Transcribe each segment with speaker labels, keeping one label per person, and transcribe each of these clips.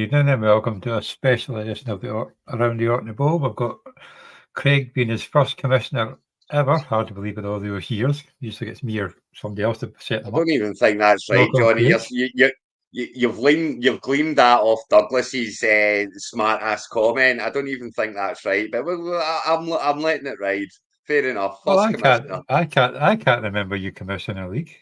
Speaker 1: evening and welcome to a special edition of the Around the Orkney Bowl. We've got Craig being his first commissioner ever. Hard to believe with all those years. Usually it's me or somebody else to set them
Speaker 2: I
Speaker 1: up.
Speaker 2: don't even think that's right,
Speaker 1: Welcome,
Speaker 2: Johnny.
Speaker 1: Craig.
Speaker 2: You've gleaned that off Douglas's smart ass comment. I don't even think that's right, but I'm letting it ride. Fair enough.
Speaker 1: Well,
Speaker 2: First commissioner.
Speaker 1: I can't remember you commissioning a league.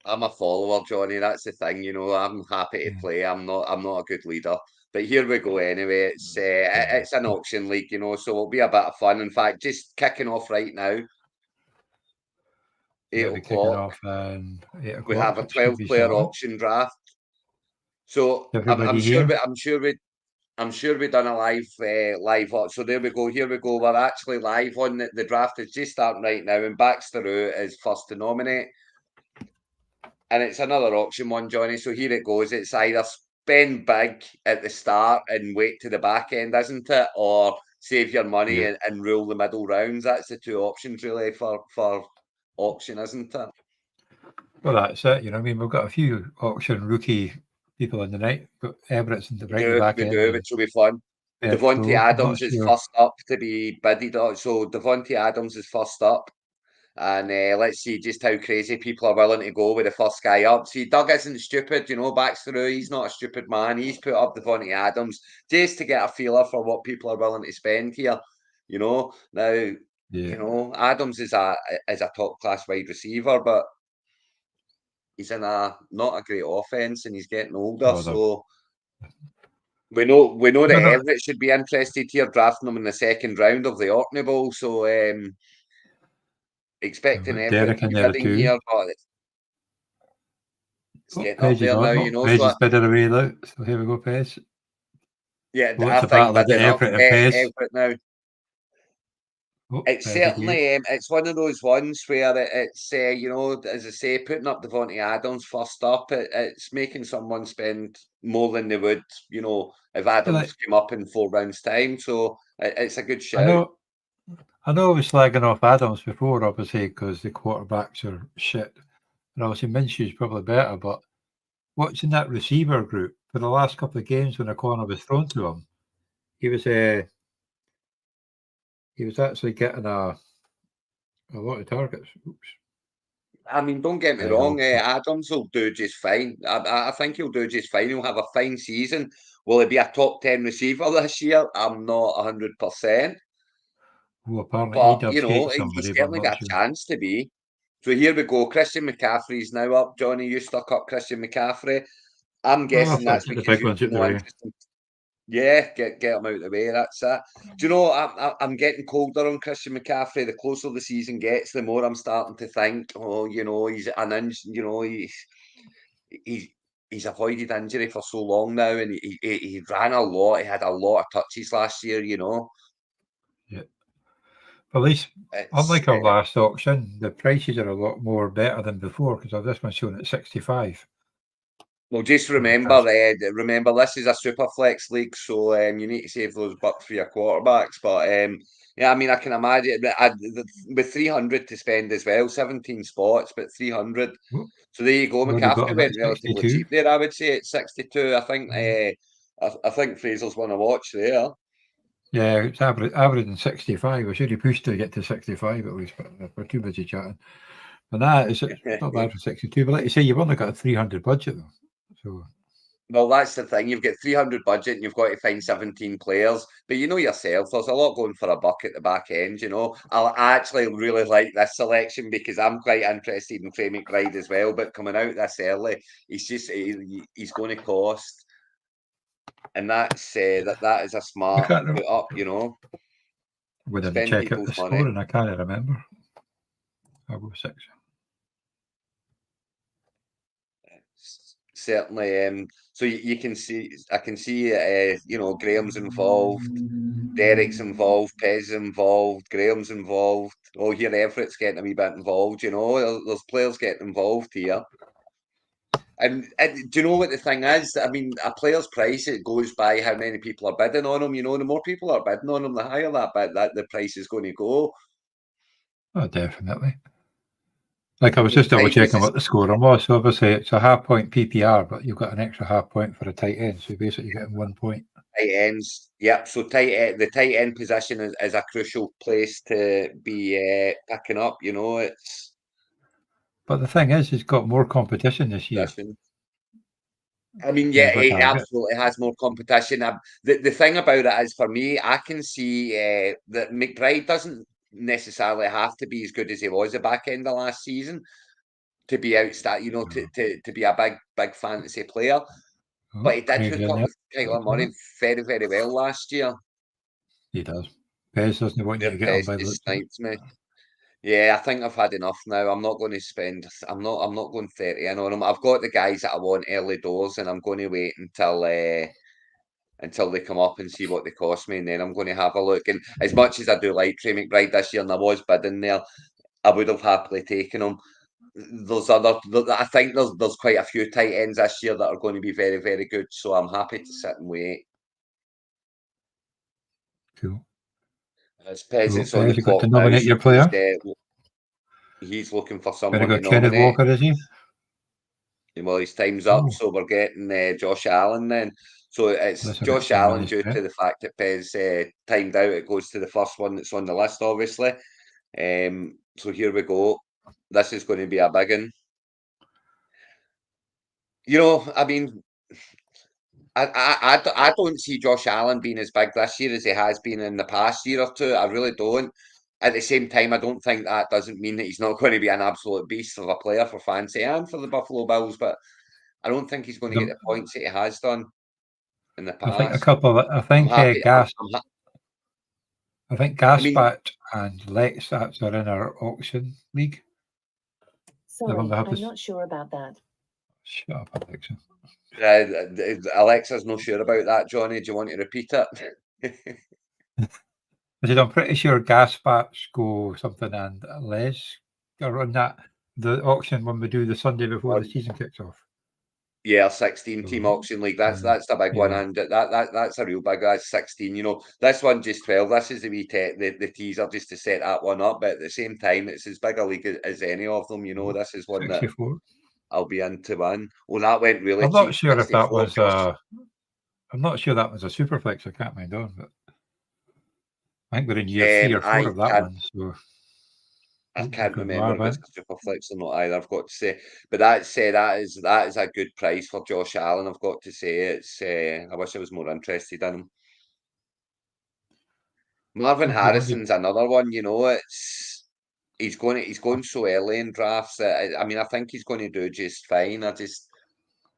Speaker 2: I'm a follower, Johnny. That's the thing, you know. I'm happy to play. I'm not a good leader. But here we go anyway. It's an auction league, you know, so it'll be a bit of fun. In fact, just kicking off right now, 8
Speaker 1: It'll be kicking
Speaker 2: o'clock.
Speaker 1: off 8
Speaker 2: We
Speaker 1: o'clock.
Speaker 2: have a
Speaker 1: So it should be
Speaker 2: 12-player
Speaker 1: starting.
Speaker 2: auction draft. So
Speaker 1: Everybody here.
Speaker 2: I'm sure we done a live. So there we go. Here we go. We're actually live on the draft is just starting right now, and Baxter is first to nominate, and it's another auction one, Johnny. So here it goes. It's either spend big at the start and wait to the back end, isn't it, or save your money
Speaker 1: Yeah.
Speaker 2: and rule the middle rounds. That's the two options really for auction, isn't it?
Speaker 1: Well, that's it. You know, I mean, we've got a few auction rookie people in the night. We've got Everett's in the right in the back
Speaker 2: We
Speaker 1: end.
Speaker 2: do, which will be fun. Devontae
Speaker 1: Bertrand. I'm not
Speaker 2: Adams is
Speaker 1: sure.
Speaker 2: first up to be bidded on. So Devontae Adams is first up. And let's see just how crazy people are willing to go with the first guy up. See, Doug isn't stupid, you know, Baxter, he's not a stupid man. He's put up Devontae Adams just to get a feeler for what people are willing to spend here. You know, now,
Speaker 1: Yeah.
Speaker 2: you know, Adams is a top class wide receiver, but he's in not a great offense and he's getting older.
Speaker 1: Oh,
Speaker 2: So we know
Speaker 1: no,
Speaker 2: that
Speaker 1: no.
Speaker 2: Everett should be interested here, drafting him in the second round of the Orkney Bowl. So expecting
Speaker 1: We've got
Speaker 2: Everett
Speaker 1: Derek
Speaker 2: to
Speaker 1: in
Speaker 2: be
Speaker 1: there
Speaker 2: bidding
Speaker 1: too.
Speaker 2: here, but it's
Speaker 1: Oh,
Speaker 2: getting up
Speaker 1: Pez is
Speaker 2: there now,
Speaker 1: on.
Speaker 2: you
Speaker 1: Oh,
Speaker 2: know.
Speaker 1: Pez
Speaker 2: So
Speaker 1: is bidding away now. So here we go, Pez.
Speaker 2: yeah,
Speaker 1: Well,
Speaker 2: I
Speaker 1: it's a
Speaker 2: think
Speaker 1: battle of
Speaker 2: bidding up
Speaker 1: Everett and Pez.
Speaker 2: Everett now.
Speaker 1: Oh,
Speaker 2: It's
Speaker 1: Pez again.
Speaker 2: certainly it's one of those ones where it's you know, as I say, putting up Devontae Adams first up, it's making someone spend more than they would, you know, if Adams came up in 4 rounds time. So it's a good
Speaker 1: I
Speaker 2: shout.
Speaker 1: know, I was slagging off Adams before, obviously, because the quarterbacks are shit. And obviously Minshew's probably better, but watching that receiver group for the last couple of games when a corner was thrown to him, he was actually getting a lot of targets. Oops.
Speaker 2: I mean, don't get me wrong, Adams will do just fine. I think he'll do just fine. He'll have a fine season. Will he be a top 10 receiver this year? I'm not 100%.
Speaker 1: Well, apparently
Speaker 2: But, you
Speaker 1: Edub's
Speaker 2: know,
Speaker 1: hates
Speaker 2: he's
Speaker 1: somebody, but I'm
Speaker 2: certainly
Speaker 1: not
Speaker 2: got a
Speaker 1: sure.
Speaker 2: chance to be. So here we go. Christian McCaffrey's now up. Johnny, you stuck up Christian McCaffrey. I'm guessing that's
Speaker 1: Get the
Speaker 2: because
Speaker 1: big
Speaker 2: you've
Speaker 1: ones out the
Speaker 2: no
Speaker 1: way.
Speaker 2: interest in. Yeah, get him out of the way. That's it. Do you know? I'm getting colder on Christian McCaffrey. The closer the season gets, the more I'm starting to think. Oh, you know, he's an you know, he's he's avoided injury for so long now, and he ran a lot. He had a lot of touches last year. You know.
Speaker 1: Yeah. At least,
Speaker 2: It's
Speaker 1: unlike our last auction, the prices are a lot more better than before because this one's shown at 65.
Speaker 2: well, just remember, this is a super flex league, so you need to save those bucks for your quarterbacks. But yeah, I mean, I can imagine with 300 to spend as well, 17 spots, but 300.
Speaker 1: Oh,
Speaker 2: So there you go.
Speaker 1: we already got
Speaker 2: McCaffrey
Speaker 1: him at
Speaker 2: went relatively
Speaker 1: 62.
Speaker 2: cheap there, I would say, at 62. I think I think Fraser's won a watch there.
Speaker 1: Yeah, it's averaging 65. We should have pushed to get to 65 at least, but we're too busy chatting. But it's not bad for 62. But like you say, you've only got a 300 budget though. So
Speaker 2: Well, that's the thing. You've got 300 budget and you've got to find 17 players. But you know yourself, there's a lot going for a buck at the back end, you know. I actually really like this selection because I'm quite interested in Trey McBride as well. But coming out this early, he's going to cost. And that's that is a smart put up, you know.
Speaker 1: we didn't
Speaker 2: Spend
Speaker 1: check out the
Speaker 2: people's money.
Speaker 1: score and I can't remember. I'll go 6.
Speaker 2: Certainly, so you can see, I can see, you know, Graham's involved, Derek's involved, Pez involved, Graham's involved. Oh, here Everett's getting a wee bit involved. You know, there's players getting involved here. And do you know what the thing is? I mean, a player's price, it goes by how many people are bidding on him. You know, the more people are bidding on him, the higher that the price is going to go.
Speaker 1: Oh, definitely. Like I was just double
Speaker 2: Tight was
Speaker 1: checking what the scoring was. So obviously it's a half point PPR, but you've got an extra half point for a tight end. So basically you're getting 1 point.
Speaker 2: tight ends. Yep. So the tight end position is a crucial place to be picking up. You know, it's
Speaker 1: But the thing is, it's got more competition this year.
Speaker 2: position. I mean, yeah,
Speaker 1: Whereas like
Speaker 2: it
Speaker 1: I get,
Speaker 2: absolutely has more competition. The thing about it is, for me, I can see that McBride doesn't necessarily have to be as good as he was at the back end of last season to be you know, to be a big fantasy player. But he did
Speaker 1: Craig
Speaker 2: hook
Speaker 1: in
Speaker 2: up
Speaker 1: there.
Speaker 2: with Kyler Murray very, very well last year.
Speaker 1: He does. Pez doesn't want you to
Speaker 2: Their
Speaker 1: get on
Speaker 2: best
Speaker 1: by the
Speaker 2: just
Speaker 1: looks of it.
Speaker 2: snipes me. Yeah, I think I've had enough now. I'm not going to spend. I'm not going 30 in on them. I've got the guys that I want early doors, and I'm going to wait until they come up and see what they cost me, and then I'm going to have a look. And as much as I do like Trey McBride this year, and I was bidding there, I would have happily taken him. I think there's quite a few tight ends this year that are going to be very, very good. So I'm happy to sit and wait.
Speaker 1: Cool.
Speaker 2: As
Speaker 1: So
Speaker 2: Pez on the
Speaker 1: Pez, you got to
Speaker 2: clock now,
Speaker 1: nominate
Speaker 2: so
Speaker 1: your player.
Speaker 2: he's looking for
Speaker 1: Gonna
Speaker 2: someone
Speaker 1: go
Speaker 2: to
Speaker 1: Kenneth
Speaker 2: nominate.
Speaker 1: Walker, is he?
Speaker 2: Well, his time's up,
Speaker 1: Oh,
Speaker 2: so we're getting Josh Allen then. So it's
Speaker 1: let's get
Speaker 2: Josh
Speaker 1: some on
Speaker 2: Allen
Speaker 1: his
Speaker 2: due
Speaker 1: bet.
Speaker 2: to the fact that Pez timed out. It goes to the first one that's on the list, obviously. So here we go. This is going to be a big one. You know, I mean, I don't see Josh Allen being as big this year as he has been in the past year or two. I really don't. At the same time, I don't think that doesn't mean that he's not going to be an absolute beast of a player for fancy and for the Buffalo Bills, but I don't think he's going to get the points that he has done in the
Speaker 1: I think a
Speaker 2: past.
Speaker 1: couple of, I
Speaker 2: I'm
Speaker 1: think
Speaker 2: happy.
Speaker 1: I think
Speaker 2: I mean,
Speaker 1: Gaspat and Lexats are in our auction league.
Speaker 3: Sorry, I'm not sure about that.
Speaker 1: Shut up, Alexa.
Speaker 2: Alexa's not sure about that, Johnny. Do you want to repeat it?
Speaker 1: I said, I'm pretty sure Gaspats go something and Les are on that the auction when we do the Sunday before the season kicks off.
Speaker 2: Yeah, 16 team auction league. That's the big one, and that's a real big. That's 16. You know, this one just 12. This is the wee the teaser just to set that one up. But at the same time, it's as big a league as any of them. You know, this is one
Speaker 1: 64.
Speaker 2: that I'll be into one. Well, that went really
Speaker 1: I'm
Speaker 2: cheap.
Speaker 1: not sure if that
Speaker 2: 64
Speaker 1: was I'm not sure that was a superflex. I can't mind on, but I think we're in year 3 or 4 of that one. So
Speaker 2: I can't remember if
Speaker 1: Marvin.
Speaker 2: it's Superflex or not either. I've got to say, but that is a good price for Josh Allen. I've got to say, it's. I wish I was more interested in him. Marvin
Speaker 1: So if you wanted,
Speaker 2: Harrison's another one. You know, he's going so early in drafts that I mean, I think he's going to do just fine.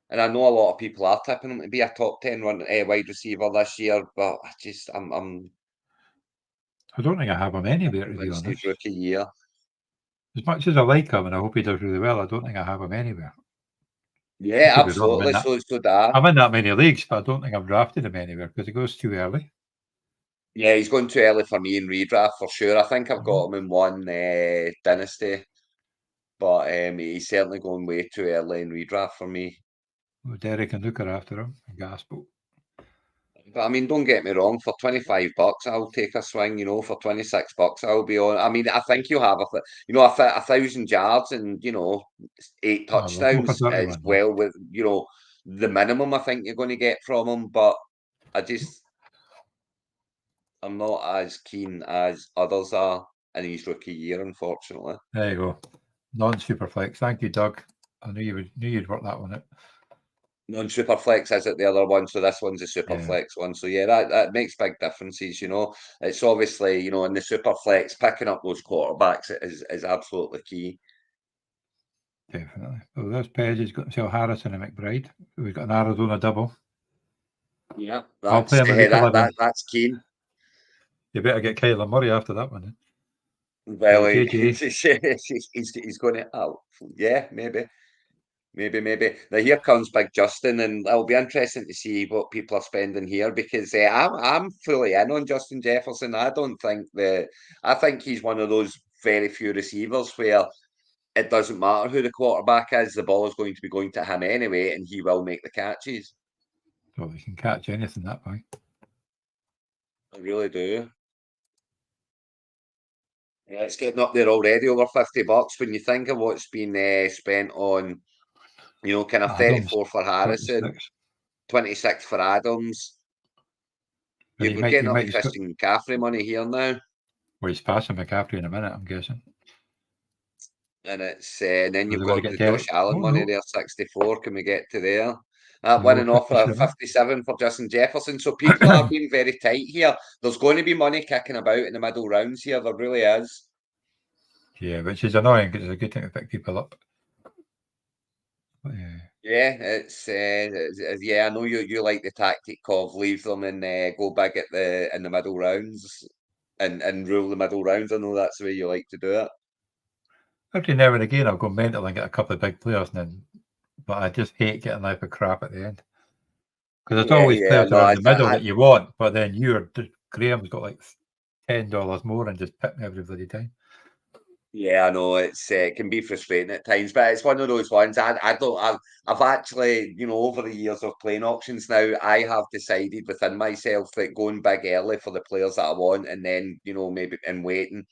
Speaker 2: And I know a lot of people are tipping him to be a top 10 wide receiver this year, but I'm
Speaker 1: I don't think I have him anywhere, to be
Speaker 2: convinced his
Speaker 1: honest.
Speaker 2: rookie year.
Speaker 1: As much as I like him and I hope he does really well, I don't think I have him anywhere.
Speaker 2: Yeah,
Speaker 1: I could be wrong.
Speaker 2: absolutely. So that.
Speaker 1: I'm in that many leagues, but I don't think I've drafted him anywhere because he goes too early.
Speaker 2: Yeah, he's going too early for me in redraft for sure. I think I've got him in one dynasty, but he's certainly going way too early in redraft for me.
Speaker 1: Well, Derek and Luke are after him. Gaspel.
Speaker 2: But I mean, don't get me wrong. For $25, I'll take a swing. You know, for $26, I'll be on. I mean, I think you'll have a 1,000 yards and 8
Speaker 1: Oh, we'll go for
Speaker 2: touchdowns as
Speaker 1: 31.
Speaker 2: well with the minimum I think you're going to get from him. But I'm not as keen as others are in his rookie year, unfortunately.
Speaker 1: There you go. Non-superflex. Thank you, Doug. I knew you'd work that one out.
Speaker 2: Non-superflex is it the other one, so this one's a superflex one. So yeah, that makes big differences. It's obviously in the superflex picking up those quarterbacks is absolutely key.
Speaker 1: Definitely. Well, this page has got himself Harrison and McBride. We've got an Arizona double.
Speaker 2: Yeah,
Speaker 1: I'll play him in week 11.
Speaker 2: That's keen.
Speaker 1: You better get Kyler Murray after that one.
Speaker 2: Well,
Speaker 1: JJ.
Speaker 2: he's going to. Oh, yeah, maybe. Now here comes Big Justin, and it'll be interesting to see what people are spending here because I'm fully in on Justin Jefferson. I think he's one of those very few receivers where it doesn't matter who the quarterback is, the ball is going to be going to him anyway, and he will make the catches.
Speaker 1: So he can catch anything that way.
Speaker 2: I really do. Yeah, it's getting up there already, over $50. When you think of what's been spent on, kind of
Speaker 1: Adams,
Speaker 2: 34 for Harrison,
Speaker 1: 26.
Speaker 2: 26 for Adams.
Speaker 1: But
Speaker 2: We're getting up to
Speaker 1: he's
Speaker 2: Christian McCaffrey money here now.
Speaker 1: Well, he's passing McCaffrey in a minute, I'm guessing.
Speaker 2: And and then you've got the
Speaker 1: Derek.
Speaker 2: Josh Allen money there, 64. Can we get to there? That
Speaker 1: No,
Speaker 2: winning offer 57 for Justin Jefferson. So people are being very tight here. There's going to be money kicking about in the middle rounds here. There really is.
Speaker 1: Yeah, which is annoying because it's a good thing to pick people up. But,
Speaker 2: yeah, it's I know you like the tactic of leave them and go big in the middle rounds and rule the middle rounds. I know that's the way you like to do it.
Speaker 1: Every now and again, I'll go mental and get a couple of big players, but I just hate getting like a crap at the end because there's always players around the middle that you want, but then Graham's got like $10 more and just pick me every bloody time.
Speaker 2: Yeah, I know it can be frustrating at times, but it's one of those ones. I've actually, over the years of playing auctions now, I have decided within myself that going big early for the players that I want, and then maybe and waiting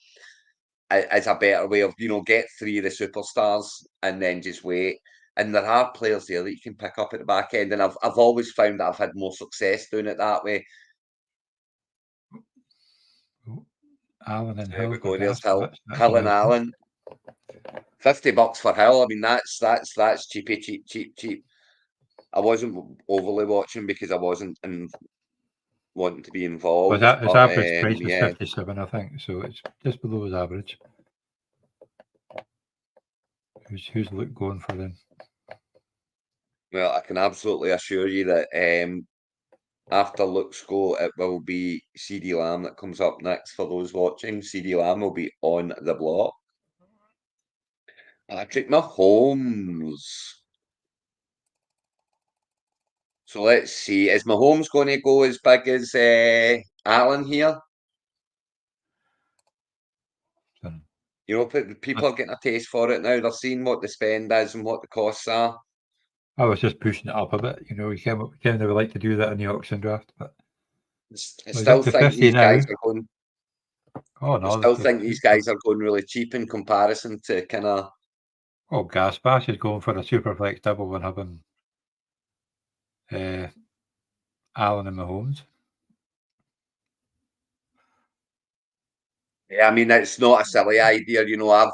Speaker 2: is a better way of get 3 of the superstars and then just wait. And there are players there that you can pick up at the back end, and I've always found that I've had more success doing it that way.
Speaker 1: Allen and Hill.
Speaker 2: There we go. There's
Speaker 1: Hill
Speaker 2: and Allen. $50 for Hill. I mean, that's cheapy, cheap. I wasn't overly watching because I wasn't wanting to be involved.
Speaker 1: Well, his average price was 57, I think, so it's just below his average. Who's Luke going for then?
Speaker 2: Well, I can absolutely assure you that after Luke's go, it will be CeeDee Lamb that comes up next for those watching. CeeDee Lamb will be on the block. Patrick Mahomes. So let's see. Is Mahomes going to go as big as Allen here? People are getting a taste for it now. They're seeing what the spend is and what the costs are.
Speaker 1: I was just pushing it up a bit. We kind of like to do that in the auction draft, but
Speaker 2: I still think these guys are going.
Speaker 1: Oh no!
Speaker 2: I still think these guys are going really cheap in comparison to kind of.
Speaker 1: Oh, Gaspash is going for a super flex double when having Allen and Mahomes.
Speaker 2: Yeah, I mean it's not a silly idea. I've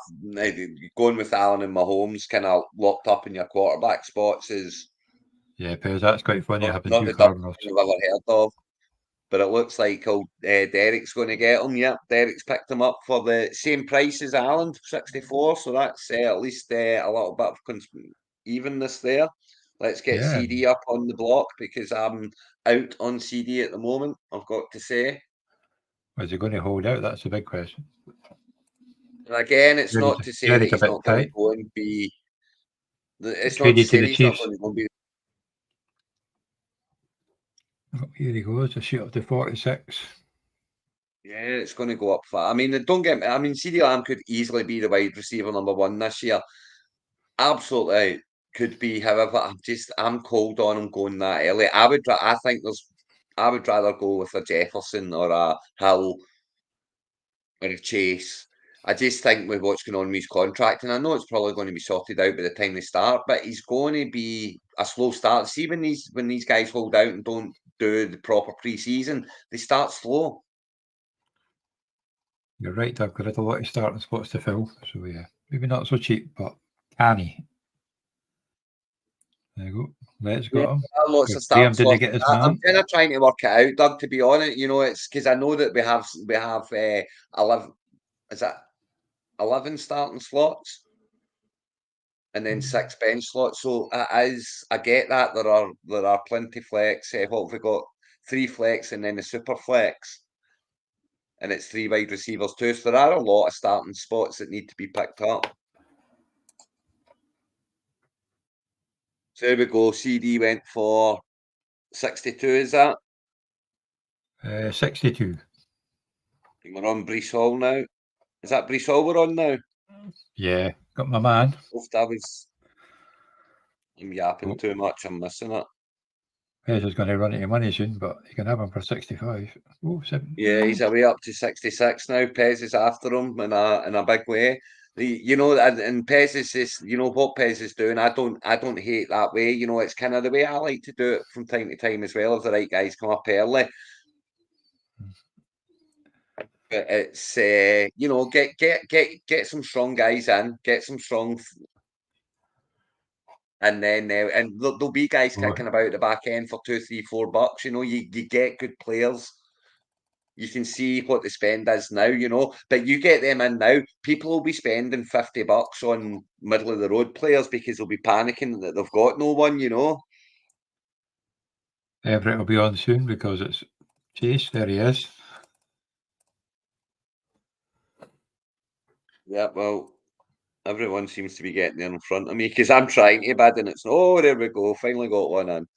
Speaker 2: going with Allen and Mahomes kind of locked up in your quarterback spots is.
Speaker 1: Yeah, because that's quite funny.
Speaker 2: Not the Cardinals I've ever heard of. But it looks like Derek's going to get him. Yeah, Derek's picked him up for the same price as Allen, 64. So that's at least a little bit of evenness there. Let's get CD up on the block because I'm out on CD at the moment, I've got to say.
Speaker 1: Is he going to hold out? That's a big question.
Speaker 2: And again, it's not to say that he's not going to go and be. It's not to say that he's not going to be.
Speaker 1: Here he goes, a shoot up to 46.
Speaker 2: Yeah, it's going to go up far. I mean, don't get me. I mean, CeeDee Lamb could easily be the wide receiver number 1 this year. Absolutely could be. However, I'm cold on him going that early. I would rather go with a Jefferson or a Hill or a Chase. I just think with what's going on with his contract, and I know it's probably going to be sorted out by the time they start, but he's going to be a slow start. See, when these guys hold out and don't do the proper pre-season, they start slow.
Speaker 1: You're right, I've got a lot of starting spots to fill, so yeah, maybe not so cheap, but canny. There you go. Let's go.
Speaker 2: Lots of starting spots. I'm kind of trying to work it out, Doug. To be honest, it's because I know that we have 11. Is that 11 starting slots, and then 6 bench slots? So I get that there are plenty flex. What have we got? 3 flex and then the super flex, and it's 3 wide receivers too. So there are a lot of starting spots that need to be picked up. So there we go. CD went for 62. Is that?
Speaker 1: 62.
Speaker 2: We're on Breece Hall now. Is that Breece Hall we're on now?
Speaker 1: Yeah, got my man.
Speaker 2: I'm yapping too much. I'm missing it.
Speaker 1: Pez is going to run out of money soon, but you can have him for 65. Oh, 7.
Speaker 2: Yeah, he's away up to 66 now. Pez is after him in a big way. You know, and Pez is just, you know what Pez is doing. I don't hate that way. You know, it's kind of the way I like to do it from time to time as well. If the right guys come up early, but it's you know, get some strong guys in, get some strong, and then and there'll be guys
Speaker 1: Oh,
Speaker 2: kicking about the back end for $2, $3, $4. You know, you get good players. You can see what the spend is now, you know, but you get them in now, people will be spending $50 on middle of the road players because they'll be panicking that they've got no one, you know.
Speaker 1: Everett will be on soon because it's Chase. There he is.
Speaker 2: Yeah, well, everyone seems to be getting there in front of me because I'm trying to bid and it's, oh, there we go, finally got one in.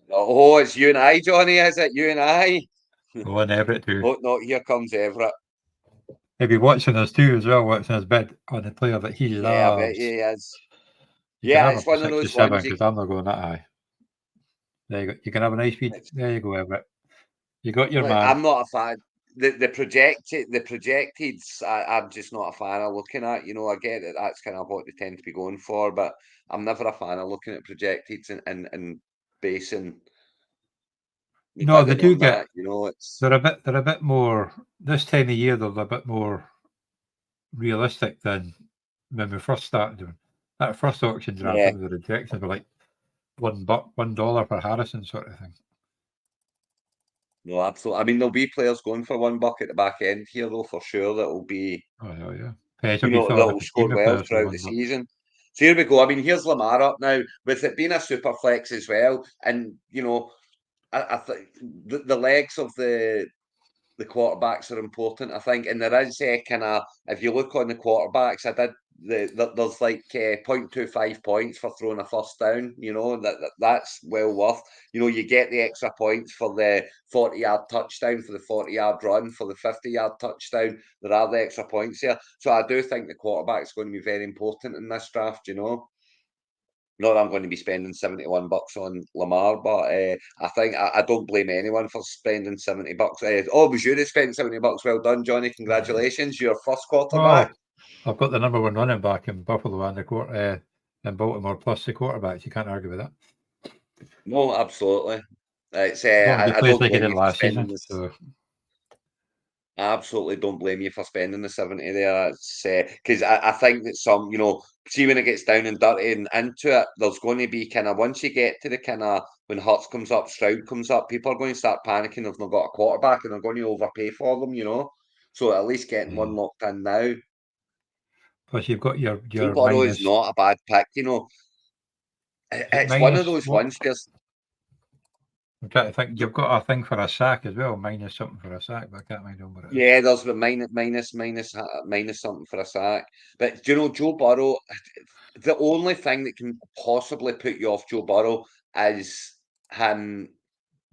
Speaker 2: Oh, it's you and I, Johnny, is it? You and I?
Speaker 1: Oh, and Everett too.
Speaker 2: Oh, no, here comes Everett.
Speaker 1: He'll be watching us too as well, watching us bid on the player that he
Speaker 2: Yeah, I bet
Speaker 1: loves.
Speaker 2: he is.
Speaker 1: You
Speaker 2: Yeah,
Speaker 1: can have him
Speaker 2: it's
Speaker 1: for
Speaker 2: one of those
Speaker 1: 67
Speaker 2: ones.
Speaker 1: because I'm not going that high. There you go. You can have a nice feed. There you go, Everett. You got your man.
Speaker 2: I'm not a fan. The projected, I'm just not a fan of looking at. You know, I get that that's kind of what they tend to be going for, but I'm never a fan of looking at projecteds and basing me
Speaker 1: No, they
Speaker 2: bidding
Speaker 1: do
Speaker 2: on
Speaker 1: get.
Speaker 2: that. You know, it's
Speaker 1: They're a bit more this time of year. They're a bit more realistic than when we first started doing that first auction draft.
Speaker 2: yeah,
Speaker 1: Some of the rejections were like $1 for Harrison sort of thing.
Speaker 2: no, absolutely. I mean, there'll be players going for $1 at the back end here, though, for sure. That will be,
Speaker 1: Oh yeah. Page
Speaker 2: you
Speaker 1: will be
Speaker 2: know,
Speaker 1: filling
Speaker 2: that
Speaker 1: up
Speaker 2: will
Speaker 1: a team
Speaker 2: score
Speaker 1: of
Speaker 2: well
Speaker 1: players for
Speaker 2: throughout the
Speaker 1: $1.
Speaker 2: season. So here we go. I mean, here's Lamar up now with it being a super flex as well, and you know, I think the legs of the quarterbacks are important, I think, and there is kind of, if you look on the quarterbacks, there's like 0.25 points for throwing a first down. You know that's well worth. You know, you get the extra points for the 40-yard touchdown, for the 40-yard run, for the 50-yard touchdown. There are the extra points here, so I do think the quarterback's going to be very important in this draft. You know. Not that I'm going to be spending $71 on Lamar, but I think I don't blame anyone for spending $70. Oh, it was you that spent $70. Well done, Johnny. Congratulations. Your first quarterback.
Speaker 1: Well, I've got the number one running back in Buffalo and in Baltimore plus the quarterbacks. You can't argue with that.
Speaker 2: No, absolutely. It's
Speaker 1: As long as he
Speaker 2: I
Speaker 1: plays
Speaker 2: don't
Speaker 1: like he
Speaker 2: blame
Speaker 1: did
Speaker 2: you for
Speaker 1: last
Speaker 2: spending
Speaker 1: season.
Speaker 2: this.
Speaker 1: So
Speaker 2: I absolutely don't blame you for spending the 70 there. It's because I think that some, you know, see when it gets down and dirty and into it, there's going to be kind of once you get to the kind of when Hurts comes up, Stroud comes up, people are going to start panicking if they've got a quarterback and they're going to overpay for them, you know. So at least getting one locked in now.
Speaker 1: plus you've got
Speaker 2: Joe
Speaker 1: your
Speaker 2: Burrow is
Speaker 1: minus.
Speaker 2: not a bad pick, you know. It's one of
Speaker 1: Minus
Speaker 2: those
Speaker 1: what?
Speaker 2: ones where
Speaker 1: I'm trying to think. You've got a thing for a sack as well. Minus something for a sack, but I can't mind what it is.
Speaker 2: yeah, there's the minus something for a sack. But do you know Joe Burrow? The only thing that can possibly put you off Joe Burrow is him.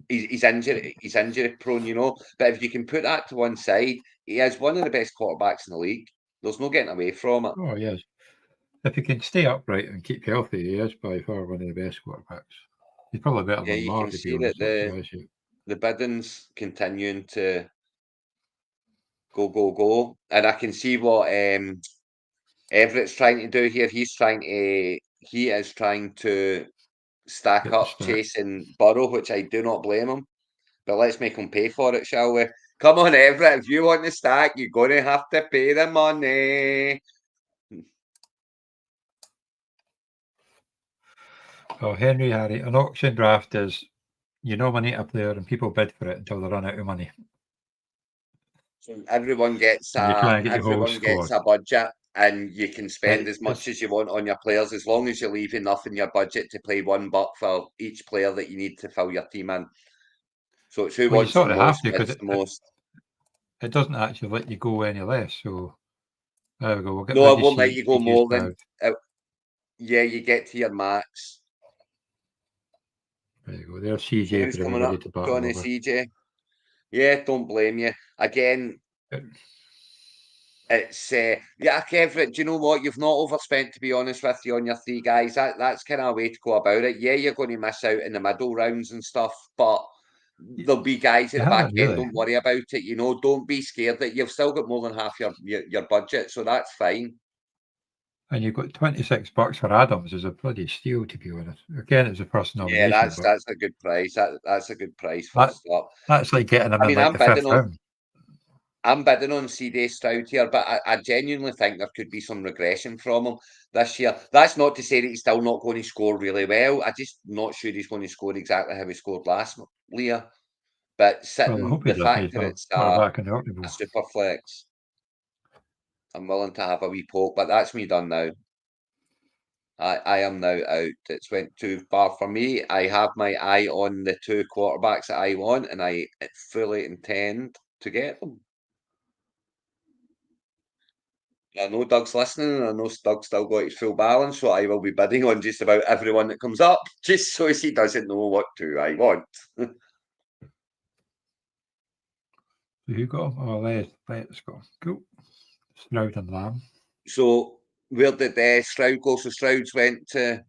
Speaker 2: He's injury prone, you know. But if you can put that to one side, he is one of the best quarterbacks in the league. There's no getting away from it.
Speaker 1: Oh yes. If he can stay upright and keep healthy, he is by far one of the best quarterbacks. He's probably better
Speaker 2: Yeah,
Speaker 1: than
Speaker 2: you
Speaker 1: Lamar,
Speaker 2: can
Speaker 1: to be
Speaker 2: see that
Speaker 1: honest. That's the issue.
Speaker 2: the bidding's continuing to go, and I can see what Everett's trying to do here. He is trying to stack
Speaker 1: Get the
Speaker 2: up
Speaker 1: stack.
Speaker 2: chasing Burrow, which I do not blame him. But let's make him pay for it, shall we? Come on, Everett. If you want the stack, you're going to have to pay the money.
Speaker 1: Oh, Henry Harry, an auction draft is you nominate a player and people bid for it until they run out of money.
Speaker 2: So everyone gets
Speaker 1: And you try and get the whole squad.
Speaker 2: a budget, and you can spend as much
Speaker 1: It's,
Speaker 2: as you want on your players as long as you leave enough in your budget to play $1 for each player that you need to fill your team in. So it's who
Speaker 1: well, you
Speaker 2: wants the
Speaker 1: sort of have
Speaker 2: most,
Speaker 1: to because
Speaker 2: bids the most.
Speaker 1: it doesn't actually let you go any less. So there we go. We'll get
Speaker 2: No,
Speaker 1: rid
Speaker 2: it
Speaker 1: of
Speaker 2: won't let you go
Speaker 1: CJ's
Speaker 2: more than.
Speaker 1: now.
Speaker 2: Yeah, you get to your max.
Speaker 1: There you go. There's
Speaker 2: So
Speaker 1: CJ
Speaker 2: who's
Speaker 1: for
Speaker 2: coming
Speaker 1: everybody
Speaker 2: up?
Speaker 1: to battle
Speaker 2: Johnny,
Speaker 1: over.
Speaker 2: CJ. Yeah, don't blame you. Again, It's yeah, Kev. Do you know what? You've not overspent, to be honest with you, on your three guys. That's kind of a way to go about it. Yeah, you're going to miss out in the middle rounds and stuff, but there'll be guys at
Speaker 1: You
Speaker 2: the back
Speaker 1: haven't
Speaker 2: end.
Speaker 1: really.
Speaker 2: Don't worry about it. You know, don't be scared that you've still got more than half your budget, so that's fine.
Speaker 1: And you've got $26 for Adams is a bloody steal, to be honest. Again, it's a first nomination.
Speaker 2: Yeah,
Speaker 1: but
Speaker 2: that's a good price. That's a good price for a start.
Speaker 1: that's like getting him
Speaker 2: I
Speaker 1: in
Speaker 2: mean,
Speaker 1: like the fifth round.
Speaker 2: I'm bidding on CD Stroud here, but I genuinely think there could be some regression from him this year. That's not to say that he's still not going to score really well. I'm just not sure he's going to score exactly how he scored last year. But
Speaker 1: Well, I hope he
Speaker 2: the
Speaker 1: doesn't.
Speaker 2: fact
Speaker 1: He's
Speaker 2: that
Speaker 1: got
Speaker 2: it's
Speaker 1: quarterback in the
Speaker 2: a
Speaker 1: Octopus.
Speaker 2: super flex, I'm willing to have a wee poke, but that's me done now. I am now out. It's went too far for me. I have my eye on the two quarterbacks that I want, and I fully intend to get them. I know Doug's listening, and I know Doug's still got his full balance, so I will be bidding on just about everyone that comes up, just so he doesn't know what two I want.
Speaker 1: Who got him? Oh, let's go. Cool. Stroud and Lamb.
Speaker 2: So where did Stroud go? So Stroud's went to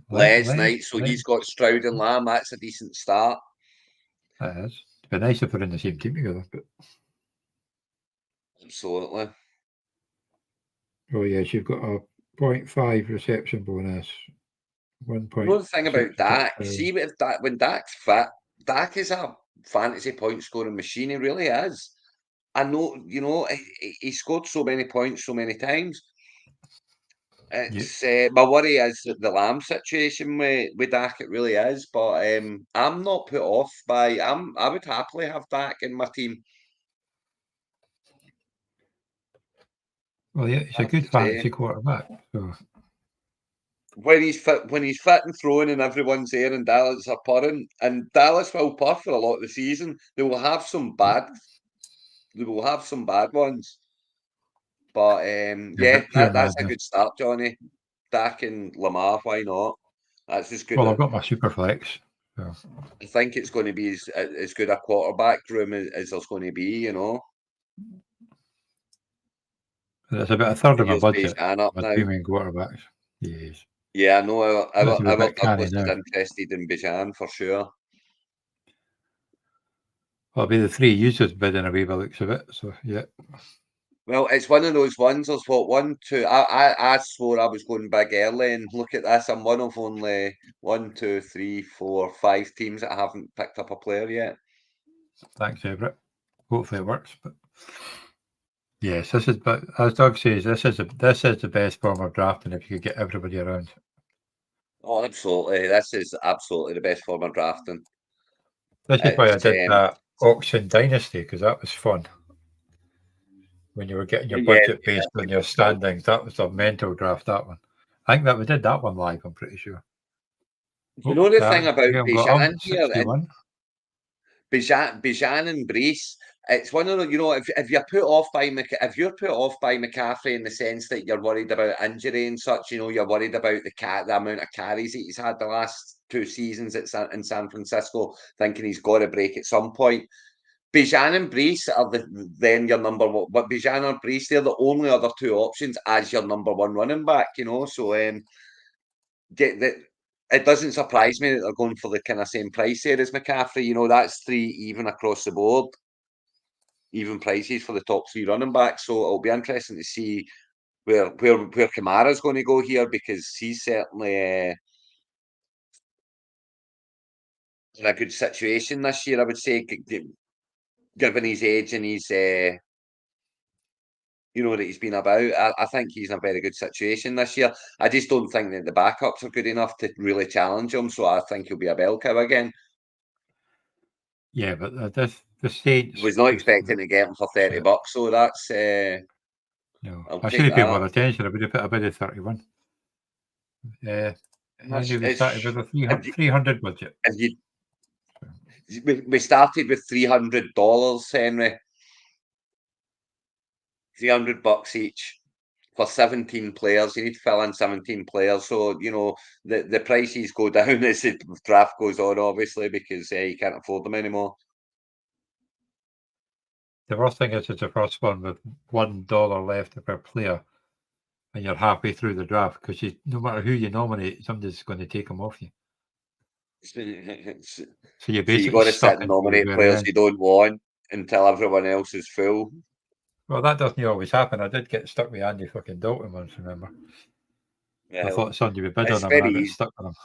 Speaker 2: Les night, so he's got Stroud and Lamb. That's a decent start.
Speaker 1: That is. It'd be nice if they're in the same team together, but
Speaker 2: Absolutely.
Speaker 1: oh yes, you've got a 0.5 reception bonus. 1 point.
Speaker 2: You know the thing about Dak, see when Dak's fit, Dak is a fantasy point scoring machine. He really is. I know, you know, he scored so many points so many times. It's my worry is the Lamb situation with Dak. It really is, but I'm not put off by. I would happily have Dak in my team.
Speaker 1: Well, yeah, he's a good fantasy quarterback. So
Speaker 2: when he's fit and throwing, and everyone's there, and Dallas are purring, and Dallas will puff for a lot of the season. They will have some bad ones, but yeah, that's a good start, Johnny. Dak and Lamar, why not? That's as good.
Speaker 1: Well, I've got my super flex. So.
Speaker 2: I think it's going to be as good a quarterback room as there's going to be, you know.
Speaker 1: It's about a third of my budget.
Speaker 2: Up
Speaker 1: my
Speaker 2: now.
Speaker 1: dreaming quarterbacks. Yes.
Speaker 2: Yeah, I know. Our Douglas is interested in Bijan for sure.
Speaker 1: Well, it'll be the three users bidding away by the looks of it. So yeah.
Speaker 2: Well, it's one of those ones. There's what 1, 2. I swore I was going big early, and look at this. I'm one of only 1, 2, 3, 4, 5 teams that haven't picked up a player yet.
Speaker 1: Thanks, Everett. Hopefully it works. But yes, this is. But as Doug says, this is the best form of drafting if you could get everybody around.
Speaker 2: Oh, absolutely! This is absolutely the best form of drafting.
Speaker 1: This is why I did that auction dynasty, because that was fun. When you were getting your budget based on your standings, that was a mental draft. That one, I think that we did that one live. I'm pretty sure.
Speaker 2: You know the thing about Bijan here, Bijan and Brees. It's one of the, you know, if you're put off by McCaffrey in the sense that you're worried about injury and such, you know, you're worried about the amount of carries that he's had the last 2 seasons in San Francisco, thinking he's got to break at some point. Bijan and Brees are then your number one, but Bijan and Brees, they're the only other 2 options as your number 1 running back, you know. So get that. It doesn't surprise me that they're going for the kind of same price there as McCaffrey. You know, that's 3 even across the board, even prices for the top 3 running backs. So it'll be interesting to see where Kamara's going to go here, because he's certainly in a good situation this year, I would say, given his age and his you know, that he's been about. I think he's in a very good situation this year. I just don't think that the backups are good enough to really challenge him. So I think he'll be a bell cow again.
Speaker 1: Yeah, but the Saints.
Speaker 2: I was not expecting to get him for $30, so that's.
Speaker 1: No, I should have paid more attention. I would have put a bid of 31. Yeah, we started with a 300 budget.
Speaker 2: We started with $300, Henry. $300 each for 17 players. You need to fill in 17 players. So, you know, the prices go down as the draft goes on, obviously, because you can't afford them anymore.
Speaker 1: The worst thing is it's the first one with $1 left per player, and you're halfway through the draft because no matter who you nominate, somebody's going to take them off you. So you're
Speaker 2: So
Speaker 1: basically
Speaker 2: you got to sit
Speaker 1: stuck
Speaker 2: and
Speaker 1: until the
Speaker 2: nominate
Speaker 1: very
Speaker 2: players
Speaker 1: end.
Speaker 2: you don't want until everyone else is full.
Speaker 1: Well, that doesn't always happen. I did get stuck with Andy fucking Dalton once, remember? I thought somebody would bid on him and I got stuck with him.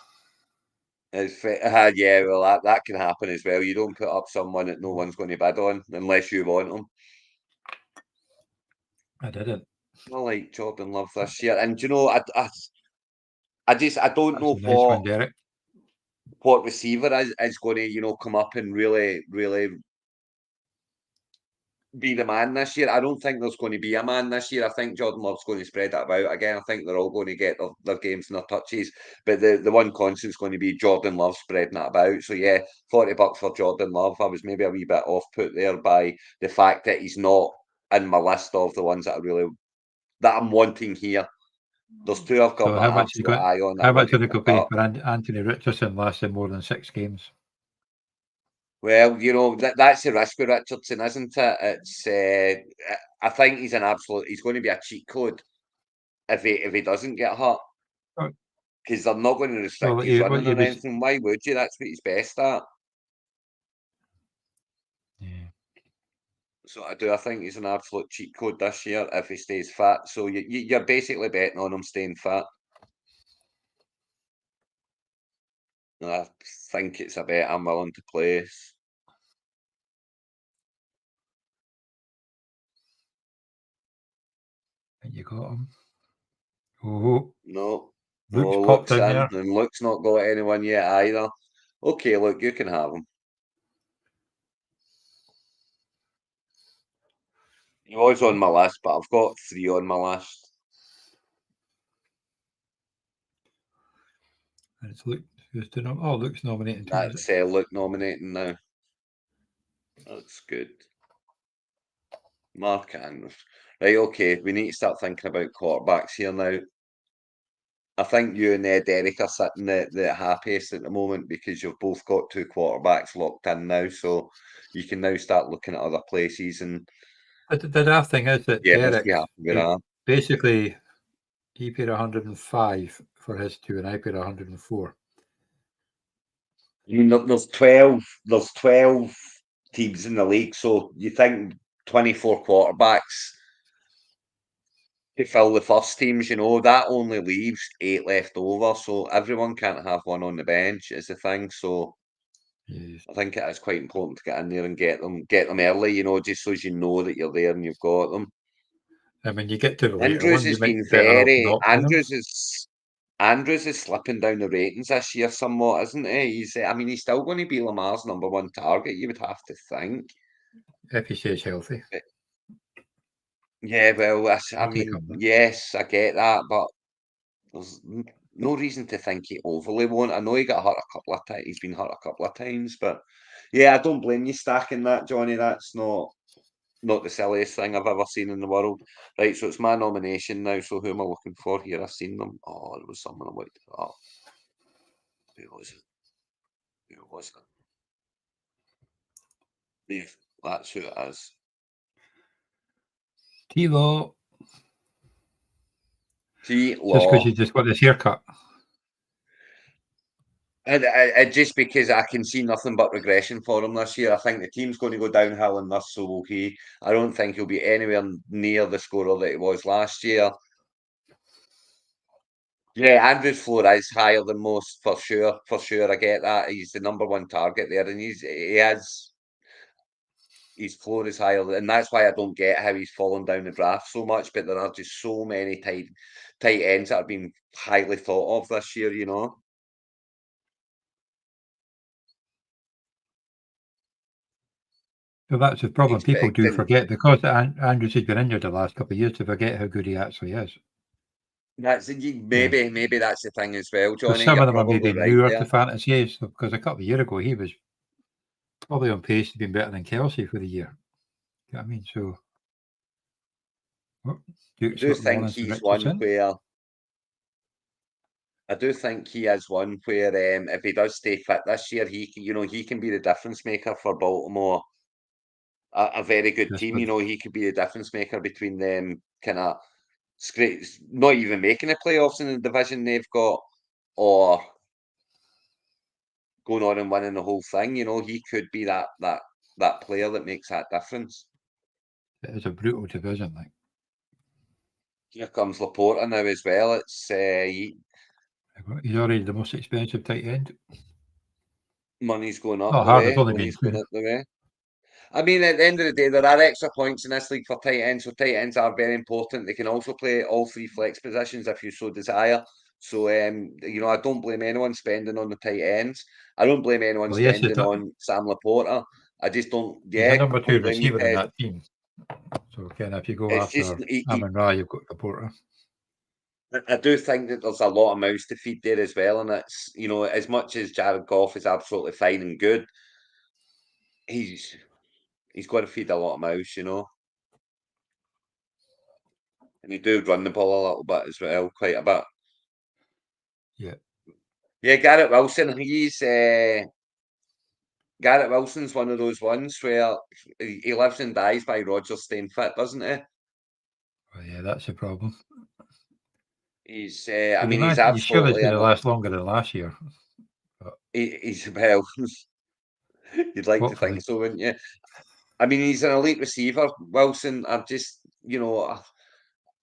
Speaker 2: Yeah, well, that can happen as well. You don't put up someone that no one's going to bid on unless you want them.
Speaker 1: I didn't.
Speaker 2: I like Jordan Love this year, and you know, I don't know
Speaker 1: Nice one, Derek.
Speaker 2: what receiver is going to come up and really be the man this year. I don't think there's going to be a man this year. I think Jordan Love's going to spread it about again. I think they're all going to get their games and their touches. But the one constant is going to be Jordan Love spreading it about. So yeah, $40 for Jordan Love. I was maybe a wee bit off put there by the fact that he's not in my list of the ones that I'm wanting here. There's two I've got
Speaker 1: So
Speaker 2: my
Speaker 1: how much
Speaker 2: absolute eye on.
Speaker 1: How much did it go pay for Anthony Richardson lasting more than 6 games?
Speaker 2: Well, that's the risk with Richardson, isn't it? It's I think he's going to be a cheat code if he doesn't get hurt. Because they're not going to restrict his running or anything. Why would you? That's what he's best at.
Speaker 1: Yeah.
Speaker 2: So I think he's an absolute cheat code this year if he stays fit. So you're basically betting on him staying fit. I think it's a bet I'm willing to place.
Speaker 1: And you got him. Oh.
Speaker 2: No.
Speaker 1: Luke's in there.
Speaker 2: And Luke's not got anyone yet either. Okay, Luke, you can have him. He was on my list, but I've got 3 on my list.
Speaker 1: And it's Luke who's doing them. Oh, Luke's nominating too.
Speaker 2: That's Luke nominating now. That's good. Mark Andrews. Right, okay, we need to start thinking about quarterbacks here now. I think you and Derek are sitting the happiest at the moment because you've both got 2 quarterbacks locked in now, so you can now start looking at other places. And
Speaker 1: the daft thing is that Derek, basically, he paid 105 for his 2, and I paid 104.
Speaker 2: I mean, there's 12 teams in the league, so you think 24 quarterbacks to fill the first teams, that only leaves 8 left over, so everyone can't have one on the bench is the thing. So
Speaker 1: yes.
Speaker 2: I think it is quite important to get in there and get them early, just so as you know that you're there and you've got them.
Speaker 1: And when you get to the later
Speaker 2: Andrews
Speaker 1: one,
Speaker 2: has
Speaker 1: you might
Speaker 2: been
Speaker 1: be better off not
Speaker 2: Andrews is slipping down the ratings this year somewhat, isn't he? He's still going to be Lamar's number 1 target, you would have to think.
Speaker 1: If he stays healthy.
Speaker 2: Yeah, well, yes, I get that, but there's no reason to think he overly won't. I know he got hurt a couple of times. He's been hurt a couple of times, but yeah, I don't blame you stacking that, Johnny. That's not the silliest thing I've ever seen in the world. Right, so it's my nomination now. So who am I looking for here? I've seen them. Oh, there was someone I looked up. Who was it? Yeah, that's who it is.
Speaker 1: T-Law.
Speaker 2: T-Law.
Speaker 1: Just because you just got this haircut.
Speaker 2: Just because I can see nothing but regression for him this year. I think the team's going to go downhill and thus so will he. I don't think he'll be anywhere near the scorer that he was last year. Yeah, Andrew's floor is higher than most for sure. For sure, I get that. He's the number 1 target there, and his floor is higher, and that's why I don't get how he's fallen down the draft so much. But there are just so many tight ends that have been highly thought of this year,
Speaker 1: So that's the problem. People do forget because Andrews has been injured the last couple of years to forget how good he actually is.
Speaker 2: Maybe that's the thing as well, Johnny.
Speaker 1: Some of them are maybe newer to fantasy, because a couple of years ago he was probably on pace to be better than Kelsey for the year. You know what I mean? So
Speaker 2: I do think he's one where if he does stay fit this year, he can be the difference maker for Baltimore. a very good team. You know, he could be the difference maker between them kind of not even making the playoffs in the division they've got, or going on and winning the whole thing. You know, he could be that player that makes that difference.
Speaker 1: It is a brutal division, like.
Speaker 2: Here comes Laporta now as well. It's
Speaker 1: he's already the most expensive tight end.
Speaker 2: Money's going up
Speaker 1: Not
Speaker 2: the
Speaker 1: hard,
Speaker 2: way.
Speaker 1: it's only
Speaker 2: Money's
Speaker 1: been
Speaker 2: going
Speaker 1: two.
Speaker 2: up the way. I mean, at the end of the day, there are extra points in this league for tight ends, so tight ends are very important. They can also play all three flex positions if you so desire. So, you know, I don't blame anyone spending on the tight ends. I don't blame anyone
Speaker 1: Well, yes,
Speaker 2: spending on Sam Laporta. I just don't.
Speaker 1: he's
Speaker 2: Yeah,
Speaker 1: the number 2
Speaker 2: don't blame you,
Speaker 1: receiver in
Speaker 2: Ted.
Speaker 1: that team. So, Ken, if you go
Speaker 2: It's just
Speaker 1: after Amon Ra, you've got Laporta.
Speaker 2: I do think that there's a lot of mouths to feed there as well, and it's, you know, as much as Jared Goff is absolutely fine and good, he's got to feed a lot of mouths, you know. And he do run the ball a little bit as well, quite a bit.
Speaker 1: Yeah.
Speaker 2: Yeah, Garrett Wilson, Garrett Wilson's one of those ones where he lives and dies by Rodgers staying fit, doesn't he?
Speaker 1: Well, yeah, that's the problem.
Speaker 2: He's, I mean,
Speaker 1: he's sure he's going to last longer than last year.
Speaker 2: He's well, you'd like to think so, wouldn't you? I mean, he's an elite receiver, Wilson. I've just, you know,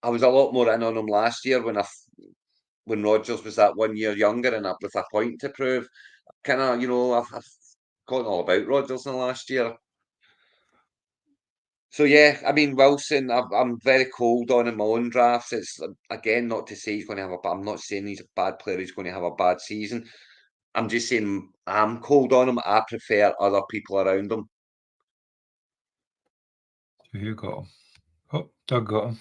Speaker 2: I was a lot more in on him last year when Rodgers was that 1 year younger and with a point to prove. Kind of, you know, I've gone all about Rodgers in the last year. So yeah, I mean Wilson, I'm very cold on in my own drafts. It's again not to say he's going to have a. I'm not saying he's a bad player. He's going to have a bad season. I'm just saying I'm cold on him. I prefer other people around him.
Speaker 1: So who got him? Oh, Doug got him.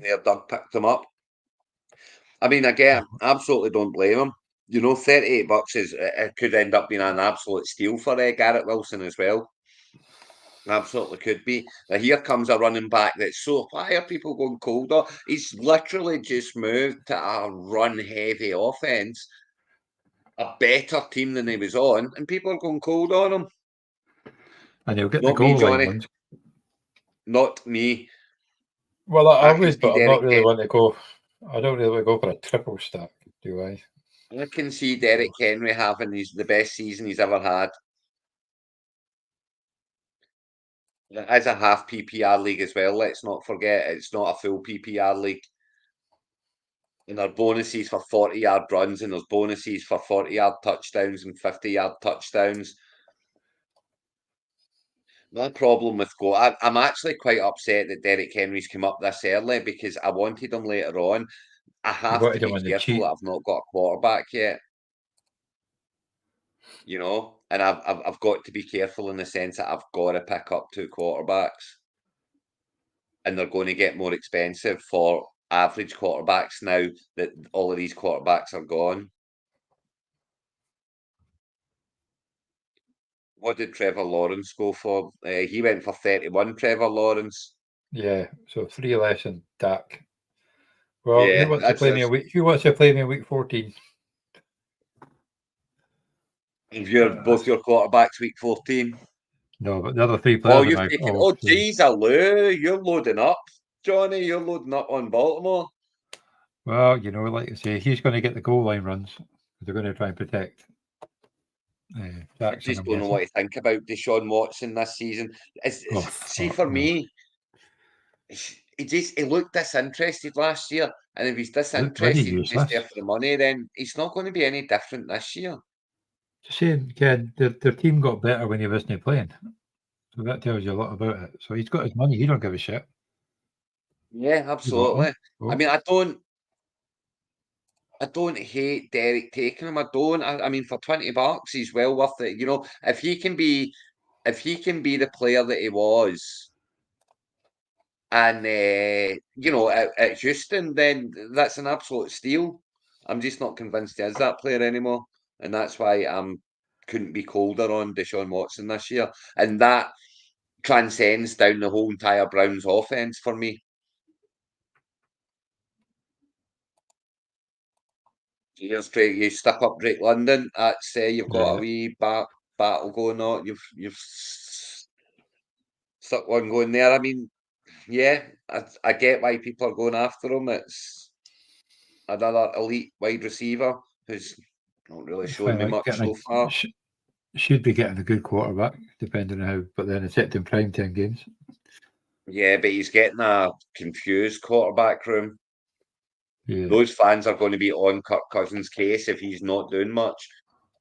Speaker 2: Yeah, Doug picked him up. I mean, again, absolutely don't blame him. You know, $38 is it could end up being an absolute steal for Garrett Wilson as well. Absolutely could be. Now here comes a running back that's so. Why are people going colder? He's literally just moved to a run-heavy offense, a better team than he was on, and people are going cold on him.
Speaker 1: And he'll get
Speaker 2: Not
Speaker 1: the goal
Speaker 2: me, Johnny.
Speaker 1: line ones.
Speaker 2: Not me.
Speaker 1: Well, I always, but I'm not really
Speaker 2: Derek
Speaker 1: want to go. I don't really want to go for a triple stack, do I?
Speaker 2: I can see Derek Henry having the best season he's ever had. As a half PPR league as well, let's not forget it's not a full PPR league. And there are bonuses for 40-yard runs, and there's bonuses for 40-yard touchdowns and 50-yard touchdowns. My problem with I'm actually quite upset that Derek Henry's come up this early because I wanted him later on. I have to be careful that I've not got a quarterback yet. You know, and I've got to be careful in the sense that I've got to pick up 2 quarterbacks. And they're going to get more expensive for average quarterbacks now that all of these quarterbacks are gone. What did Trevor Lawrence go for? He went for 31, Trevor Lawrence.
Speaker 1: Yeah, so 3 less than Dak. Well,
Speaker 2: Yeah,
Speaker 1: who wants to play me in week 14?
Speaker 2: Both your quarterbacks week 14.
Speaker 1: No, but the other 3 players.
Speaker 2: Oh, you're taking. Oh, geez, Lou, you're loading up, Johnny. You're loading up on Baltimore.
Speaker 1: Well, you know, like I say, he's going to get the goal line runs. They're going to try and protect.
Speaker 2: I just don't know what to think about Deshaun Watson this season. See, for me, he looked disinterested last year, and if he's disinterested and just there for the money, then he's not going to be any different this year.
Speaker 1: Just saying, Ken, their team got better when he wasn't playing, so that tells you a lot about it. So he's got his money; he don't give a shit.
Speaker 2: Yeah, absolutely. I mean, I don't hate Derek taking him. I don't. I mean, for $20, he's well worth it. You know, if he can be the player that he was. And you know, at Houston, then that's an absolute steal. I'm just not convinced he is that player anymore, and that's why couldn't be colder on Deshaun Watson this year, and that transcends down the whole entire Browns offense for me. Here's Drake. You stuck up Drake London. That's you've got a wee battle going on. You've stuck one going there. I mean, yeah, I get why people are going after him. It's another elite wide receiver who's not really showing me much so far.
Speaker 1: Should be getting a good quarterback, depending on how. But then it's set in prime time games.
Speaker 2: Yeah, but he's getting a confused quarterback room.
Speaker 1: Yeah.
Speaker 2: Those fans are going to be on Kirk Cousins' case if he's not doing much.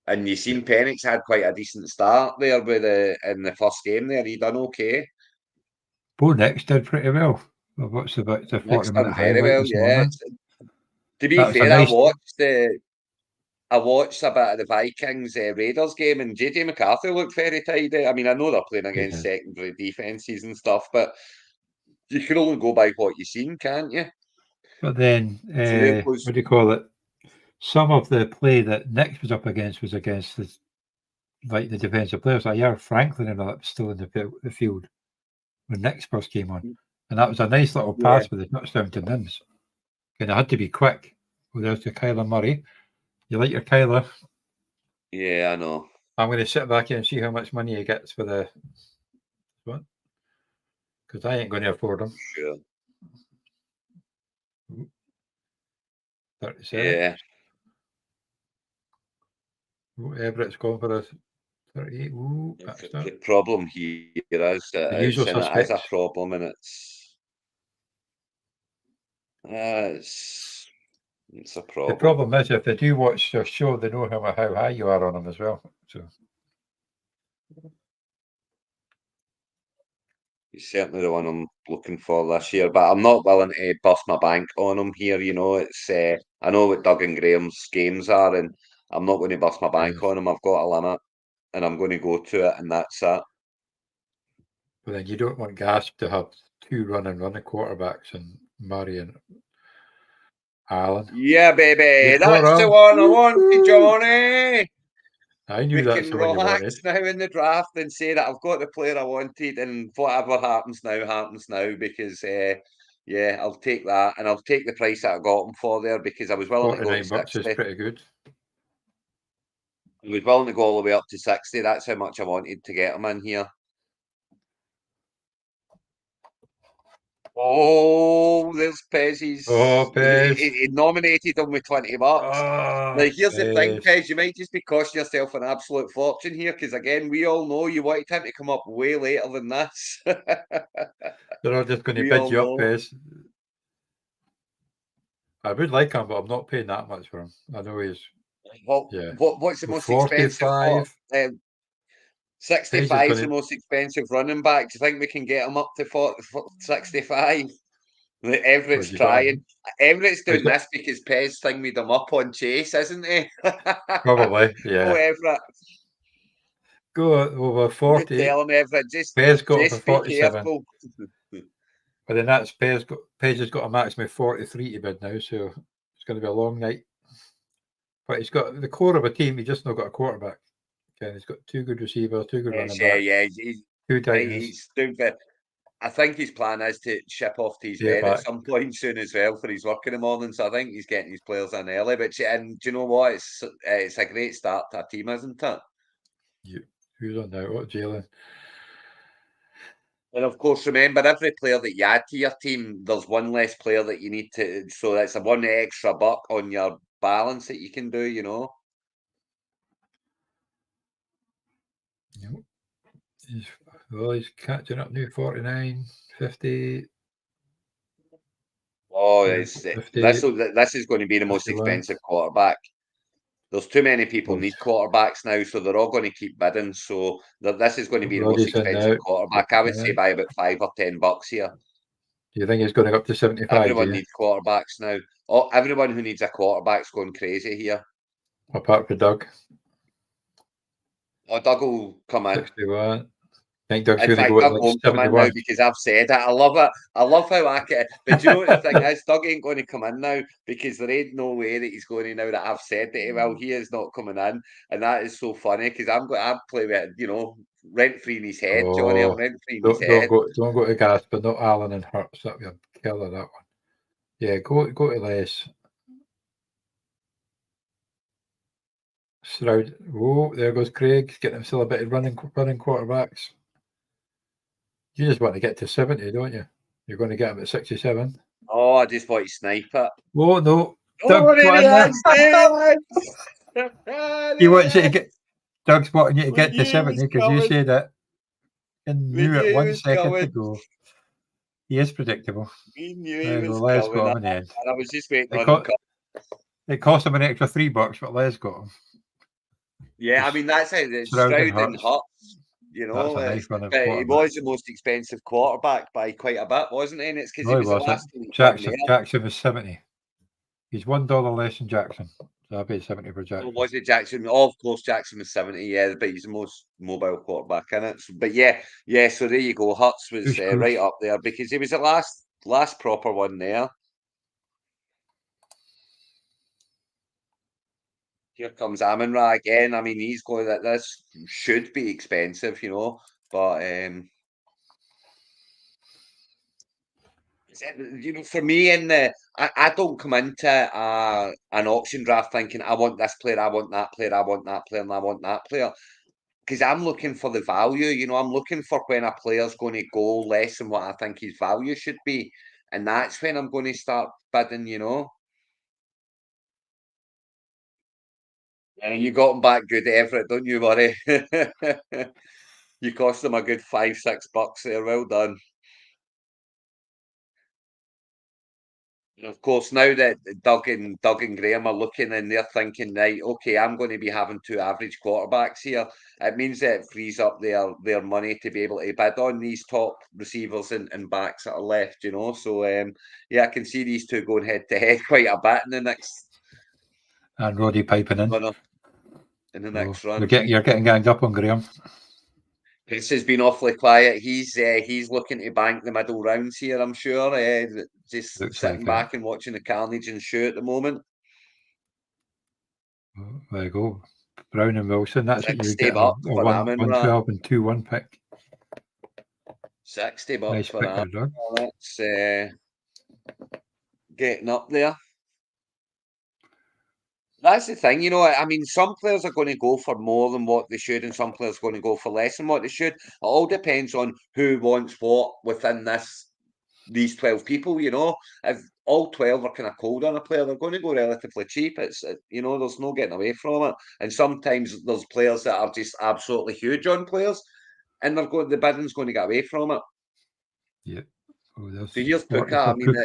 Speaker 2: And you seen Penix had quite a decent start there with in the first game there. He done okay.
Speaker 1: Bo Nix did pretty well. I watched about the 40-minute highlight this morning.
Speaker 2: To be fair, I watched a bit of the Vikings Raiders game, and JJ McCarthy looked very tidy. I mean, I know they're playing against secondary defenses and stuff, but you can only go by what you've seen, can't you?
Speaker 1: But then, what do you call it? Some of the play that Nick was up against was against the defensive players. Like Franklin and all that was still in the field when Nick's first came on. And that was a nice little pass with the touchdown to Mims. And it had to be quick. Well, there's the Kyler Murray. You like your Kyler?
Speaker 2: Yeah, I know.
Speaker 1: I'm going to sit back here and see how much money he gets for the what? Because I ain't going to afford him.
Speaker 2: Sure.
Speaker 1: 37.
Speaker 2: Yeah.
Speaker 1: Everett's going for us. 38. Ooh,
Speaker 2: the problem here is that it is a problem, and it's a problem.
Speaker 1: The problem is if they do watch your show, they know how high you are on them as well. So
Speaker 2: he's certainly the one I'm looking for this year, but I'm not willing to bust my bank on him here. You know, it's I know what Doug and Graham's games are, and I'm not going to bust my bank on him. I've got a limit, and I'm going to go to it, and that's it.
Speaker 1: But then you don't want Gasp to have two running quarterbacks and Murray and Allen.
Speaker 2: Yeah, baby, that's the one I wanted, Johnny.
Speaker 1: I knew that's the one you wanted.
Speaker 2: We can relax now in the draft and say that I've got the player I wanted, and whatever happens now, because yeah, I'll take that, and I'll take the price that I got him for there, because I was willing to go to 60.
Speaker 1: $49 is pretty good.
Speaker 2: I was willing to go all the way up to 60. That's how much I wanted to get him in here. Oh, there's Pez.
Speaker 1: Oh, Pez.
Speaker 2: He nominated him with $20.
Speaker 1: Oh,
Speaker 2: now, here's the thing, Pez. You might just be costing yourself an absolute fortune here, because again, we all know you wanted him to come up way later than this.
Speaker 1: They're all just going to bid you up, Pez. I would like him, but I'm not paying that much for him. I know he's.
Speaker 2: What's the most expensive? 65 is the most expensive running back. Do you think we can get him up to 65? Everett's trying. Everett's doing this because Pez thinged him up on Chase, isn't he?
Speaker 1: Probably, yeah.
Speaker 2: Oh, Everett.
Speaker 1: Go over 40.
Speaker 2: Tell him, Everett,
Speaker 1: Pez got for 47.
Speaker 2: Careful.
Speaker 1: But then that's Pez has got a maximum of 43 to bid now, so it's going to be a long night. But he's got the core of a team. He's just not got a quarterback. Okay, he's got two good receivers, two good running backs.
Speaker 2: Yeah,
Speaker 1: two tight ends.
Speaker 2: I think his plan is to ship off to his bed at some point soon as well for his work in the morning. So I think he's getting his players in early. But and do you know what? It's a great start to a team, isn't it?
Speaker 1: Who's on now? What, Jalen?
Speaker 2: And of course, remember, every player that you add to your team, there's one less player that you need to. So that's a one extra buck on your balance that you can do. You know.
Speaker 1: He's catching up now. 49, 50.
Speaker 2: Oh, this is going to be the most expensive quarterback. There's too many people need quarterbacks now, so they're all going to keep bidding. So this is going to be the most expensive quarterback. I would say by about $5 or $10 here.
Speaker 1: Do you think it's going up to 75?
Speaker 2: Everyone needs quarterbacks now. Oh, everyone who needs a quarterback's going crazy here.
Speaker 1: Apart from Doug.
Speaker 2: Oh, Doug will come in.
Speaker 1: 61. I think Doug's
Speaker 2: in fact, Doug won't come in now because I've said it. I love it. I love how accurate. But do you know what the thing is? Doug ain't going to come in now because there ain't no way that he's going to now that I've said that he will. He is not coming in, and that is so funny because I'm playing with it, rent free in his head, Johnny. I'm rent free in his head.
Speaker 1: Don't go to Gas, but not Allen and Hurts. That'd be a killer. That one. Yeah, go to Les. Stroud. Oh, there goes Craig. Getting himself a bit of running quarterbacks. You just want to get to 70, don't you? You're going to get him at 67.
Speaker 2: Oh, I just want to snipe it.
Speaker 1: Oh, no.
Speaker 2: Oh,
Speaker 1: Doug,
Speaker 2: there he is!
Speaker 1: He wants you to get... Doug's wanting you to get to
Speaker 2: knew he
Speaker 1: 70
Speaker 2: was
Speaker 1: because you
Speaker 2: coming.
Speaker 1: said it. And
Speaker 2: We
Speaker 1: knew it
Speaker 2: knew he
Speaker 1: 1
Speaker 2: was
Speaker 1: second
Speaker 2: coming.
Speaker 1: ago. He is predictable.
Speaker 2: We knew he
Speaker 1: There you
Speaker 2: was
Speaker 1: go. Les
Speaker 2: coming.
Speaker 1: got him in the end.
Speaker 2: And I was just waiting
Speaker 1: It
Speaker 2: on him.
Speaker 1: It cost him an extra $3, but Les got him.
Speaker 2: Yeah, I mean, that's how the
Speaker 1: Stroud and
Speaker 2: Stroud and
Speaker 1: Hurts.
Speaker 2: Hurts, you know.
Speaker 1: That's a nice one of
Speaker 2: But he
Speaker 1: quarterback.
Speaker 2: was the most expensive quarterback by quite a bit, wasn't he? And it's because
Speaker 1: No,
Speaker 2: he
Speaker 1: he
Speaker 2: was the
Speaker 1: wasn't.
Speaker 2: last elite one there.
Speaker 1: Jackson was 70. He's $1 less than Jackson. So I paid 70 for Jackson.
Speaker 2: Oh, was it Jackson? Oh, of course, Jackson was 70, yeah, but he's the most mobile quarterback in it. So, but yeah, so there you go. Hurts was right up there because he was the last proper one there. Here comes Amon-Ra again. I mean, he's going that this should be expensive, you know, but you know, for me, I don't come into an auction draft thinking I want this player, I want that player, I want that player, and I want that player. Because I'm looking for the value, you know, I'm looking for when a player's going to go less than what I think his value should be. And that's when I'm going to start bidding, you know. And you got him back good, Everett, don't you worry. You cost him a good $5-6 there. Well done. And of course, now that Doug and Graham are looking and they're thinking, right, okay, I'm going to be having 2 average quarterbacks here. It means that it frees up their money to be able to bid on these top receivers and backs that are left, you know. So yeah, I can see these two going head to head quite a bit in the next.
Speaker 1: And Roddy piping in.
Speaker 2: In the next run.
Speaker 1: You're getting ganged up on Graham.
Speaker 2: Chris has been awfully quiet. He's looking to bank the middle rounds here, I'm sure. Just
Speaker 1: Looks
Speaker 2: sitting
Speaker 1: like
Speaker 2: back and watching the carnage and show at the moment.
Speaker 1: There you go. Brown and Wilson. That's what you get.
Speaker 2: Up
Speaker 1: A
Speaker 2: for
Speaker 1: 112 and 2-1 pick.
Speaker 2: 60 bucks
Speaker 1: nice
Speaker 2: for
Speaker 1: pick
Speaker 2: that.
Speaker 1: Doug.
Speaker 2: That's getting up there. That's the thing, you know. I mean, some players are going to go for more than what they should, and some players are going to go for less than what they should. It all depends on who wants what within these 12 people, you know. If all 12 are kind of cold on a player, they're going to go relatively cheap. You know, there's no getting away from it. And sometimes there's players that are just absolutely huge on players, and the bidding's going to get away from it.
Speaker 1: Yeah. Oh,
Speaker 2: so here's Puka. I mean,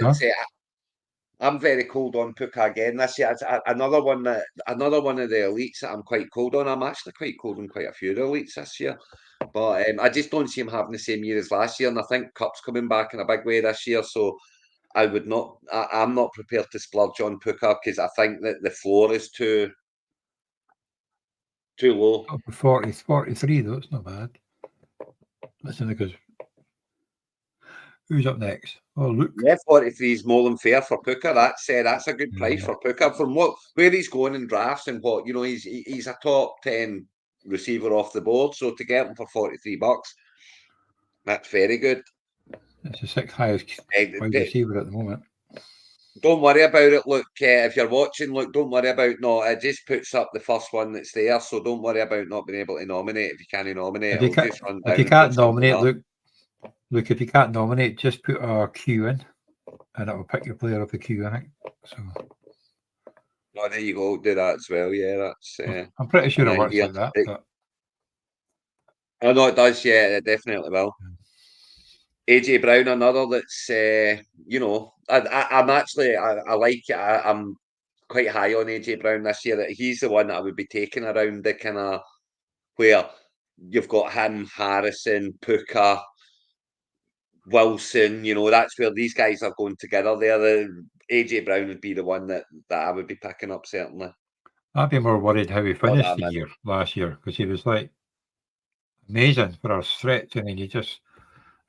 Speaker 2: I'm very cold on Puka again this year. It's another one of the elites that I'm quite cold on. I'm actually quite cold on quite a few of the elites this year. But I just don't see him having the same year as last year. And I think Cup's coming back in a big way this year. So I'm not prepared to splurge on Puka because I think that the floor is too low.
Speaker 1: 43 though, it's not bad. Listen, because who's up next? Oh, Luke.
Speaker 2: Yeah, 43 is more than fair for Puka. That's a good price for Puka from where he's going in drafts and what, you know, he's a top 10 receiver off the board. So to get him for $43, that's very good.
Speaker 1: It's the 6th highest wide receiver at the moment.
Speaker 2: Don't worry about it. Look, if you're watching, don't worry about it just puts up the first one that's there. So don't worry about not being able to nominate if you can't nominate.
Speaker 1: If you can't nominate, look, if you can't nominate, just put a queue in, and it will pick your player off the queue. I think so.
Speaker 2: Oh, there you go. Do that as well. Yeah, that's.
Speaker 1: I'm pretty sure it works like that. But...
Speaker 2: Oh no, it does. Yeah, it definitely will. AJ Brown, another that's you know, I'm actually I like it. I'm quite high on AJ Brown this year. That he's the one that I would be taking around the kind of where you've got him, Harrison, Puka, Wilson. You know, that's where these guys are going together. The AJ Brown would be the one that I would be picking up certainly.
Speaker 1: I'd be more worried how he finished the year last year because he was like amazing for our stretch, and then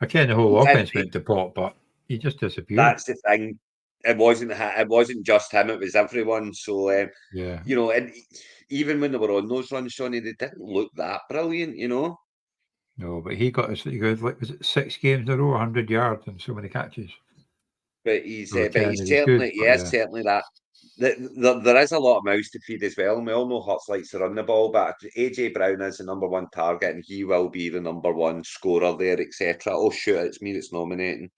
Speaker 1: again the whole offense went to pot, but he just disappeared.
Speaker 2: That's the thing. It wasn't just him; it was everyone. So
Speaker 1: yeah,
Speaker 2: you know, and even when they were on those runs, Johnny, they didn't look that brilliant, you know.
Speaker 1: No, but he got like was it 6 games in a row, 100 yards and so many catches.
Speaker 2: but he's
Speaker 1: Kennedy,
Speaker 2: certainly,
Speaker 1: good,
Speaker 2: certainly that. There is a lot of mouths to feed as well, and we all know Hutz likes to run the ball, but AJ Brown is the #1 target, and he will be the #1 scorer there, etc. Oh shoot, it's me that's nominating.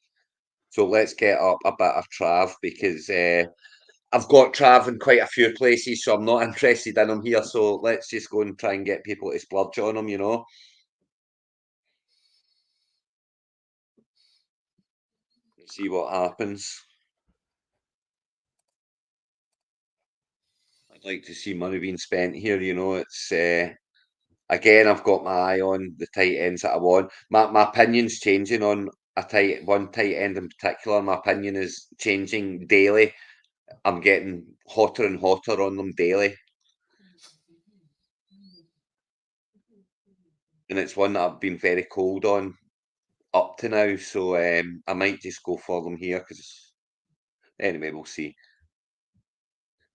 Speaker 2: So let's get up a bit of Trav, because I've got Trav in quite a few places, so I'm not interested in him here. So let's just go and try and get people to splurge on him, you know. See what happens. I'd like to see money being spent here, you know. It's again, I've got my eye on the tight ends that I want. My opinion's changing on one tight end in particular. My opinion is changing daily. I'm getting hotter and hotter on them daily. And it's one that I've been very cold on up to now. So I might just go for them here, because anyway, we'll see.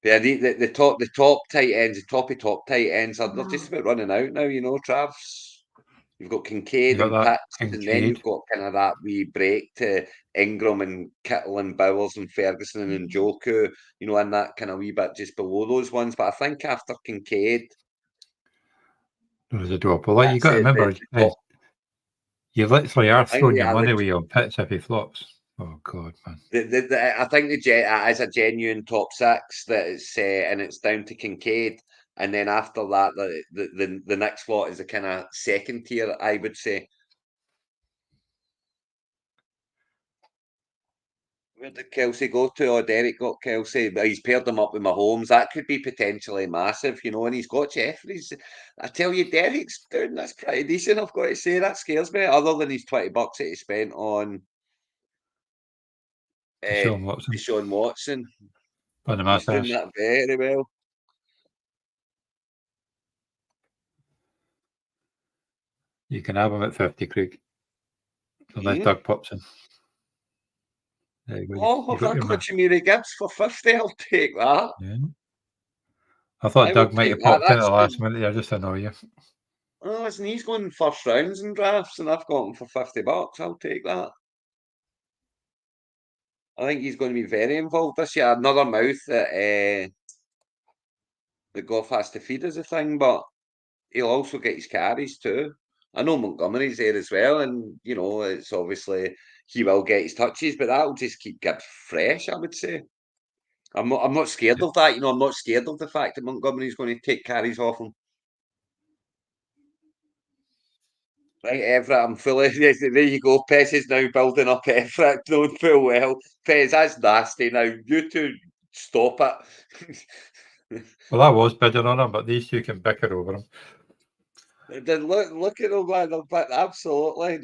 Speaker 2: Yeah, the top tight ends, the top tight ends are they're just about running out now, you know, Travs. You've got Kincaid and Pitts, and then you've got kind of that wee break to Ingram and Kittle and Bowers and Ferguson and Njoku, you know, and that kind of wee bit just below those ones. But I think after Kincaid,
Speaker 1: there's a drop. Well, you got to remember, you literally are throwing your money away on Pitts if he flops. Oh God, man!
Speaker 2: I think it is a genuine top six that is, and it's down to Kincaid, and then after that, the next lot is a kind of second tier, I would say. Where did Kelsey go to? Oh, Derek got Kelsey, but he's paired them up with Mahomes. That could be potentially massive, you know, and he's got Jeffries. I tell you, Derek's doing that's pretty decent, I've got to say. That scares me, other than his $20 that he spent on Deshaun Watson. He's doing that very well.
Speaker 1: You can have him at 50, Craig. Unless Doug pops in. There you go.
Speaker 2: I've got Jimmy Gibbs for 50. I'll take that.
Speaker 1: Yeah. I thought Doug might have popped in at the last minute there just to annoy you.
Speaker 2: Oh, listen, he's going first rounds in drafts, and I've got him for $50. I'll take that. I think he's going to be very involved this year. Another mouth that Goff has to feed is a thing, but he'll also get his carries too. I know Montgomery's there as well, and you know it's obviously he will get his touches, but that'll just keep Gibbs fresh, I would say. I'm not scared of that. You know, I'm not scared of the fact that Montgomery's going to take carries off him. Right, Everett, I'm fully. There you go. Pez is now building up Everett, knowing full well. Pez, that's nasty. Now you two stop it.
Speaker 1: Well, I was bidding on him, but these two can bicker over him.
Speaker 2: Then look at them, man. Absolutely.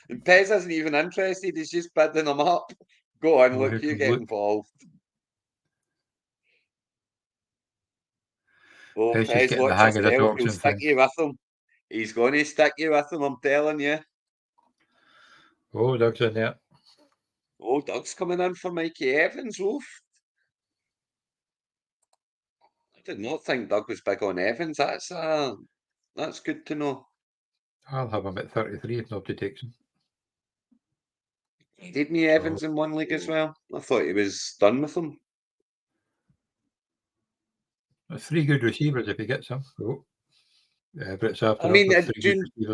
Speaker 2: And Pez isn't even interested. He's just bidding them up. Go on, look, you get involved. Oh, Pez, watch yourself. He'll stick you with him. He's going to stick you with him, I'm telling you.
Speaker 1: Oh, Doug's in there.
Speaker 2: Oh, Doug's coming in for Mikey Evans, oof. I did not think Doug was big on Evans. That's good to know.
Speaker 1: I'll have him at 33 if nobody takes him.
Speaker 2: Didn't he Evans in one league as well? I thought he was done with him.
Speaker 1: There's 3 good receivers if he gets them. Oh. Everett's after
Speaker 2: I mean,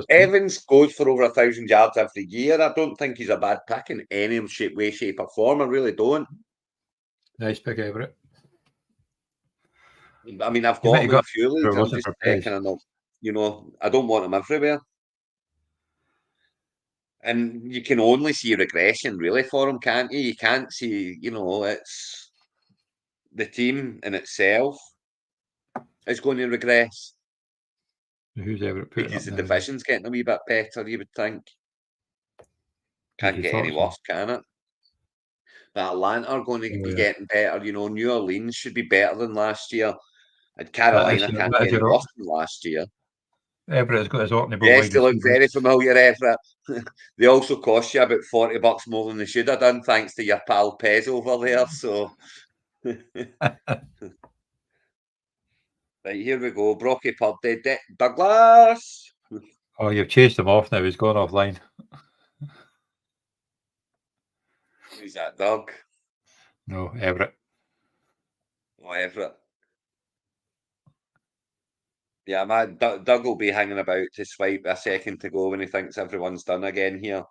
Speaker 2: Evans goes for over 1,000 yards every year. I don't think he's a bad pick in any way, shape, or form. I really don't.
Speaker 1: Nice pick, Everett.
Speaker 2: I mean, I've got him in a few leagues. I'm just kind of not, you know, I don't want him everywhere. And you can only see regression really for him, can't you? You can't see, you know, it's the team in itself is going to regress.
Speaker 1: Who's Everett putting
Speaker 2: because
Speaker 1: up
Speaker 2: the division's getting a wee bit better, you would think. Can't get any worse, can it? But Atlanta are going to be getting better. You know, New Orleans should be better than last year. And Carolina can't get any worse than last year.
Speaker 1: Everett's got his Orkney.
Speaker 2: Yes, they look very familiar, Everett. They also cost you about $40 more than they should have done, thanks to your pal Pez over there. So, right, here we go. Brocky Purdy, Douglas.
Speaker 1: Oh, you've chased him off now. He's gone offline.
Speaker 2: Who's that, Doug?
Speaker 1: No, Everett.
Speaker 2: Oh, Everett. Yeah, man, Doug will be hanging about to swipe a second to go when he thinks everyone's done again here.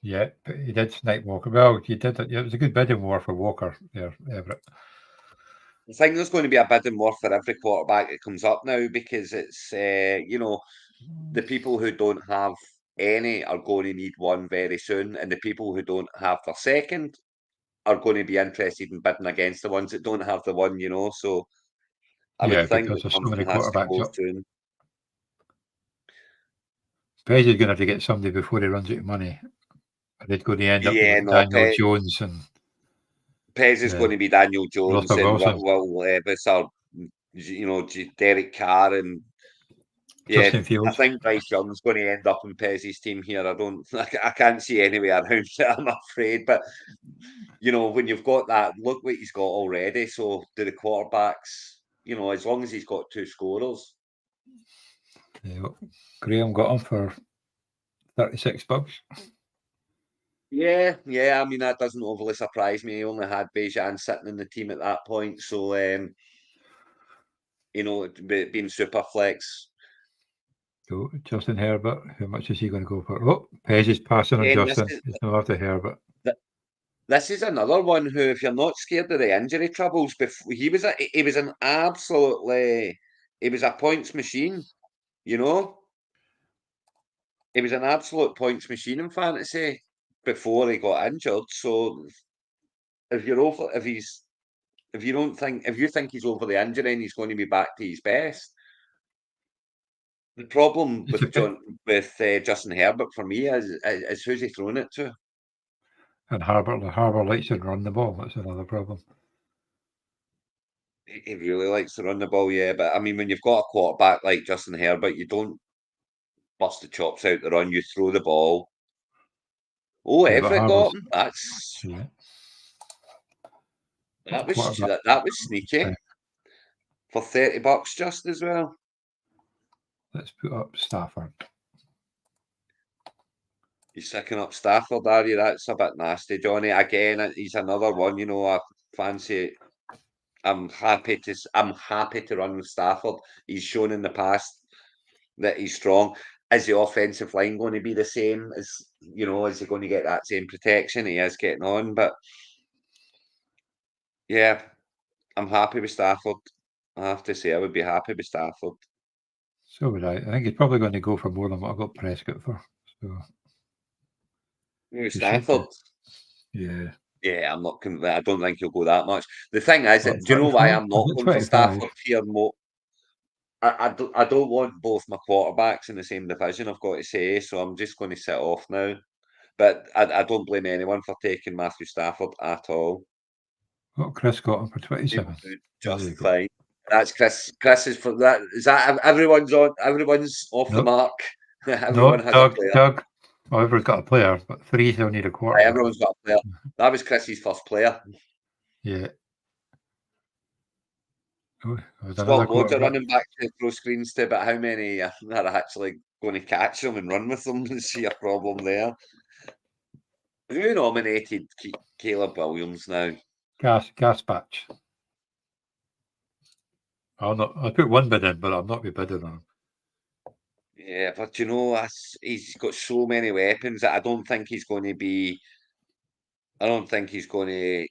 Speaker 1: Yeah, but he did snipe Walker. Well, he did it. It was a good bidding war for Walker there, Everett.
Speaker 2: I think there's going to be a bidding war for every quarterback that comes up now because it's, you know, the people who don't have any are going to need one very soon, and the people who don't have their second are going to be interested in bidding against the ones that don't have the one, you know. So I would
Speaker 1: Yeah,
Speaker 2: think
Speaker 1: because
Speaker 2: that
Speaker 1: there's so many
Speaker 2: something has to
Speaker 1: quarterbacks
Speaker 2: go
Speaker 1: up.
Speaker 2: soon.
Speaker 1: Pez is going to have to get somebody before he runs out of money. They're going to end up
Speaker 2: Yeah,
Speaker 1: with
Speaker 2: no,
Speaker 1: Daniel Jones and
Speaker 2: Pez is going to be Daniel Jones
Speaker 1: Russell
Speaker 2: and
Speaker 1: Wilson,
Speaker 2: Will Levis or, you know, Derek Carr and yeah,
Speaker 1: Justin
Speaker 2: I
Speaker 1: Fields.
Speaker 2: think Bryce Young's going to end up in Pez's team here. I can't see any way around it, I'm afraid. But, you know, when you've got that, look what he's got already. So do the quarterbacks, you know, as long as he's got two scorers.
Speaker 1: Yeah, Graham got him for $36.
Speaker 2: Yeah, I mean, that doesn't overly surprise me. He only had Bejan sitting in the team at that point. So, you know, being super flex.
Speaker 1: So Justin Herbert, how much is he going to go for? Oh, Pez is passing on
Speaker 2: Again,
Speaker 1: Justin. It's not after Herbert.
Speaker 2: This is another one who, if you're not scared of the injury troubles, before he was a points machine, you know. He was an absolute points machine in fantasy before he got injured. So if you think he's over the injury and he's going to be back to his best, the problem
Speaker 1: It's a bit,
Speaker 2: with Justin Herbert for me is who's he throwing it to?
Speaker 1: and Harbour likes to run the ball. That's another problem.
Speaker 2: He really likes to run the ball, yeah. But I mean, when you've got a quarterback like Justin Herbert, you don't bust the chops out the run, you throw the ball. Oh,
Speaker 1: Yeah, but
Speaker 2: Everett got
Speaker 1: Harbour's
Speaker 2: him. That's
Speaker 1: yeah,
Speaker 2: that was
Speaker 1: quarterback.
Speaker 2: that was sneaky for $30 just as well.
Speaker 1: Let's put up Stafford.
Speaker 2: He's sticking up Stafford, are you? That's a bit nasty, Johnny. Again, he's another one. You know, I fancy. I'm happy to run with Stafford. He's shown in the past that he's strong. Is the offensive line going to be the same as, you know, is he going to get that same protection? He is getting on, but yeah, I'm happy with Stafford. I have to say, I would be happy with Stafford.
Speaker 1: So would I. I think he's probably going to go for more than what I got Prescott for. So
Speaker 2: Stafford.
Speaker 1: Yeah.
Speaker 2: Yeah, I'm not. I don't think he'll go that much. The thing is,
Speaker 1: What,
Speaker 2: do you know why
Speaker 1: 25?
Speaker 2: I'm not
Speaker 1: Is it
Speaker 2: going for
Speaker 1: 25?
Speaker 2: Stafford here? More, I don't want both my quarterbacks in the same division. I've got to say, so I'm just going to sit off now. But I don't blame anyone for taking Matthew Stafford at all.
Speaker 1: What, Chris got him for 27.
Speaker 2: Just fine. That's Chris. Chris is for that. Is that everyone's on? Everyone's off the mark. Everyone has a player.
Speaker 1: Doug. Oh, everyone's got a player, but 3 still need a quarterback.
Speaker 2: Everyone's got a player. That was Chris's first player.
Speaker 1: Yeah. Oh,
Speaker 2: He's got loads of running back to throw screens to, but how many are actually going to catch them and run with them? See a problem there. Who nominated Caleb Williams now?
Speaker 1: Gas patch. I'll put one bid in, but I'll not be bidding on him.
Speaker 2: Yeah, but you know, he's got so many weapons that I don't think he's going to be. I don't think he's going to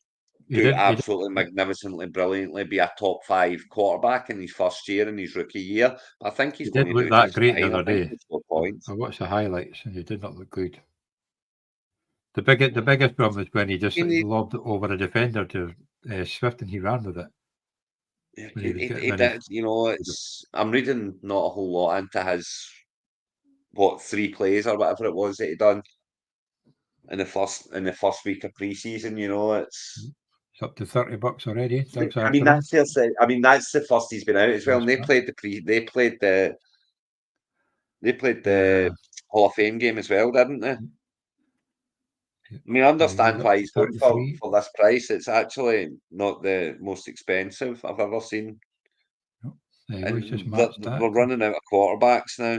Speaker 2: do absolutely magnificently, brilliantly, be a top 5 quarterback in his first year, in his rookie year. I think he's going to do
Speaker 1: that
Speaker 2: just
Speaker 1: great
Speaker 2: fine.
Speaker 1: the other day.
Speaker 2: Points.
Speaker 1: I watched the highlights and he did not look good. The biggest problem is when he just lobbed it over a defender to Swift and he ran with it.
Speaker 2: You know, I'm reading not a whole lot into his 3 plays or whatever it was that he done in the first week of preseason. You know, it's
Speaker 1: up to $30 already.
Speaker 2: I mean, that's the first he's been out as well. And they played the Hall of Fame game as well, didn't they? I mean, I understand why he's going for this price. It's actually not the most expensive I've ever seen.
Speaker 1: And
Speaker 2: we're running out of quarterbacks now.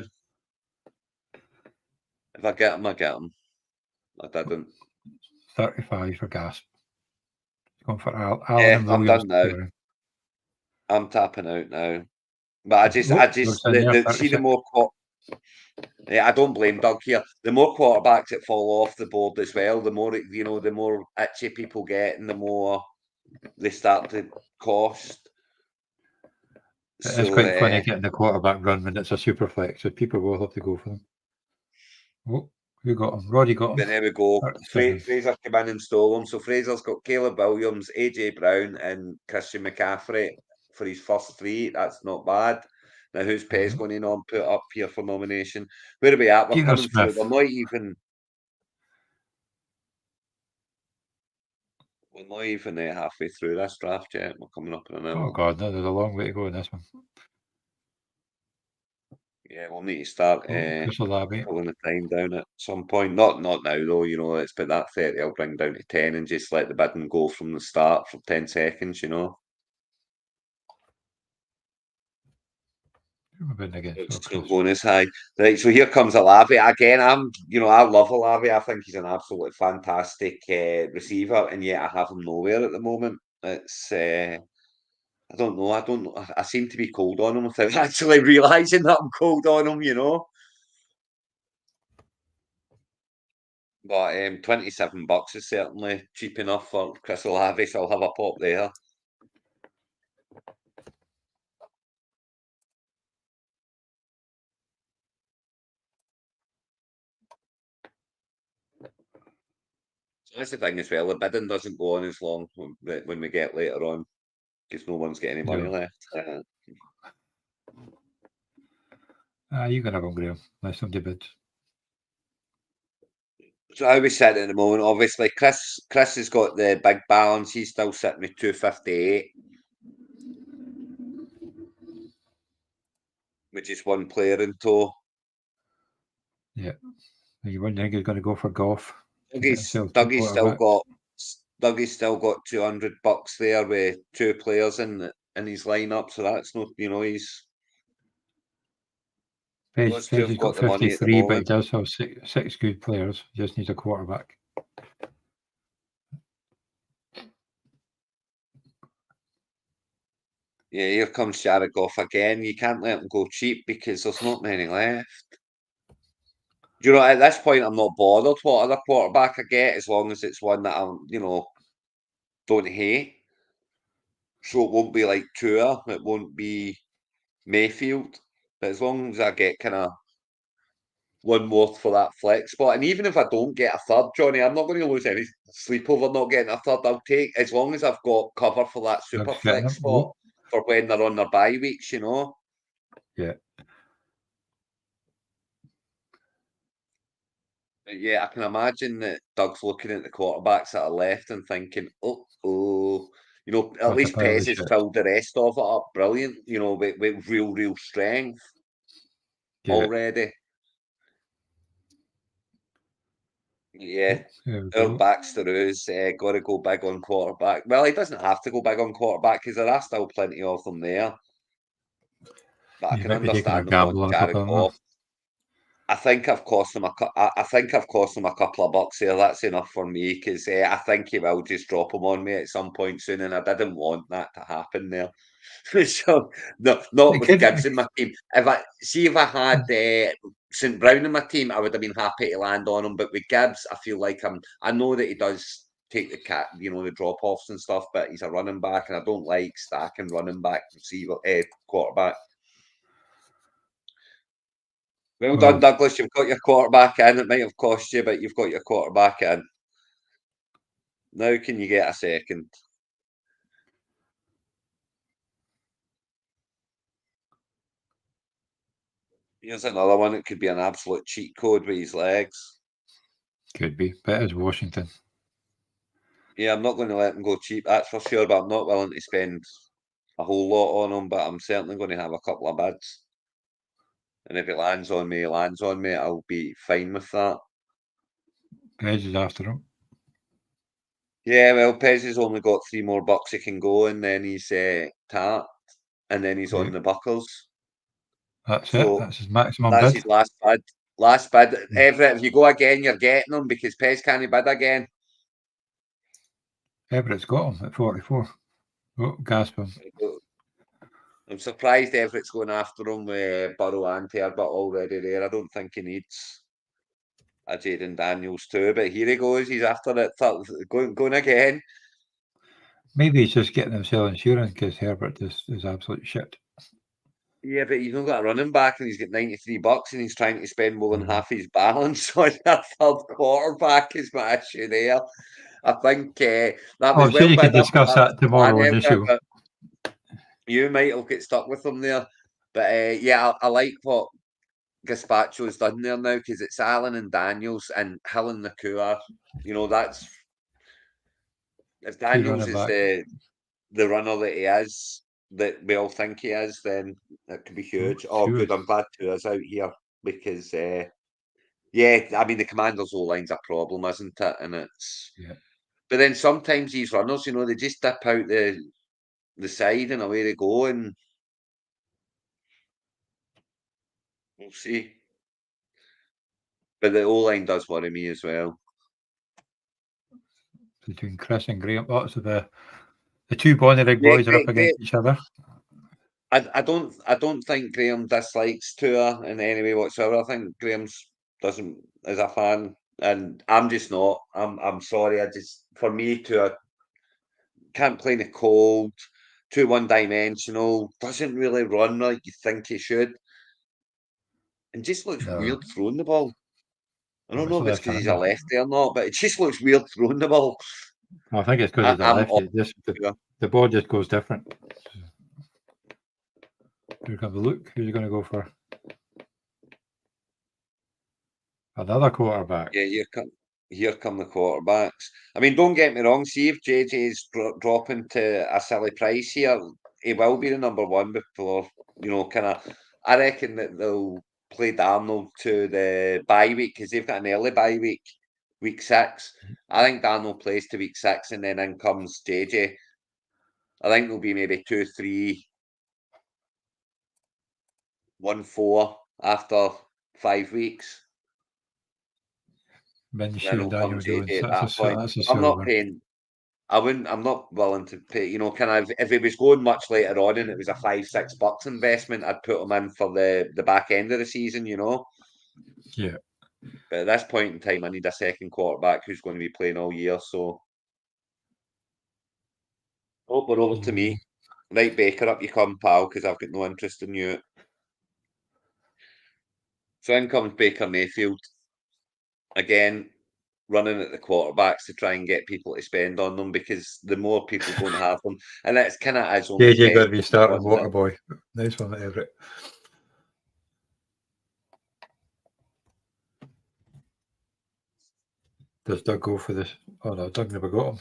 Speaker 2: If I get him, I get him. I didn't.
Speaker 1: 35 for Gasp. Going for Allen
Speaker 2: Yeah,
Speaker 1: and
Speaker 2: I'm
Speaker 1: Williams.
Speaker 2: done now. I'm tapping out now. But I just see the more yeah, I don't blame Doug here. The more quarterbacks that fall off the board as well, the more the more itchy people get, and the more they start to cost.
Speaker 1: It's quite funny getting the quarterback run when it's a super flex, so people will have to go for them. Oh, who got him? Roddy got him.
Speaker 2: But there we go. Fraser came in and stole him. So Fraser's got Caleb Williams, AJ Brown, and Christian McCaffrey for his first 3. That's not bad. Now, who's Pez going to put up here for nomination? Where are we at? We're coming through. We're not even halfway through this draft yet. We're coming up in an hour.
Speaker 1: Oh God, no, there's a long way to go in this one.
Speaker 2: Yeah, we'll need to start pulling the time down at some point. Not now though. It's been that 30. I'll bring down to 10 and just let the bidding go from the start for 10 seconds. It's not going as high. Right, so here comes Olave again. I love Olave. I think he's an absolutely fantastic receiver, and yet I have him nowhere at the moment. It's I don't know. I seem to be cold on him without actually realizing that I'm cold on him. But $27 is certainly cheap enough for Chris Olave, so I'll have a pop there. That's the thing as well. The bidding doesn't go on as long when we get later on, because no one's getting any money left.
Speaker 1: You can have him, Graham. Unless somebody bids.
Speaker 2: So how we sit at the moment, obviously, Chris has got the big balance. He's still sitting with 258, with just one player in tow.
Speaker 1: Yeah. You wouldn't think he's going to go for golf.
Speaker 2: Dougie's still got $200 there with 2 players in his lineup, so that's not, he's.
Speaker 1: Page has got 53, but he does have six good players. He just needs a quarterback.
Speaker 2: Yeah, here comes Jared Goff again. You can't let him go cheap because there's not many left. At this point, I'm not bothered what other quarterback I get, as long as it's one that I, don't hate. So it won't be like Tua, it won't be Mayfield, but as long as I get kind of one more for that flex spot, and even if I don't get a third, Johnny, I'm not going to lose any sleep over not getting a third. I'll take, as long as I've got cover for that super flex spot for when they're on their bye weeks,
Speaker 1: Yeah.
Speaker 2: But yeah, I can imagine that Doug's looking at the quarterbacks that are left and thinking, at least Pez has filled the rest of it up brilliant, with real strength already. Yeah, our Baxter's got to go big on quarterback. Well, he doesn't have to go big on quarterback because there are still plenty of them there. But I can understand them on Jared Goff. I think I've cost him a couple of bucks here. That's enough for me because I think he will just drop him on me at some point soon, and I didn't want that to happen there. So no, not with Gibbs in my team. If I had St. Brown in my team, I would have been happy to land on him. But with Gibbs, I feel like I know that he does take the drop offs and stuff, but he's a running back, and I don't like stacking running back receiver quarterback. Well done, Douglas. You've got your quarterback in. It might have cost you, but you've got your quarterback in. Now can you get a second? Here's another one. It could be an absolute cheat code with his legs.
Speaker 1: Could be. But it's Washington.
Speaker 2: Yeah, I'm not going to let him go cheap, that's for sure, but I'm not willing to spend a whole lot on him, but I'm certainly going to have a couple of bids. And if it lands on me, I'll be fine with that.
Speaker 1: Pez is after him.
Speaker 2: Yeah, well, Pez has only got 3 more bucks he can go, and then he's tapped, and then he's on the buckles.
Speaker 1: That's it. That's his maximum
Speaker 2: that's
Speaker 1: bid.
Speaker 2: His last bid. Last bid. Everett, if you go again, you're getting him because Pez can't bid again.
Speaker 1: Everett's got him at 44. Oh, gasp him.
Speaker 2: I'm surprised Everett's going after him with Burrow and Herbert already there. I don't think he needs a Jaden Daniels too, but here he goes. He's after it, going again.
Speaker 1: Maybe he's just getting himself insurance because Herbert is absolute shit.
Speaker 2: Yeah, but he's not got a running back and he's got $93 and he's trying to spend more than half his balance on a third quarterback is my issue there. I think that was
Speaker 1: sure you
Speaker 2: bid
Speaker 1: could discuss that tomorrow on the show.
Speaker 2: But you might have get stuck with him there. But yeah, I like what Gazpacho's done there now because it's Allen and Daniels and Hill and Nakua. You know, that's if Daniels is the runner that he is, that we all think he is, then it could be huge. Oh,
Speaker 1: sure.
Speaker 2: good. I'm glad Tua's out here because, yeah, I mean, the Commanders' O-line's a problem, isn't it? And it's...
Speaker 1: Yeah.
Speaker 2: But then sometimes these runners, you know, they just dip out the side and away they go, and we'll see. But the O-line does worry me as well.
Speaker 1: Between Chris and Graham, lots of the two Bonnerig boys are up against each other.
Speaker 2: I don't think Graham dislikes Tua in any way whatsoever. I think Graham's doesn't as a fan, and I'm just not. I'm sorry. For me, Tua can't play in the cold, too one-dimensional, doesn't really run like you think he should, and just looks weird throwing the ball. I don't know if it's because he's a lefty or not, but it just looks weird throwing the ball.
Speaker 1: I think it's because he's a lefty. The ball just goes different. Here comes Luke. Who's he going to go for? Another quarterback.
Speaker 2: Yeah, here come the quarterbacks. I mean, don't get me wrong. See if JJ's dropping to a silly price here, he will be the number one before, you know, kind of. I reckon that they'll play Darnold to the bye week because they've got an early bye week, week 6. I think Darnold plays to week 6 and then in comes JJ. I think there'll be maybe 2-3, 1-4 after 5 weeks.
Speaker 1: Minshew and Daniel Jones. That's
Speaker 2: I'm not paying. I'm not willing to pay. You know, if it was going much later on and it was a $5-6 investment, I'd put him in for the back end of the season. You know.
Speaker 1: Yeah.
Speaker 2: But at this point in time, I need a second quarterback who's going to be playing all year. So, we're over to me. Right, Baker, up you come, pal, because I've got no interest in you. So in comes Baker Mayfield. Again, running at the quarterbacks to try and get people to spend on them because the more people don't have them, and that's kind of as only
Speaker 1: JJ got to be starting Waterboy. Nice one, Everett. Does Doug go for this? Oh no, Doug never got him.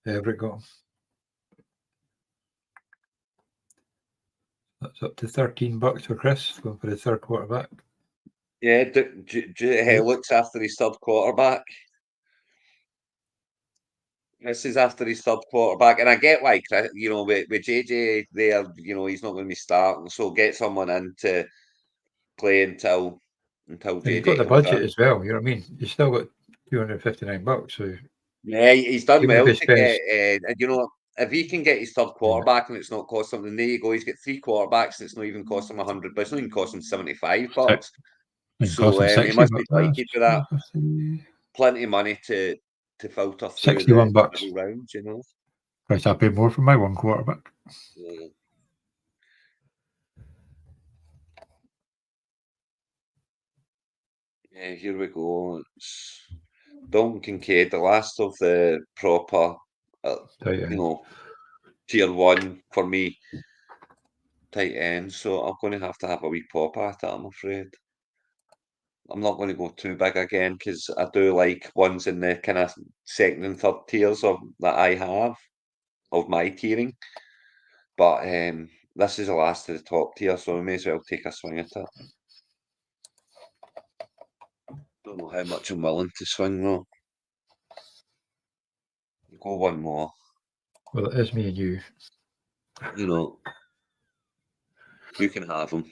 Speaker 1: Everett got him. That's up to $13 for Chris going for his third quarterback.
Speaker 2: Yeah, looks after his third quarterback. This is after his third quarterback, and I get why, you know, with JJ there, you know, he's not going to be starting, so get someone in to play until JJ.
Speaker 1: He's got the budget as well. You know what I mean? He's still got $259. So
Speaker 2: yeah, he's done well to get. You know, if he can get his third quarterback and it's not cost him, then there you go. He's got 3 quarterbacks and it's not even cost him $100, but it's not even cost him $75. So he must be delighted with that. Plenty of money to filter through
Speaker 1: $61
Speaker 2: the rounds, you know.
Speaker 1: Right, I paid more for my one quarterback.
Speaker 2: Yeah, here we go. It's Dalton Kincaid, the last of the proper, you know, tier 1 for me tight end. So I'm going to have a wee pop at it, I'm afraid. I'm not going to go too big again because I do like ones in the kind of second and third tiers that I have of my tiering. But this is the last of the top tier, so we may as well take a swing at it. Don't know how much I'm willing to swing though. Go one more.
Speaker 1: Well, it is me and you.
Speaker 2: You know, you can have them.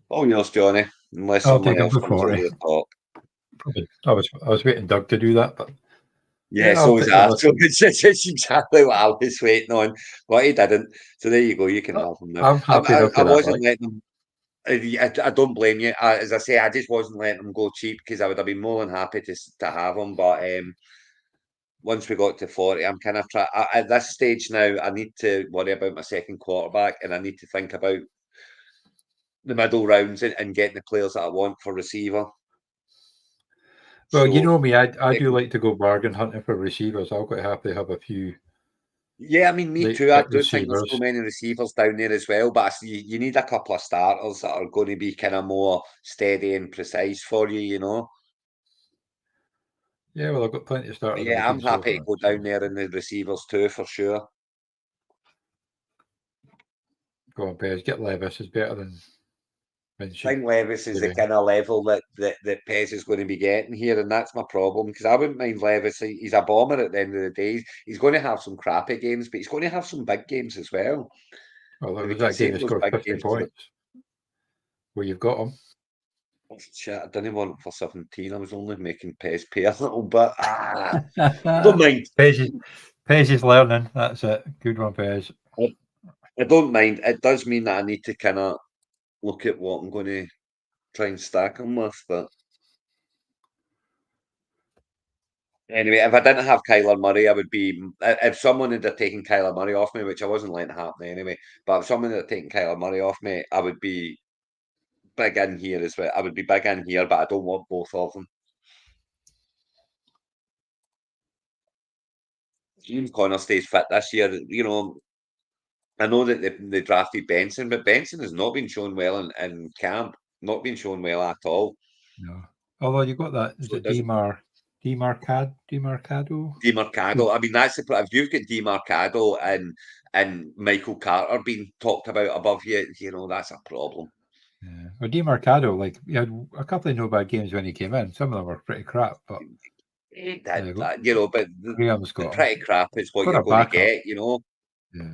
Speaker 2: Oh, yours, Johnny. Unless
Speaker 1: I'll
Speaker 2: someone
Speaker 1: take
Speaker 2: else comes over the top.
Speaker 1: Probably. I was waiting Doug to do that, but
Speaker 2: Yeah, so was I. So it's exactly what I was waiting on. But he didn't. So there you go. You can have him now.
Speaker 1: I'm happy enough
Speaker 2: I
Speaker 1: with that.
Speaker 2: wasn't letting him. I don't blame you. As I say, I just wasn't letting him go cheap because I would have been more than happy to have him. But once we got to 40, I'm kind of at this stage now. I need to worry about my second quarterback, and I need to think about the middle rounds and getting the players that I want for receiver.
Speaker 1: Well, you
Speaker 2: So,
Speaker 1: know me, I do like to go bargain hunting for receivers. I'll quite happily have a few.
Speaker 2: yeah, I mean, me
Speaker 1: late
Speaker 2: too. I
Speaker 1: pick
Speaker 2: do think there's so
Speaker 1: receivers.
Speaker 2: many receivers down there as well, but you need a couple of starters that are going to be kind of more steady and precise for you, you know.
Speaker 1: Yeah, well, I've got plenty of
Speaker 2: But
Speaker 1: starters on my
Speaker 2: yeah, I'm
Speaker 1: team so
Speaker 2: happy to
Speaker 1: far.
Speaker 2: go down there in the receivers too, for sure.
Speaker 1: Go on, Pez. Get Levis is better than
Speaker 2: I
Speaker 1: Minshew.
Speaker 2: think Levis is the kind of level that Pez is going to be getting here, and that's my problem because I wouldn't mind Levis. He's a bomber at the end of the day. He's going to have some crappy games, but he's going to have some big games as well.
Speaker 1: Well,
Speaker 2: If
Speaker 1: there
Speaker 2: he
Speaker 1: was
Speaker 2: can
Speaker 1: that game
Speaker 2: save
Speaker 1: he
Speaker 2: those
Speaker 1: scored
Speaker 2: big
Speaker 1: 50
Speaker 2: games,
Speaker 1: points where you've got him.
Speaker 2: shit, I didn't want it for 17. I was only making Pez pay a little bit. I don't mind.
Speaker 1: Pez is learning. That's it. Good one, Pez.
Speaker 2: I don't mind. It does mean that I need to kind of look at what I'm going to try and stack him with, but anyway, if I didn't have Kyler Murray, I would be. If someone had taken Kyler Murray off me, which I wasn't letting happen anyway, but if someone had taken Kyler Murray off me, I would be big in here as well. I would be big in here, but I don't want both of them. James Conner stays fit this year. You know, I know that they drafted Benson, but Benson has not been shown well in camp. Not been shown well at all.
Speaker 1: No. Although you got that, is
Speaker 2: So
Speaker 1: it Demarcado?
Speaker 2: Demarcado. I mean, that's the if you've got Demarcado and Michael Carter being talked about above you, you know that's a problem.
Speaker 1: Yeah. Well, Demarcado, like he had a couple of no bad games when he came in. Some of them were pretty crap, but
Speaker 2: He did that, you know. But
Speaker 1: Graham's
Speaker 2: the
Speaker 1: got him.
Speaker 2: pretty crap is what
Speaker 1: For
Speaker 2: you're
Speaker 1: a
Speaker 2: going to
Speaker 1: backup.
Speaker 2: get, you know.
Speaker 1: Yeah.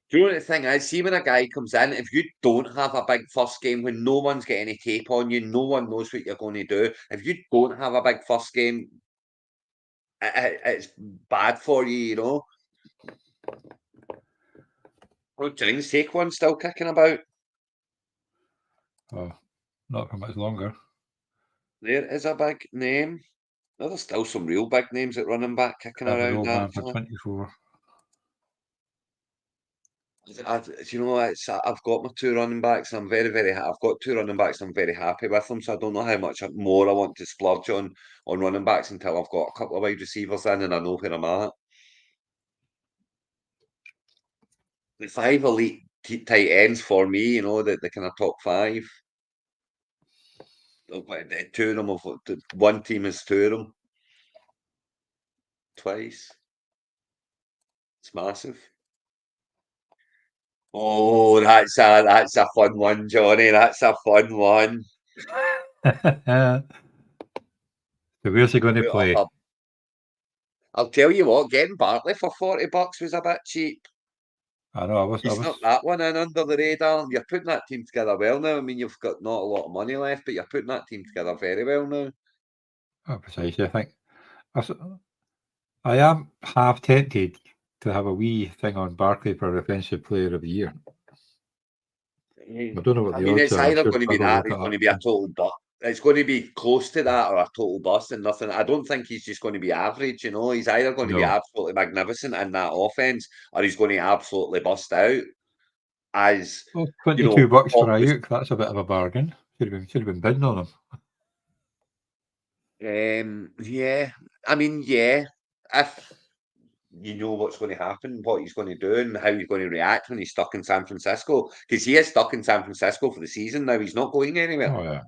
Speaker 2: Do you know what the thing is? See, when a guy comes in, if you don't have a big first game, when no one's got any tape on you, no one knows what you're going to do. If you don't have a big first game, it's bad for you, you know. Oh, Giants take one still kicking about.
Speaker 1: Oh, not for much longer.
Speaker 2: There is a big name. Oh, there's still some real big names at running back kicking
Speaker 1: That
Speaker 2: around.
Speaker 1: old man for
Speaker 2: Actually,
Speaker 1: 24.
Speaker 2: you know, I've got my two running backs. I'm very, very. I've got two running backs. I'm very happy with them. So I don't know how much more I want to splurge on running backs until I've got a couple of wide receivers in and I know where I'm at. The five elite tight ends for me, you know, the kind of top five. Two of them have one team has two of them twice. It's massive. Oh, that's a fun one, Johnny. That's a fun one.
Speaker 1: So where's he going to play?
Speaker 2: I'll tell you what, getting Barkley for $40 was a bit cheap.
Speaker 1: I know. I was.
Speaker 2: Snuck that one in under the radar. You're putting that team together well now. I mean, you've got not a lot of money left, but you're putting that team together very well now.
Speaker 1: Oh, precisely. I think I am half tempted to have a wee thing on Barkley for Offensive Player of the Year. I don't know what the odds
Speaker 2: it's
Speaker 1: are.
Speaker 2: either going to be that, or it's going to be a total bust. It's going to be close to that or a total bust and nothing. I don't think he's just going to be average, you know. He's either going to be absolutely magnificent in that offense or he's going to absolutely bust out as
Speaker 1: $22 for Ayuk. That's a bit of a bargain. Should have been bidding on
Speaker 2: him. Yeah. I mean, yeah. If you know what's going to happen, what he's going to do, and how he's going to react when he's stuck in San Francisco, because he is stuck in San Francisco for the season now. He's not going anywhere.
Speaker 1: Oh yeah.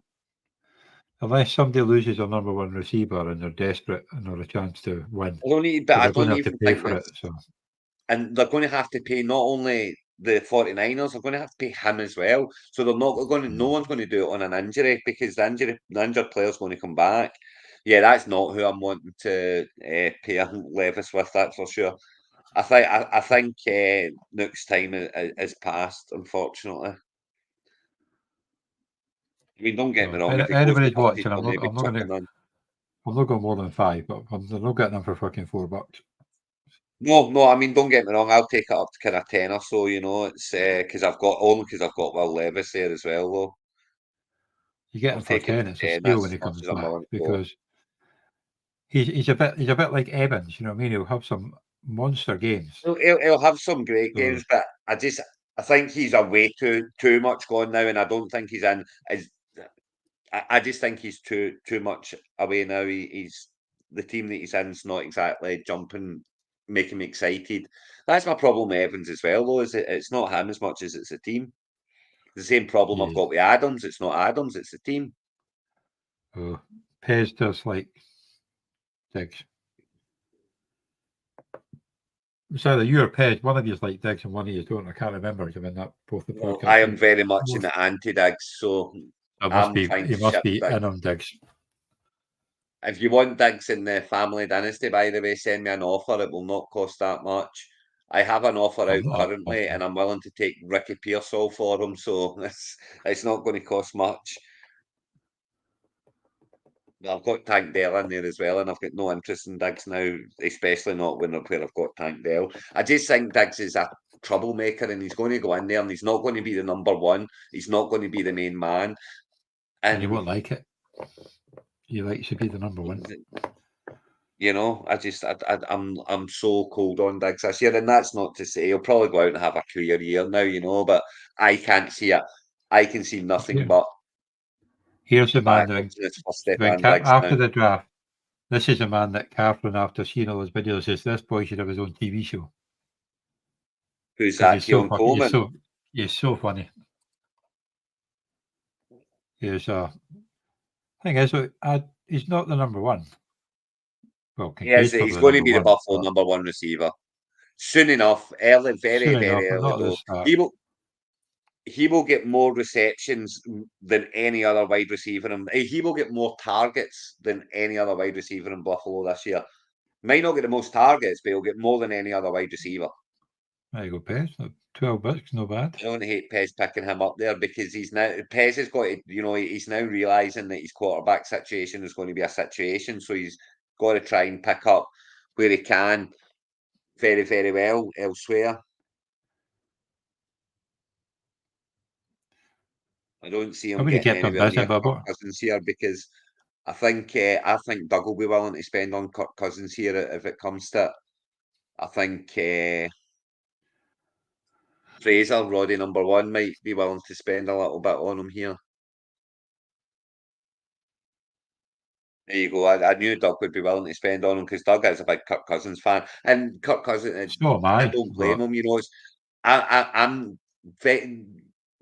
Speaker 1: Unless somebody loses their number one receiver and they're desperate and have a chance to win.
Speaker 2: I don't even think for it. So. And they're going to have to pay not only the 49ers, they're going to have to pay him as well. So they're not going to. No one's going to do it on an injury because the injured player's going to come back. Yeah, that's not who I'm wanting to pair Levis with. That's for sure. I think Nook's time is past, unfortunately. I mean, don't get me wrong. If it goes
Speaker 1: Anybody's
Speaker 2: to
Speaker 1: watching,
Speaker 2: I'll maybe chuck him in.
Speaker 1: I'm not going more than 5, but I'm not getting them for fucking $4.
Speaker 2: No, I mean, don't get me wrong. I'll take it up to kind of 10 or so. It's because I've got Will Levis there as well, though.
Speaker 1: You get
Speaker 2: I'll
Speaker 1: him for
Speaker 2: take it
Speaker 1: 10.
Speaker 2: to
Speaker 1: It's a
Speaker 2: 10.
Speaker 1: steal
Speaker 2: That's
Speaker 1: when he
Speaker 2: as much
Speaker 1: comes
Speaker 2: as I'm
Speaker 1: back
Speaker 2: willing to go.
Speaker 1: because he's a bit like Evans. You know what I mean? He'll have some monster games.
Speaker 2: He'll have some great
Speaker 1: So-
Speaker 2: games, but I think he's away too much gone now, and I don't think he's in. I just think he's too much away now. He's the team that he's in's not exactly jumping, making me excited. That's my problem with Evans as well, though. Is it's not him as much as it's the team. The same problem I've
Speaker 1: Yeah.
Speaker 2: got with Adams. It's not Adams, it's the team.
Speaker 1: Pez does like Diggs. It's either you or Pez. One of you is like Diggs and one of you don't. I can't remember. I mean, that both the
Speaker 2: No,
Speaker 1: podcasts.
Speaker 2: I am very much in the anti-Diggs, so I'm trying
Speaker 1: He
Speaker 2: to
Speaker 1: must
Speaker 2: ship
Speaker 1: be
Speaker 2: Diggs.
Speaker 1: in on Diggs.
Speaker 2: If you want Diggs in the family dynasty, by the way, send me an offer. It will not cost that much. I have an offer
Speaker 1: I'm
Speaker 2: out
Speaker 1: not
Speaker 2: currently, and I'm willing to take Ricky Pearsall for him, so it's not going to cost much. I've got Tank Dell in there as well, and I've got no interest in Diggs now, especially not where I've got Tank Dell. I just think Diggs is a troublemaker, and he's going to go in there, and he's not going to be the number one. He's not going to be the main man.
Speaker 1: And you won't like it. You like to be the number one.
Speaker 2: I'm so cold on Diggs this year, and that's not to say he'll probably go out and have a career year now, but I can't see it. I can see nothing but
Speaker 1: Here's the man that
Speaker 2: for Stefan Diggs
Speaker 1: after
Speaker 2: now.
Speaker 1: the draft. This is a man that Catherine, after seeing all his videos, says this boy should have his own TV show.
Speaker 2: Who's that? Keon Coleman?
Speaker 1: He's so funny. Thing is, he's not the number one. Well,
Speaker 2: He's going to be the Buffalo number one receiver soon enough. Very early though. He will get more receptions than any other wide receiver, and he will get more targets than any other wide receiver in Buffalo this year. Might not get the most targets, but he'll get more than any other wide receiver.
Speaker 1: There you go, Pez. $12, no bad.
Speaker 2: I don't hate Pez picking him up there because Pez has got to, he's now realising that his quarterback situation is going to be a situation, so he's got to try and pick up where he can very, very well elsewhere. I don't see him getting anywhere near Kirk Cousins here because I think Doug will be willing to spend on Kirk Cousins here if it comes to it. I think Fraser, Roddy number one, might be willing to spend a little bit on him here. There you go. I knew Doug would be willing to spend on him because Doug is a big Kirk Cousins fan, and Kirk Cousins. I don't blame him. I'm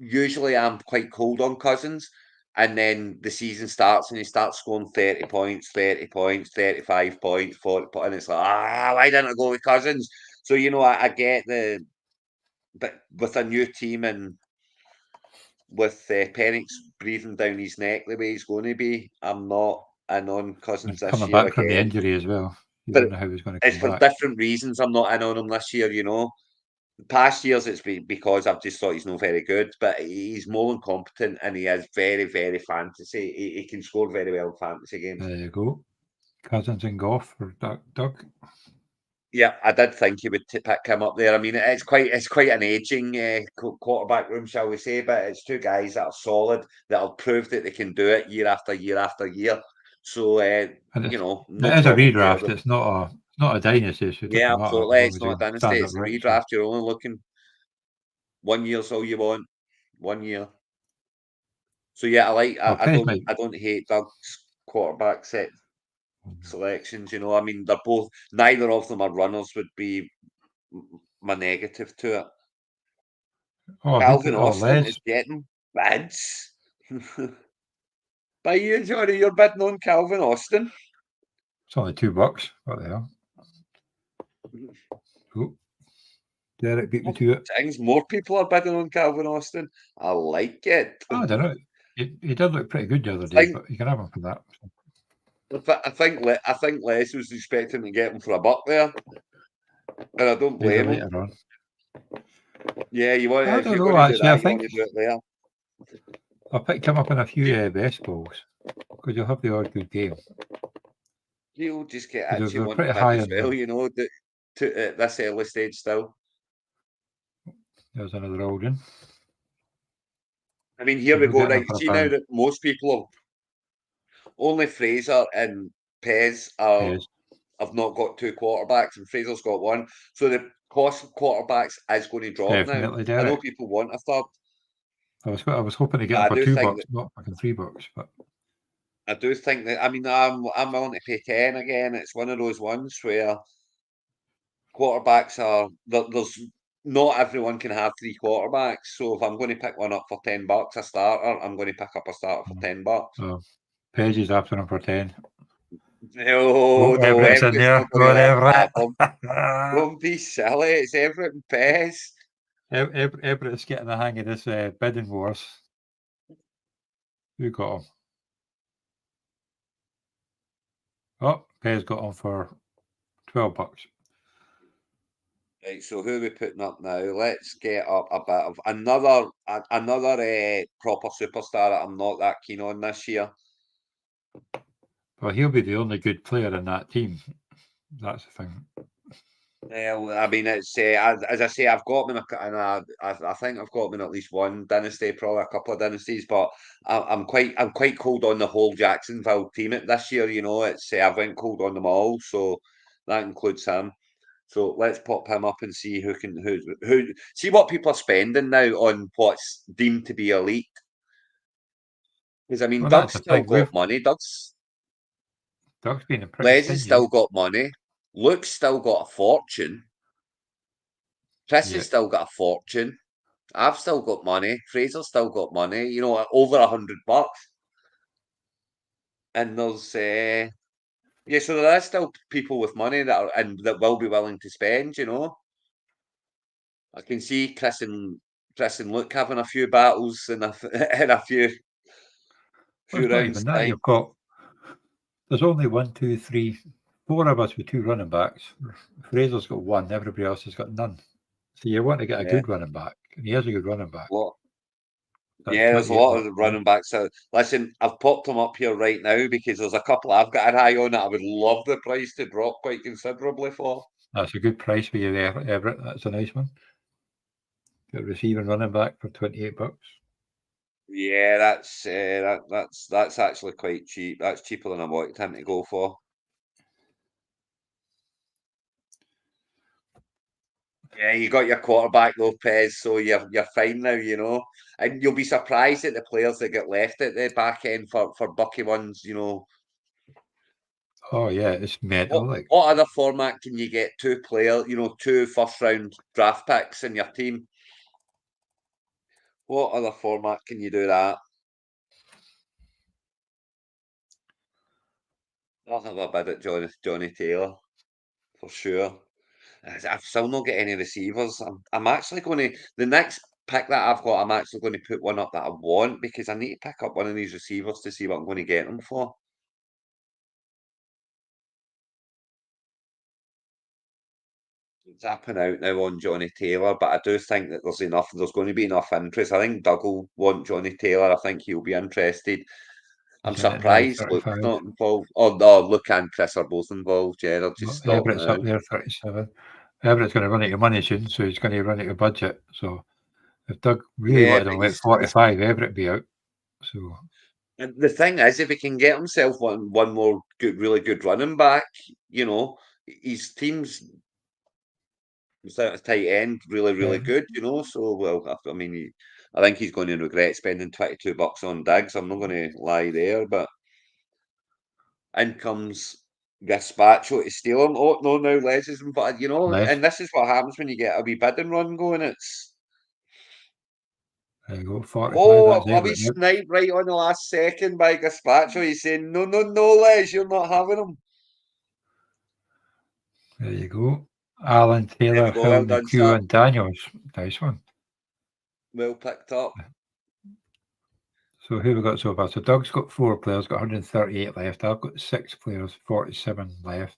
Speaker 2: usually I'm quite cold on Cousins, and then the season starts and he starts scoring 30 points, 35 points, 40 points, and it's like, why didn't I go with Cousins? So I get but with a new team and with Penix breathing down his neck the way he's going to be, I'm not in on Cousins this year
Speaker 1: back from the injury as well. You don't know how he's going to come
Speaker 2: back. It's for different reasons I'm not in on him this year, Past years it's because I've just thought he's not very good, but he's more than competent and he is very, very fantasy. He can score very well in fantasy games.
Speaker 1: There you go. Cousins and Goff for Doug.
Speaker 2: Yeah, I did think he would pick him up there. I mean, it's quite an aging quarterback room, shall we say, but it's two guys that are solid, that'll prove that they can do it year after year after year. So,
Speaker 1: it is a redraft. It's not a dynasty. So
Speaker 2: yeah, absolutely. It's not a dynasty. It's a redraft. You're only looking 1 year's all you want. 1 year. So yeah, I don't hate Doug's quarterback selections. I mean, neither of them are runners. Would be my negative to it. Calvin Austin is getting bids. By you, Johnny, you're bidding on Calvin Austin.
Speaker 1: It's only $2. What the hell? Oh, Derek beat me to it.
Speaker 2: Things more people are bidding on Calvin Austin. I like it.
Speaker 1: I don't know. He did look pretty good the other day, but you can have him for that.
Speaker 2: I think Les was expecting to get him for $1 there, and I don't blame him.
Speaker 1: Later on.
Speaker 2: Yeah, you want.
Speaker 1: I
Speaker 2: If you're
Speaker 1: don't know,
Speaker 2: going to do that,
Speaker 1: actually,
Speaker 2: you want to do it there.
Speaker 1: I picked him up in a few best balls because you'll have the odd good game.
Speaker 2: You'll just get
Speaker 1: They're
Speaker 2: actually want
Speaker 1: pretty
Speaker 2: to
Speaker 1: high
Speaker 2: as
Speaker 1: on
Speaker 2: well,
Speaker 1: them.
Speaker 2: you know, at this early stage still.
Speaker 1: There's another Alden.
Speaker 2: I mean, here
Speaker 1: So
Speaker 2: we
Speaker 1: we'll
Speaker 2: go.
Speaker 1: get
Speaker 2: Right,
Speaker 1: them for
Speaker 2: see
Speaker 1: a
Speaker 2: now
Speaker 1: pound.
Speaker 2: that most people only Fraser and Pez
Speaker 1: Yes.
Speaker 2: have not got two quarterbacks, and Fraser's got one. So the cost of quarterbacks is going to drop
Speaker 1: Definitely,
Speaker 2: now. I know
Speaker 1: Derek.
Speaker 2: people want a third.
Speaker 1: I was hoping to get
Speaker 2: But
Speaker 1: them
Speaker 2: I
Speaker 1: for
Speaker 2: do
Speaker 1: $2,
Speaker 2: think that
Speaker 1: not fucking $3. But
Speaker 2: I do think that. I mean, I'm willing to pay 10 again. It's one of those ones where quarterbacks are there's not everyone can have three quarterbacks. So if I'm going to pick one up for $10 a starter, I'm going to pick up a starter for $10.
Speaker 1: so Page is after them for 10.
Speaker 2: No, no,
Speaker 1: Everett's in
Speaker 2: Everett's
Speaker 1: there.
Speaker 2: not going to lift that
Speaker 1: Everett.
Speaker 2: bump. Don't be silly. It's Everett and Pez.
Speaker 1: Everett's getting the hang of this bidding wars. Who got him? Oh, Pez got him for $12.
Speaker 2: Right, so who are we putting up now? Let's get up a bit of another proper superstar that I'm not that keen on this year.
Speaker 1: Well, he'll be the only good player in that team. That's the thing.
Speaker 2: Well, I mean, it's as I say, I've got him I think I've got him in at least one dynasty, probably a couple of dynasties. But I'm quite cold on the whole Jacksonville team this year. You know, it's I've went cold on them all, so that includes him. So let's pop him up and see who see what people are spending now on what's deemed to be elite. Because I mean,
Speaker 1: Well,
Speaker 2: Doug's
Speaker 1: that's the
Speaker 2: still
Speaker 1: thing.
Speaker 2: got money.
Speaker 1: Doug's been pretty
Speaker 2: Les has
Speaker 1: stingy.
Speaker 2: still got money. Luke's still got a fortune. Chris has still got a fortune. I've still got money. Fraser's still got money. You know, over $100. And there's yeah, so there are still people with money that will be willing to spend. You know, I can see Chris and Luke having a few battles in in a few
Speaker 1: Well, it's not
Speaker 2: rounds
Speaker 1: even that.
Speaker 2: time.
Speaker 1: There's only 1, 2, 3, 4 of us with 2 running backs. Fraser's got 1. Everybody else has got none. So you want to get a
Speaker 2: Yeah,
Speaker 1: good running back, and he has a good running back.
Speaker 2: lot.
Speaker 1: That's
Speaker 2: Yeah, there's a
Speaker 1: 28
Speaker 2: lot
Speaker 1: bucks.
Speaker 2: of running backs. So listen, I've popped them up here right now because there's a couple I've got an eye on that I would love the price to drop quite considerably for.
Speaker 1: That's a good price for you there, Everett. That's a nice one. Got receiving running back for 28 bucks.
Speaker 2: Yeah, that's actually quite cheap. That's cheaper than I wanted him to go for. Yeah, you got your quarterback though, Pez, so you're fine now, you know. And you'll be surprised at the players that get left at the back end for bucky ones, you know.
Speaker 1: Oh yeah, it's mental.
Speaker 2: What other format can you get two first round draft picks in your team? What other format can you do that? I'll have a bid at Johnny Taylor for sure. I've still not got any receivers. I'm actually going to the next pick that I've got. I'm actually going to put one up that I want because I need to pick up one of these receivers to see what I'm going to get them for. Zapping out now on Johnny Taylor, but I do think that there's going to be enough interest. I think Doug will want Johnny Taylor. I think he'll be interested. I'm
Speaker 1: He's in it now,
Speaker 2: surprised Luke's
Speaker 1: 35.
Speaker 2: not involved. Oh no, Luke and Chris are both involved. Yeah, they're just
Speaker 1: Well,
Speaker 2: starting
Speaker 1: Everett's up
Speaker 2: out.
Speaker 1: there, 37. Everett's going to run out of money soon, so he's going to run out of budget. So if Doug really
Speaker 2: Yeah,
Speaker 1: wanted
Speaker 2: but
Speaker 1: him at 45, Everett would be out. So
Speaker 2: and the thing is, if he can get himself one more really good running back, you know, his team's without a tight end really good, you know. So I mean, I think he's going to regret spending $22 on Diggs. I'm not going to lie there, but in comes Gaspacho to steal him. Oh no, now Les is but you know,
Speaker 1: Les,
Speaker 2: and this is what happens when you get a wee bidding run going. It's
Speaker 1: there you go, 45. That's
Speaker 2: a wee
Speaker 1: Everett now.
Speaker 2: snipe right on the last second by Gaspacho. He's saying, no, Les, you're not having him.
Speaker 1: There you go. Alan
Speaker 2: There
Speaker 1: Taylor,
Speaker 2: we go.
Speaker 1: Hill,
Speaker 2: Well done,
Speaker 1: McHugh,
Speaker 2: sir.
Speaker 1: and Daniels. Nice one.
Speaker 2: Well picked up.
Speaker 1: So who we got so far? So Doug's got 4 players, got 138 left. I've got 6 players, 47 left.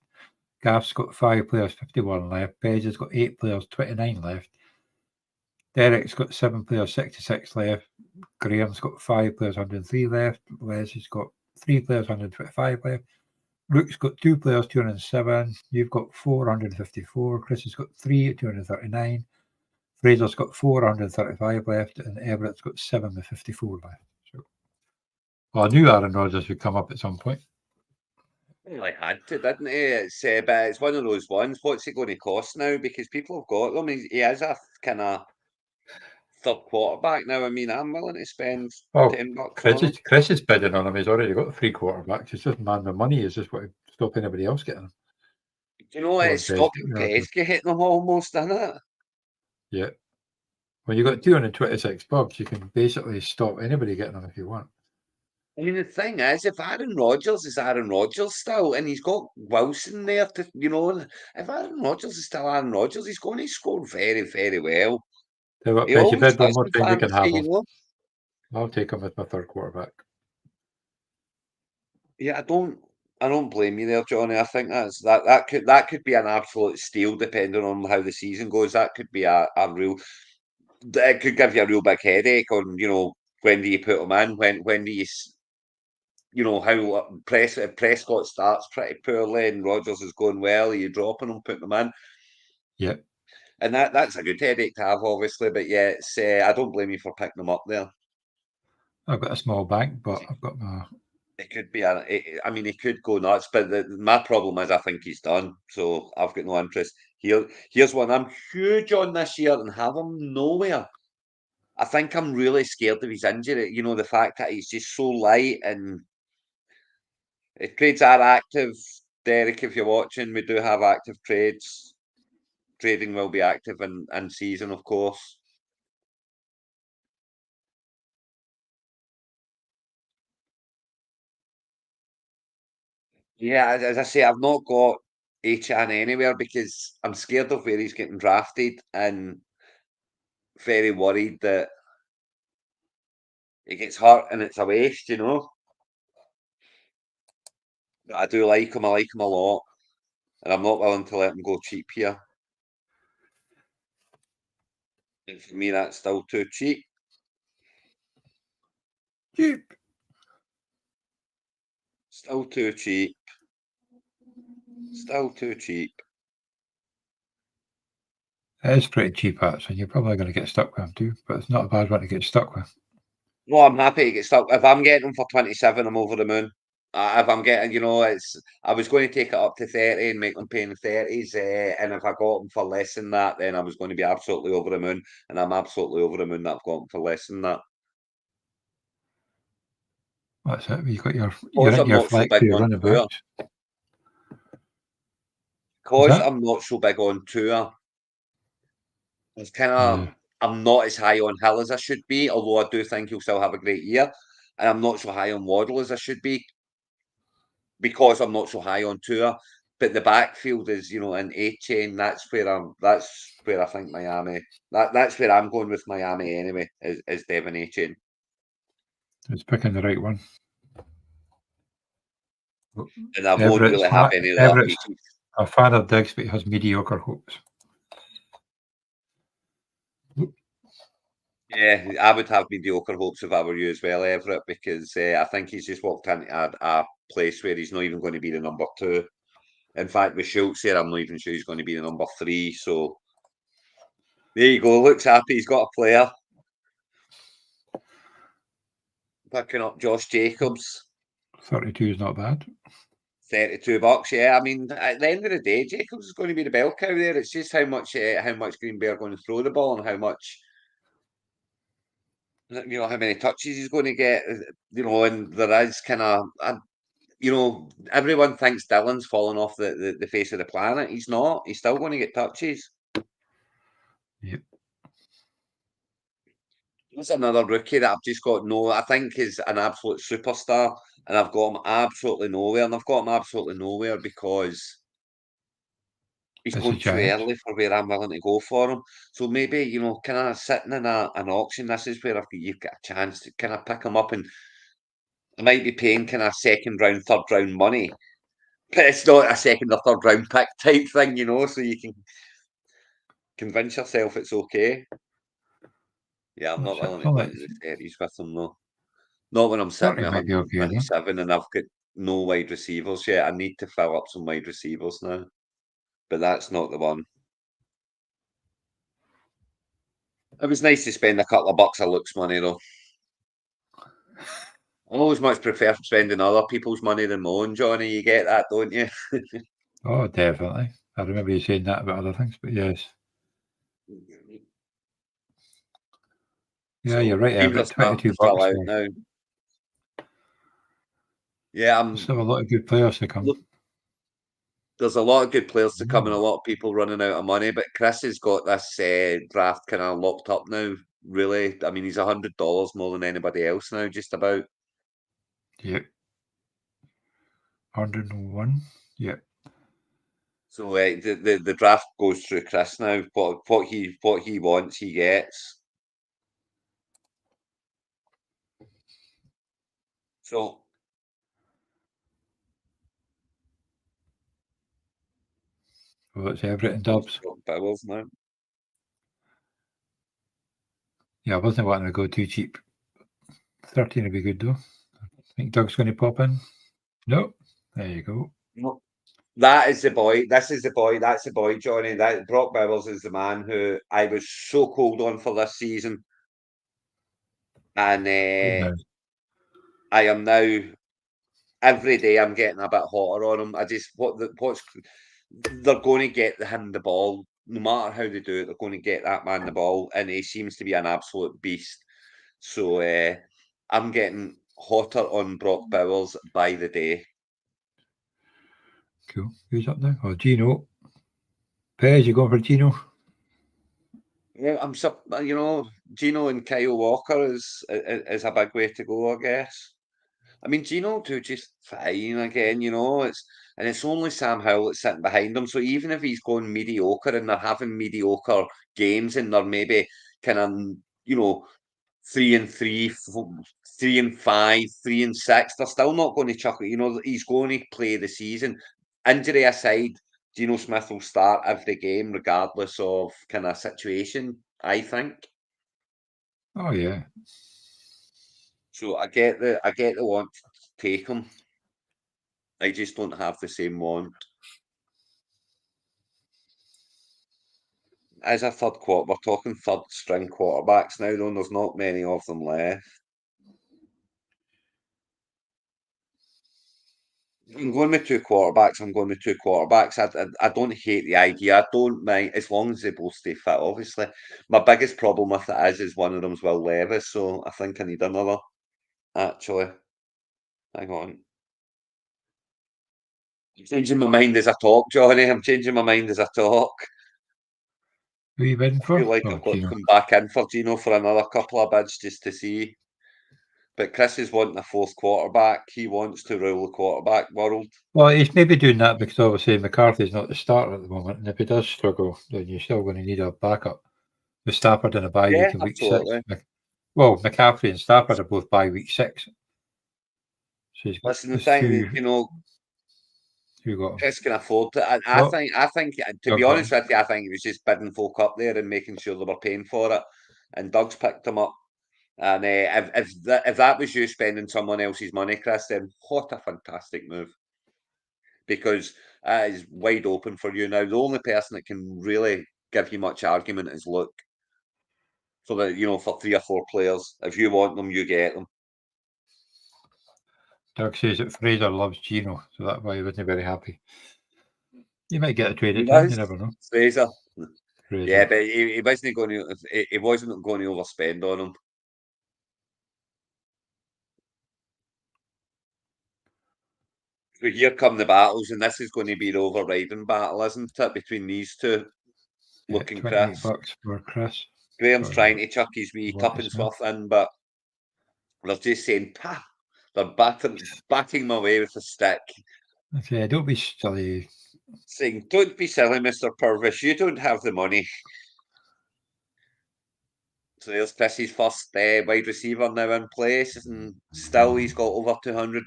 Speaker 1: Gaff's got 5 players, 51 left. Page has got 8 players, 29 left. Derek's got 7 players, 66 left. Graham's got 5 players, 103 left. Les has got 3 players, 125 left. Luke's got 2 players, 207. You've got 454. Chris has got 3 at 239. Fraser's got 435 left, and Everett's got 7 with 54 left. So, well, I knew Aaron Rodgers would come up at some point.
Speaker 2: Well, I had to, didn't he? But it's one of those ones. What's it going to cost now? Because people have got them. He is a kind of third quarterback now. I mean, I'm willing to spend $10 on him.
Speaker 1: Chris is bidding on him. He's already got 3 quarterbacks. It's just man the money. Is just what to stop anybody else getting him.
Speaker 2: Do you know what? It's stopping Pesky hitting them almost, isn't it?
Speaker 1: Yeah. When you've got 226 bucks, you can basically stop anybody getting them if you want.
Speaker 2: I mean, the thing is, if Aaron Rodgers is Aaron Rodgers still, and he's got Wilson there to, if Aaron Rodgers is still Aaron Rodgers, he's going to score very, very well.
Speaker 1: He always does one thing you can have him. I'll take him as my third quarterback.
Speaker 2: Yeah, I don't blame you there, Johnny. I think that could be an absolute steal depending on how the season goes. That could be a real. It could give you a real big headache on when do you put him in, when do you how Prescott starts pretty poorly and Rodgers is going well. Are you dropping him, putting him in?
Speaker 1: Yeah.
Speaker 2: And that's a good headache to have, obviously. But yeah, it's I don't blame you for picking him up there.
Speaker 1: I've got a small bank, but I've got my.
Speaker 2: It could be I mean, he could go nuts, but my problem is I think he's done. So I've got no interest. Here's one I'm huge on this year and have him nowhere. I think I'm really scared of his injury. The fact that he's just so light and trades are active. Derek, if you're watching, we do have active trades. Trading will be active in season, of course. Yeah, as I say, I've not got Achan anywhere because I'm scared of where he's getting drafted and very worried that he gets hurt and it's a waste, But I do like him. I like him a lot, and I'm not willing to let him go cheap here. And for me, that's still too cheap.
Speaker 1: Cheap.
Speaker 2: Still too cheap. Still too cheap.
Speaker 1: It is pretty cheap, actually. You're probably going to get stuck with him too, but it's not a bad one to get stuck with.
Speaker 2: Well, I'm happy to get stuck. If I'm getting him for 27, I'm over the moon. If I'm getting, I was going to take it up to 30 and make them pay in the 30s. And if I got him for less than that, then I was going to be absolutely over the moon. And I'm absolutely over the moon that I've got him for less than that.
Speaker 1: That's it. You got your
Speaker 2: flex for your running backs. Because I'm not so big on Tua. It's kind of I'm not as high on Hill as I should be, although I do think he'll still have a great year. And I'm not so high on Waddle as I should be because I'm not so high on Tua. But the backfield is, an A-chain. That's where I think Miami. That's where I'm going with Miami anyway. Is Devin A-chain.
Speaker 1: It's picking the right one.
Speaker 2: And I won't really have any of that.
Speaker 1: A fan of Diggs, but he has mediocre hopes.
Speaker 2: Yeah, I would have mediocre hopes if I were you as well, Everett, because I think he's just walked into a place where he's not even going to be the number 2. In fact, with Schultz here, I'm not even sure he's going to be the number 3. So there you go. Looks happy. He's got a player. Picking up Josh Jacobs.
Speaker 1: 32 is not bad.
Speaker 2: $32, yeah. I mean, at the end of the day, Jacobs is going to be the bell cow there. It's just how much Green Bay are going to throw the ball and how much, how many touches he's going to get. And there is kind of, everyone thinks Dylan's fallen off the face of the planet. He's not. He's still going to get touches.
Speaker 1: Yep.
Speaker 2: There's another rookie that I've just got I think is an absolute superstar, and I've got him absolutely nowhere. And I've got him absolutely nowhere because he's going too early for where I'm willing to go for him. So maybe, kind of sitting in an auction, this is where you've got a chance to kind of pick him up, and I might be paying kind of second round, third round money, but it's not a second or third round pick type thing, so you can convince yourself it's okay. Yeah, I'm not willing to go into the 30s with him though. Not when I'm sitting at 127 and I've got no wide receivers yet. I need to fill up some wide receivers now, but that's not the one. It was nice to spend a couple of bucks of Luke's money, though. I always much prefer spending other people's money than my own, Johnny. You get that, don't you?
Speaker 1: Oh, definitely. I remember you saying that about other things, but yes. Yeah,
Speaker 2: So
Speaker 1: you're right,
Speaker 2: teams are
Speaker 1: Everett.
Speaker 2: starting
Speaker 1: 22
Speaker 2: to fill
Speaker 1: bucks.
Speaker 2: out now. Yeah,
Speaker 1: There's still a lot of good players to come.
Speaker 2: Look, there's a lot of good players to come and a lot of people running out of money, but Chris has got this draft kind of locked up now. Really, I mean, he's $100 more than anybody else now, just about.
Speaker 1: Yep. 101. Yep.
Speaker 2: So the draft goes through Chris now. What he wants, he gets. So
Speaker 1: Well, it's Everett and Dubs.
Speaker 2: Bowers now.
Speaker 1: Yeah, I wasn't wanting to go too cheap. 13 would be good, though. I think Doug's going to pop in. No. There you go.
Speaker 2: No. That is the boy. This is the boy. That's the boy, Johnny. That Brock Bowers is the man who I was so cold on for this season, and I am now every day. I'm getting a bit hotter on him. I just what's they're going to get him the ball no matter how they do it. They're going to get that man the ball, and he seems to be an absolute beast. So I'm getting hotter on Brock Bowers by the day.
Speaker 1: Cool. Who's up now? Oh, Gino. Pez, you going for Gino?
Speaker 2: Yeah, Gino and Kyle Walker is a big way to go, I guess. I mean, Gino do just fine again, it's only Sam Howell that's sitting behind him. So even if he's going mediocre and they're having mediocre games and they're maybe kind of 3-3, 3-5, 3-6, they're still not going to chuck it. He's going to play the season. Injury aside, Geno Smith will start every game regardless of kind of situation, I think.
Speaker 1: Oh, yeah.
Speaker 2: So I get the want to take him. I just don't have the same want. As a we're talking third string quarterbacks now, though. There's not many of them left. I'm going with two quarterbacks. I don't hate the idea. I don't mind as long as they both stay fit. Obviously, my biggest problem with it is one of them's Will Levis. So I think I need another. Actually, hang on. I'm changing my mind as I talk, Johnny. I'm changing my mind as I talk.
Speaker 1: Who are you bidding
Speaker 2: I
Speaker 1: for?
Speaker 2: feel like
Speaker 1: Oh,
Speaker 2: I've got
Speaker 1: Gino.
Speaker 2: to come back in for Gino for another couple of bids just to see. But Chris is wanting a fourth quarterback. He wants to rule the quarterback world.
Speaker 1: Well, he's maybe doing that because obviously McCarthy's not the starter at the moment, and if he does struggle, then you're still going to need a backup. With Stafford in a bye week in week
Speaker 2: absolutely.
Speaker 1: 6. Well, McCaffrey and Stafford are both bye week 6. So he's got
Speaker 2: Listen, the thing,
Speaker 1: who got him?
Speaker 2: Chris can afford it. I think, to be honest with you, I think he was just bidding folk up there and making sure they were paying for it. And Doug's picked him up. And if that was you spending someone else's money, Chris, then what a fantastic move. Because it is wide open for you now. The only person that can really give you much argument is Luke. So that, for 3 or 4 players, if you want them, you get them.
Speaker 1: Doug says that Fraser loves Gino, so that's why he wasn't very happy. You might get a trade at time, you never know.
Speaker 2: Fraser. Yeah, but he wasn't going to overspend on him. So here come the battles, and this is going to be the overriding battle, isn't it, between these two? Looking Chris.
Speaker 1: $28 for Chris.
Speaker 2: Graham's trying to chuck his wee tuppence worth in, but they're just saying, they're batting my way with a stick.
Speaker 1: Okay, don't be silly.
Speaker 2: Saying, don't be silly, Mr. Purvis, you don't have the money. So there's Chris's first wide receiver now in place, and still he's got over $200.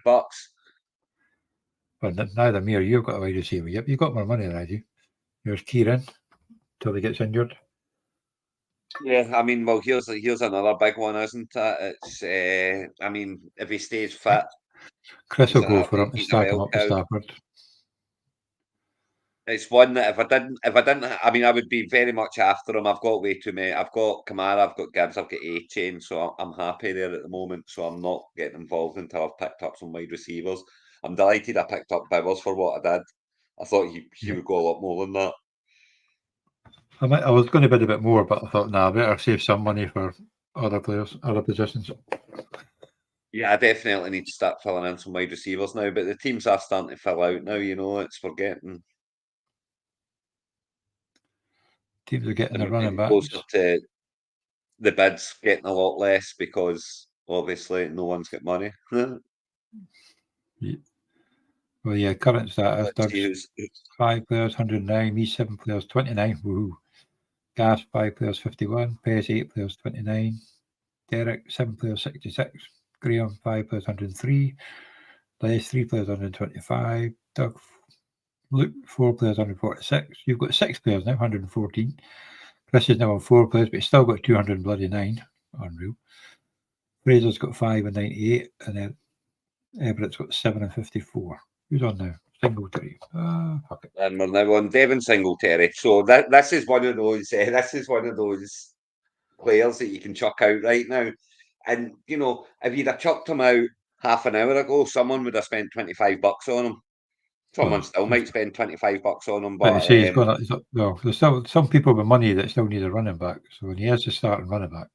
Speaker 1: Well, neither me or you've got a wide receiver. Yep, you've got more money than I do. Here's Kieran till he gets injured.
Speaker 2: Yeah, I mean, well, here's another big one, isn't it? It's, I mean, if he stays fit,
Speaker 1: Chris will
Speaker 2: He's
Speaker 1: go
Speaker 2: a
Speaker 1: for him to
Speaker 2: he's a
Speaker 1: stack him
Speaker 2: bell
Speaker 1: up with
Speaker 2: cow.
Speaker 1: Stafford.
Speaker 2: It's one that if I didn't, I mean, I would be very much after him. I've got way too many. I've got Kamara, I've got Gibbs, I've got A-Chain, so I'm happy there at the moment. So I'm not getting involved until I've picked up some wide receivers. I'm delighted I picked up Bivers for what I did. I thought he
Speaker 1: Yeah.
Speaker 2: would go a lot more than that.
Speaker 1: I was going to bid a bit more, but I thought, nah, I better save some money for other players, other positions.
Speaker 2: Yeah, I definitely need to start filling in some wide receivers now, but the teams are starting to fill out now, it's forgetting.
Speaker 1: Teams are getting
Speaker 2: And
Speaker 1: their
Speaker 2: we're
Speaker 1: running
Speaker 2: getting closer
Speaker 1: backs.
Speaker 2: to the bids getting a lot less because obviously no one's got money.
Speaker 1: Yeah. Well, yeah, current status,
Speaker 2: Let's see
Speaker 1: Doug's
Speaker 2: who's
Speaker 1: 5 players, 109, me 7 players, 29, woohoo. Gas, 5 players, 51, Pez, 8 players, 29, Derek, 7 players, 66, Graham, 5 players, 103, Les, 3 players, 125, Doug, Luke, 4 players, 146. You've got 6 players now, 114. Chris is now on 4 players, but he's still got 209. Unreal. Fraser's got 5 and 98, and then Everett's got 7 and 54. Who's on now? Singletary. Fuck it.
Speaker 2: and we're now on Devin Singletary. So this is one of those players that you can chuck out right now. And if you'd have chucked him out half an hour ago, someone would have spent $25 on him. Someone still might spend $25 on him,
Speaker 1: Like you
Speaker 2: but
Speaker 1: say, well, there's still some people with money that still need a running back. So when he has to start and running back,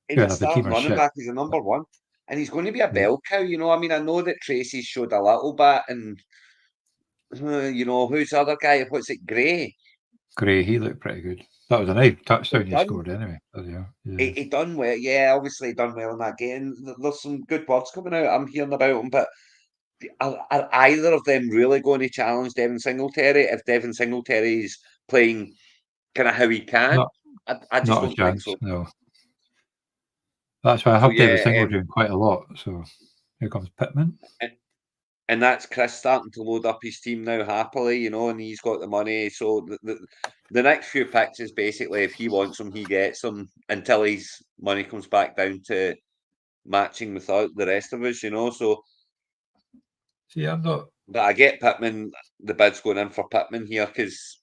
Speaker 2: he's
Speaker 1: fair
Speaker 2: a
Speaker 1: enough, the team
Speaker 2: starting
Speaker 1: are
Speaker 2: running
Speaker 1: shit.
Speaker 2: back. He's a number one, and he's going to be a
Speaker 1: Yeah.
Speaker 2: bell cow. I mean, I know that Tracy's showed a little bit, and who's the other guy? What's it, Gray?
Speaker 1: Gray, he looked pretty good. That was a nice touchdown he
Speaker 2: Done.
Speaker 1: scored anyway. Yeah.
Speaker 2: He done well. Yeah, obviously done well in that game. There's some good words coming out. I'm hearing about him, but are either of them really going to challenge Devin Singletary if Devin Singletary's playing kind of how he can? I just
Speaker 1: Not a
Speaker 2: don't think
Speaker 1: chance,
Speaker 2: so.
Speaker 1: no. That's why I
Speaker 2: So
Speaker 1: have David
Speaker 2: yeah,
Speaker 1: Singletary quite a lot. So here comes Pittman.
Speaker 2: and that's Chris starting to load up his team now happily, and he's got the money. So the next few picks is basically if he wants them, he gets them until his money comes back down to matching without the rest of us, So,
Speaker 1: See, I'm not.
Speaker 2: but I get Pittman. The bid's going in for Pittman here because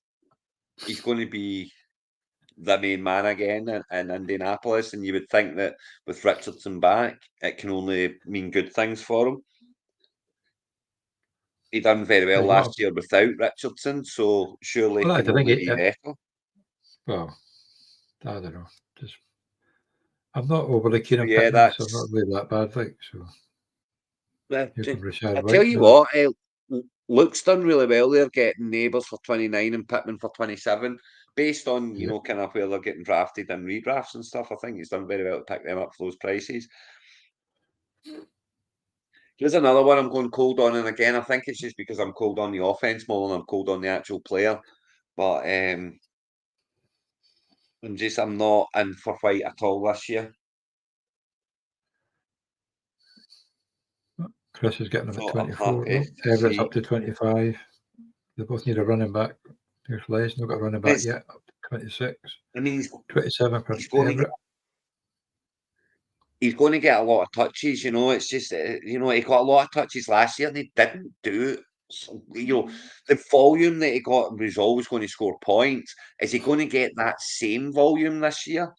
Speaker 2: he's going to be the main man again in Indianapolis, and you would think that with Richardson back, it can only mean good things for him. He done very well last year without Richardson, so surely it can only be better.
Speaker 1: Well, I don't know. I'm not overly keen on
Speaker 2: Yeah,
Speaker 1: Pittman, so I'm not really that bad.
Speaker 2: I tell you what, Luke's done really well there, getting Neighbours for 29 and Pittman for 27. Based on kind of where they're getting drafted and redrafts and stuff, I think he's done very well to pick them up for those prices. Here's another one I'm going cold on, and again, I think it's just because I'm cold on the offense more than I'm cold on the actual player. But I'm not in for White at all this year.
Speaker 1: Chris is getting them at 24. Everett's up to 25. They both need a running back. There's Les, not got a running back yet. Up to 26.
Speaker 2: I mean,
Speaker 1: 27 for Everett.
Speaker 2: He's going to get a lot of touches, It's just, he got a lot of touches last year and he didn't do it. The volume that he got was always going to score points. Is he going to get that same volume this year?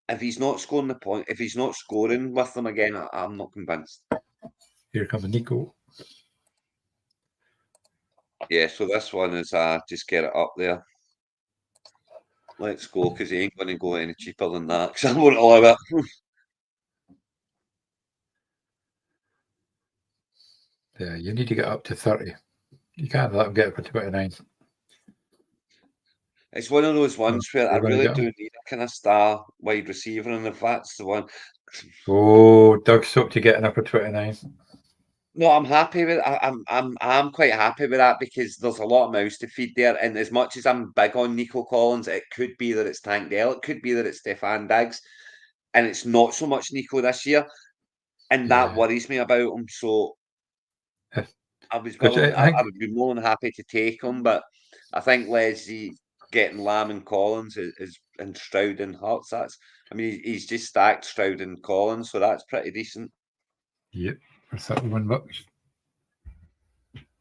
Speaker 2: If he's not scoring the point, if he's not scoring with them again, I'm not convinced.
Speaker 1: Here comes Nico.
Speaker 2: Yeah, so this one is just get it up there. Let's go, because he ain't going to go any cheaper than that, because I won't allow it.
Speaker 1: Yeah, you need to get up to 30. You can't let him get up to 29.
Speaker 2: It's one of those ones where I really do need a kind of star wide receiver, and if that's the one.
Speaker 1: Oh, Doug Soap to getting up at 29.
Speaker 2: No, I'm happy with. I'm quite happy with that because there's a lot of mouths to feed there, and as much as I'm big on Nico Collins, it could be that it's Tank Dell, it could be that it's Stefan Diggs, and it's not so much Nico this year, and that worries me about him. So I was willing. I would be more than happy to take him, but I think Leslie getting Lamb and Collins is and Stroud and Hurts. He's just stacked Stroud and Collins, so that's pretty decent.
Speaker 1: Yep, for $31.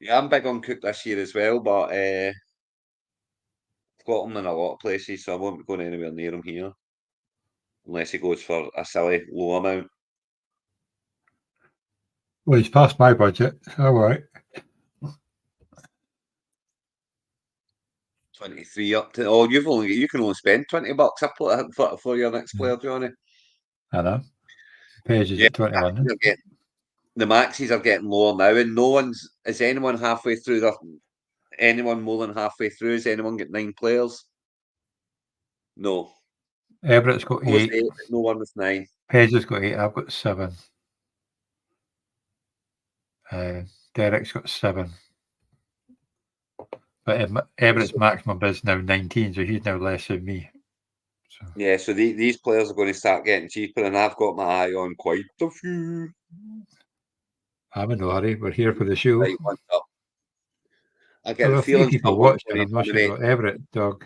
Speaker 2: Yeah, I'm big on Cook this year as well, but I've got him in a lot of places, so I won't be going anywhere near him here. Unless he goes for a silly low amount.
Speaker 1: Well, he's past my budget. All right.
Speaker 2: 23 up to... Oh, you can only spend $20 for your next player, Johnny.
Speaker 1: I know. Page is at 21.
Speaker 2: The maxes are getting lower now, and no one's... Is anyone halfway through anyone more than halfway through? Has anyone got 9 players? No.
Speaker 1: Everett's got 8.
Speaker 2: But no one with 9.
Speaker 1: Page has got 8. I've got 7. Derek's got 7. But Everett's maximum bid is now 19, so he's now less than me. So.
Speaker 2: Yeah, so these players are going to start getting cheaper, and I've got my eye on quite a few.
Speaker 1: I'm in no hurry. We're here for the show.
Speaker 2: Right, I get
Speaker 1: a
Speaker 2: a
Speaker 1: few
Speaker 2: feeling
Speaker 1: people watching. I'm not sure about Everett, Doug.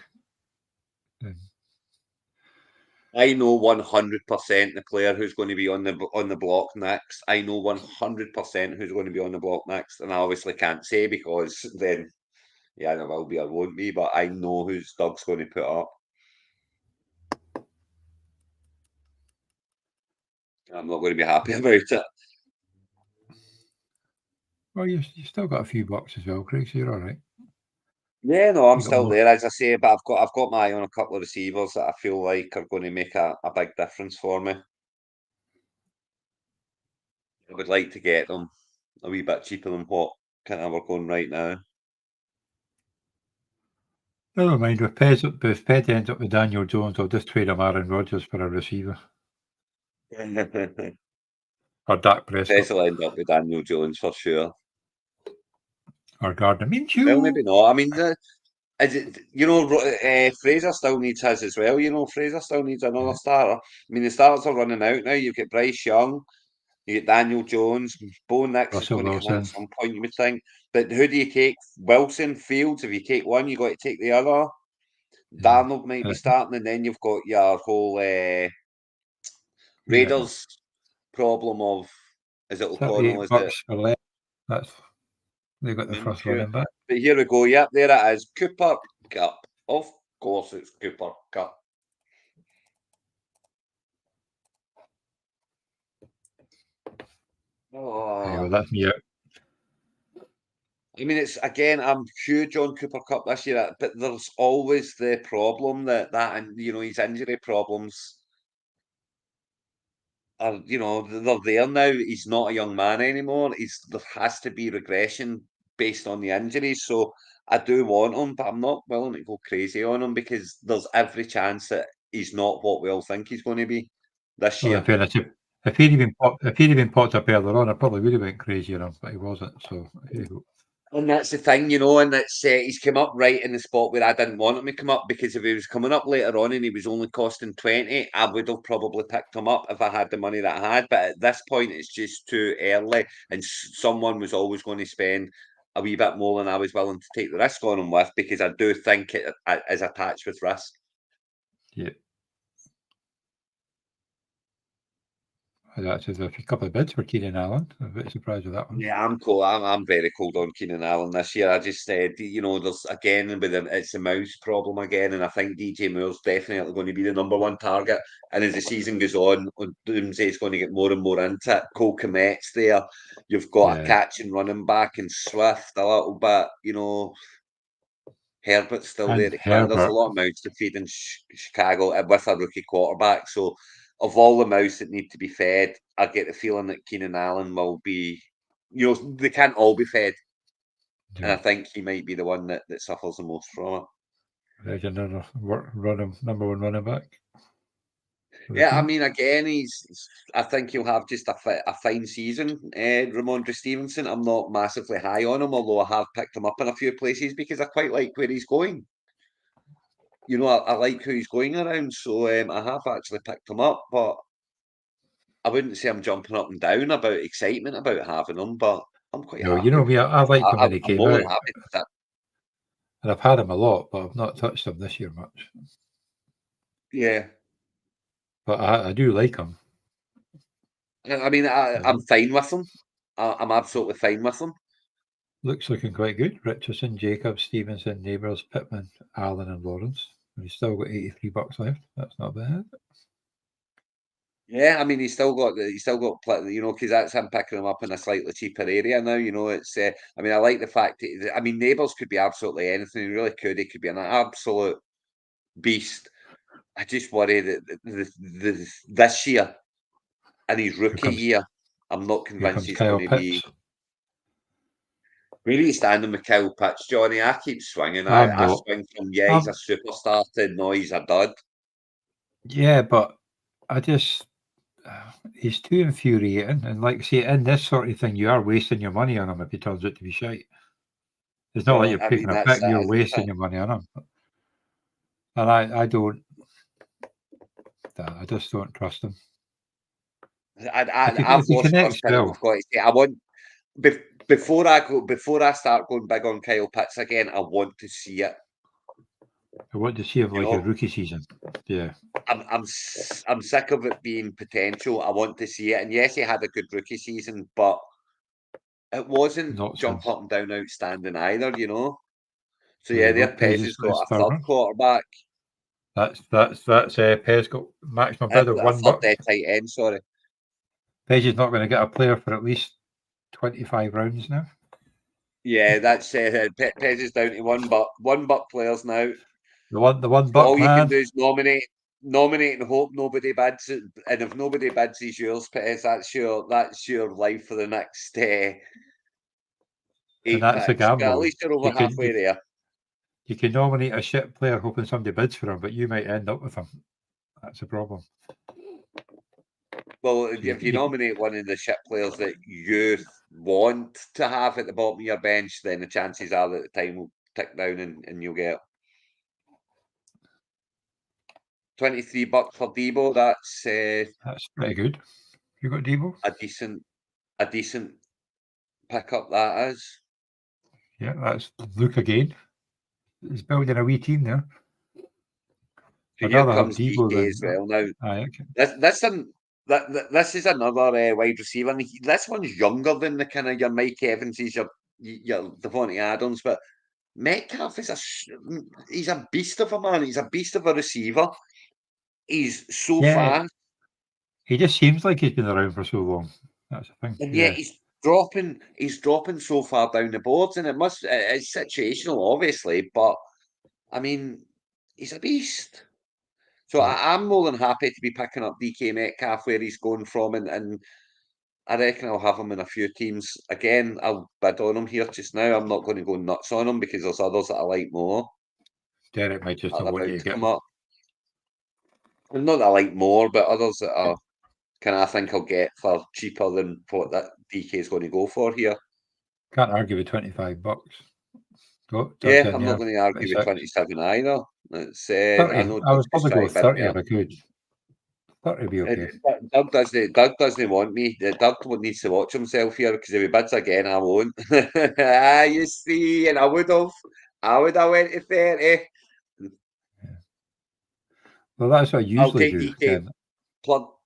Speaker 2: I know 100% the player who's going to be on the block next. I know 100% who's going to be on the block next, and I obviously can't say because then, yeah, there will be or won't be. But I know who's Doug's going to put up. I'm not going to be happy about it.
Speaker 1: Well, you've still got a few bucks as well, Craig. So you're all right.
Speaker 2: Yeah, no, I'm still there, as I say, but I've got my eye on a couple of receivers that I feel like are going to make a big difference for me. I would like to get them a wee bit cheaper than what kind of we're going right now.
Speaker 1: Never mind. If Ped ends up with Daniel Jones, I'll just trade him Aaron Rodgers for a receiver. Or Dak Prescott.
Speaker 2: Pez will end up with Daniel Jones for sure.
Speaker 1: Or Gardner Minshew.
Speaker 2: Well, maybe not. I mean, Fraser still needs his as well. Fraser still needs another starter. I mean, the starters are running out now. You've got Bryce Young, you get Daniel Jones, Bo Nix is going to come in at some point, you would think. But who do you take? Wilson, Fields. If you take one, you've got to take the other. Darnold might be starting, and then you've got your whole Raiders problem of, is it O'Connell? Is it?
Speaker 1: They got the first running back.
Speaker 2: But here we go. Yep, there it is. Cooper Kupp. Of course, it's Cooper Kupp.
Speaker 1: Well, that's me out.
Speaker 2: I mean, it's again, I'm huge on Cooper Kupp this year, but there's always the problem that his injury problems are, they're there now. He's not a young man anymore. There has to be regression based on the injuries. So I do want him, but I'm not willing to go crazy on him because there's every chance that he's not what we all think he's going to be this year.
Speaker 1: In fairness, if he'd even popped up earlier on, I probably would have went crazy on him, but he wasn't. So here you go.
Speaker 2: And that's the thing, and that's he's come up right in the spot where I didn't want him to come up, because if he was coming up later on and he was only costing 20, I would have probably picked him up if I had the money that I had. But at this point, it's just too early, and someone was always going to spend a wee bit more than I was willing to take the risk on him with, because I do think it is attached with risk.
Speaker 1: Yeah. That's a couple of bids for Keenan Allen. I'm a bit surprised with that one.
Speaker 2: Yeah, I'm cool. I'm very cold on Keenan Allen this year. I just said, there's again it's a mouse problem again, and I think DJ Moore's definitely going to be the number one target. And as the season goes on, Doomsday's going to get more and more into it. Cole Kmet's there. You've got a catching running back and Swift a little bit. Herbert's still there. There's a lot of mouths to feed in Chicago with a rookie quarterback. So, of all the mouths that need to be fed, I get the feeling that Keenan Allen will be, they can't all be fed. Yeah. And I think he might be the one that suffers the most from it.
Speaker 1: There's another number one running back.
Speaker 2: Yeah, I mean, again, I think he'll have just a fine season, Ramondre Stevenson. I'm not massively high on him, although I have picked him up in a few places because I quite like where he's going. I like who he's going around, so I have actually picked him up, but I wouldn't say I'm jumping up and down about excitement about having him, but I'm quite happy.
Speaker 1: You know me, I liked him when he came out.
Speaker 2: Happy with that.
Speaker 1: And I've had him a lot, but I've not touched him this year much.
Speaker 2: Yeah.
Speaker 1: But I do like him.
Speaker 2: I mean, I'm fine with him. I'm absolutely fine with him.
Speaker 1: Looks looking quite good. Richardson, Jacobs, Stevenson, Neighbours, Pittman, Allen, and Lawrence. And he's still got $83 left. That's not bad.
Speaker 2: Yeah, I mean, he's still got because that's him picking him up in a slightly cheaper area now. It's. I mean, I like the fact that I mean, Neighbours could be absolutely anything. He really could. He could be an absolute beast. I just worry that this year, in his rookie year, I'm not
Speaker 1: Here
Speaker 2: convinced
Speaker 1: comes
Speaker 2: he's
Speaker 1: Kyle
Speaker 2: going to be.
Speaker 1: Pitts.
Speaker 2: Where are you standing with Kyle Pitts, Johnny? I keep swinging.
Speaker 1: I'm
Speaker 2: I
Speaker 1: not.
Speaker 2: swing from he's a superstar to no, he's a dud.
Speaker 1: Yeah, but I just he's too infuriating. And like say, in this sort of thing, you are wasting your money on him if he turns out to be shite. It's not like
Speaker 2: Well,
Speaker 1: you're
Speaker 2: I
Speaker 1: picking
Speaker 2: mean,
Speaker 1: a
Speaker 2: that's
Speaker 1: pick,
Speaker 2: that,
Speaker 1: you're
Speaker 2: isn't
Speaker 1: wasting
Speaker 2: it?
Speaker 1: your money on him. And I don't. I just don't trust him.
Speaker 2: I've
Speaker 1: If he
Speaker 2: lost
Speaker 1: connects
Speaker 2: confidence.
Speaker 1: well,
Speaker 2: I've got to say, I want before I start going big on Kyle Pitts again. I want to see it.
Speaker 1: I want to see him
Speaker 2: You
Speaker 1: like a
Speaker 2: know,
Speaker 1: rookie season. Yeah.
Speaker 2: I'm sick of it being potential. I want to see it. And yes, he had a good rookie season, but it wasn't
Speaker 1: Not
Speaker 2: jump
Speaker 1: since.
Speaker 2: up and down outstanding either. So
Speaker 1: There
Speaker 2: yeah,
Speaker 1: you go.
Speaker 2: their Pez
Speaker 1: Page
Speaker 2: has
Speaker 1: has got his
Speaker 2: got a
Speaker 1: third
Speaker 2: third
Speaker 1: one.
Speaker 2: quarterback.
Speaker 1: That's Pez got maximum bid of
Speaker 2: A third
Speaker 1: $1.
Speaker 2: tight end. Sorry.
Speaker 1: Page is not going to get a player for at least 25 rounds now.
Speaker 2: Yeah, that's Pez is down to $1 players now.
Speaker 1: The one
Speaker 2: So
Speaker 1: buck
Speaker 2: all you
Speaker 1: man.
Speaker 2: can do is nominate and hope nobody bids it. And if nobody bids, he's yours, Pez. That's your life for the next
Speaker 1: And
Speaker 2: 8
Speaker 1: that's a
Speaker 2: picks. But at
Speaker 1: gamble.
Speaker 2: least you're over
Speaker 1: You can
Speaker 2: halfway there.
Speaker 1: you can nominate a shit player hoping somebody bids for him, but you might end up with him. That's a problem.
Speaker 2: Well,
Speaker 1: So
Speaker 2: if you nominate one of the shit players that you want to have at the bottom of your bench, then the chances are that the time will tick down and you'll get $23 for Debo.
Speaker 1: that's pretty good. You got Debo?
Speaker 2: a decent pickup. That is.
Speaker 1: Yeah, that's Luke again. He's building a wee team there.
Speaker 2: So
Speaker 1: I'd
Speaker 2: here
Speaker 1: rather have
Speaker 2: comes
Speaker 1: Debo
Speaker 2: DK
Speaker 1: than
Speaker 2: as well. Now
Speaker 1: okay.
Speaker 2: this is another wide receiver. And this one's younger than the kind of your Mike Evanses, your Devontae Adams, but Metcalf he's a beast of a man. He's a beast of a receiver. He's so
Speaker 1: Yeah,
Speaker 2: fast,
Speaker 1: he just seems like he's been around for so long. That's the thing.
Speaker 2: and yet
Speaker 1: Yeah.
Speaker 2: he's dropping so far down the boards, and it's situational, obviously, but I mean, he's a beast. So
Speaker 1: Yeah.
Speaker 2: I'm more than happy to be picking up DK Metcalf where he's going from, and I reckon I'll have him in a few teams. Again, I'll bid on him here just now. I'm not going to go nuts on him because there's others that I like more
Speaker 1: Derek might just
Speaker 2: that
Speaker 1: not
Speaker 2: are
Speaker 1: want
Speaker 2: about
Speaker 1: you to
Speaker 2: to
Speaker 1: get
Speaker 2: come
Speaker 1: him.
Speaker 2: up. And not that I like more, but others that are I think I'll get for cheaper than what that DK is going to go for here.
Speaker 1: Can't argue with $25. Doug's
Speaker 2: Yeah,
Speaker 1: in
Speaker 2: I'm not
Speaker 1: there.
Speaker 2: going to argue with
Speaker 1: 26.
Speaker 2: 27 either. It's I
Speaker 1: 30.
Speaker 2: know
Speaker 1: I would
Speaker 2: Doug's just
Speaker 1: probably go
Speaker 2: trying to bid
Speaker 1: 30
Speaker 2: me
Speaker 1: if
Speaker 2: up.
Speaker 1: I could. 30 would be okay.
Speaker 2: Doug doesn't want me. Doug needs to watch himself here because if he bids again, I won't. You see, and I would have went to 30.
Speaker 1: Well, that's what I
Speaker 2: I'll
Speaker 1: usually
Speaker 2: take
Speaker 1: do.
Speaker 2: DK.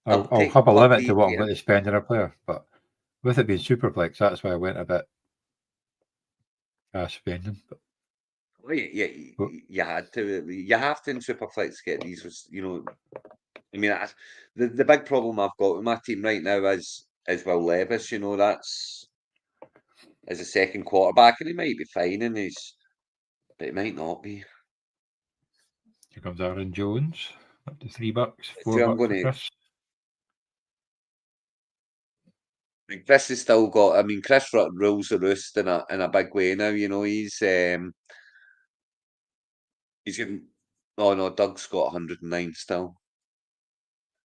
Speaker 1: I'll have a
Speaker 2: Plug
Speaker 1: limit to what I'm
Speaker 2: DK
Speaker 1: going to spend on a player, but with it being Superflex, that's why I went a bit spending. But,
Speaker 2: Oh, you had to. You have to in Superflex get these. I mean, the big problem I've got with my team right now is Will Levis. That's as a second quarterback, and he might be fine, but he might not be.
Speaker 1: here comes Aaron Jones, up to $3,
Speaker 2: So I'm
Speaker 1: $4
Speaker 2: going
Speaker 1: for
Speaker 2: to.
Speaker 1: Chris.
Speaker 2: Chris has still got. I mean, Chris rules the roost in a big way now. He's getting. Oh no, Doug's got 109 still.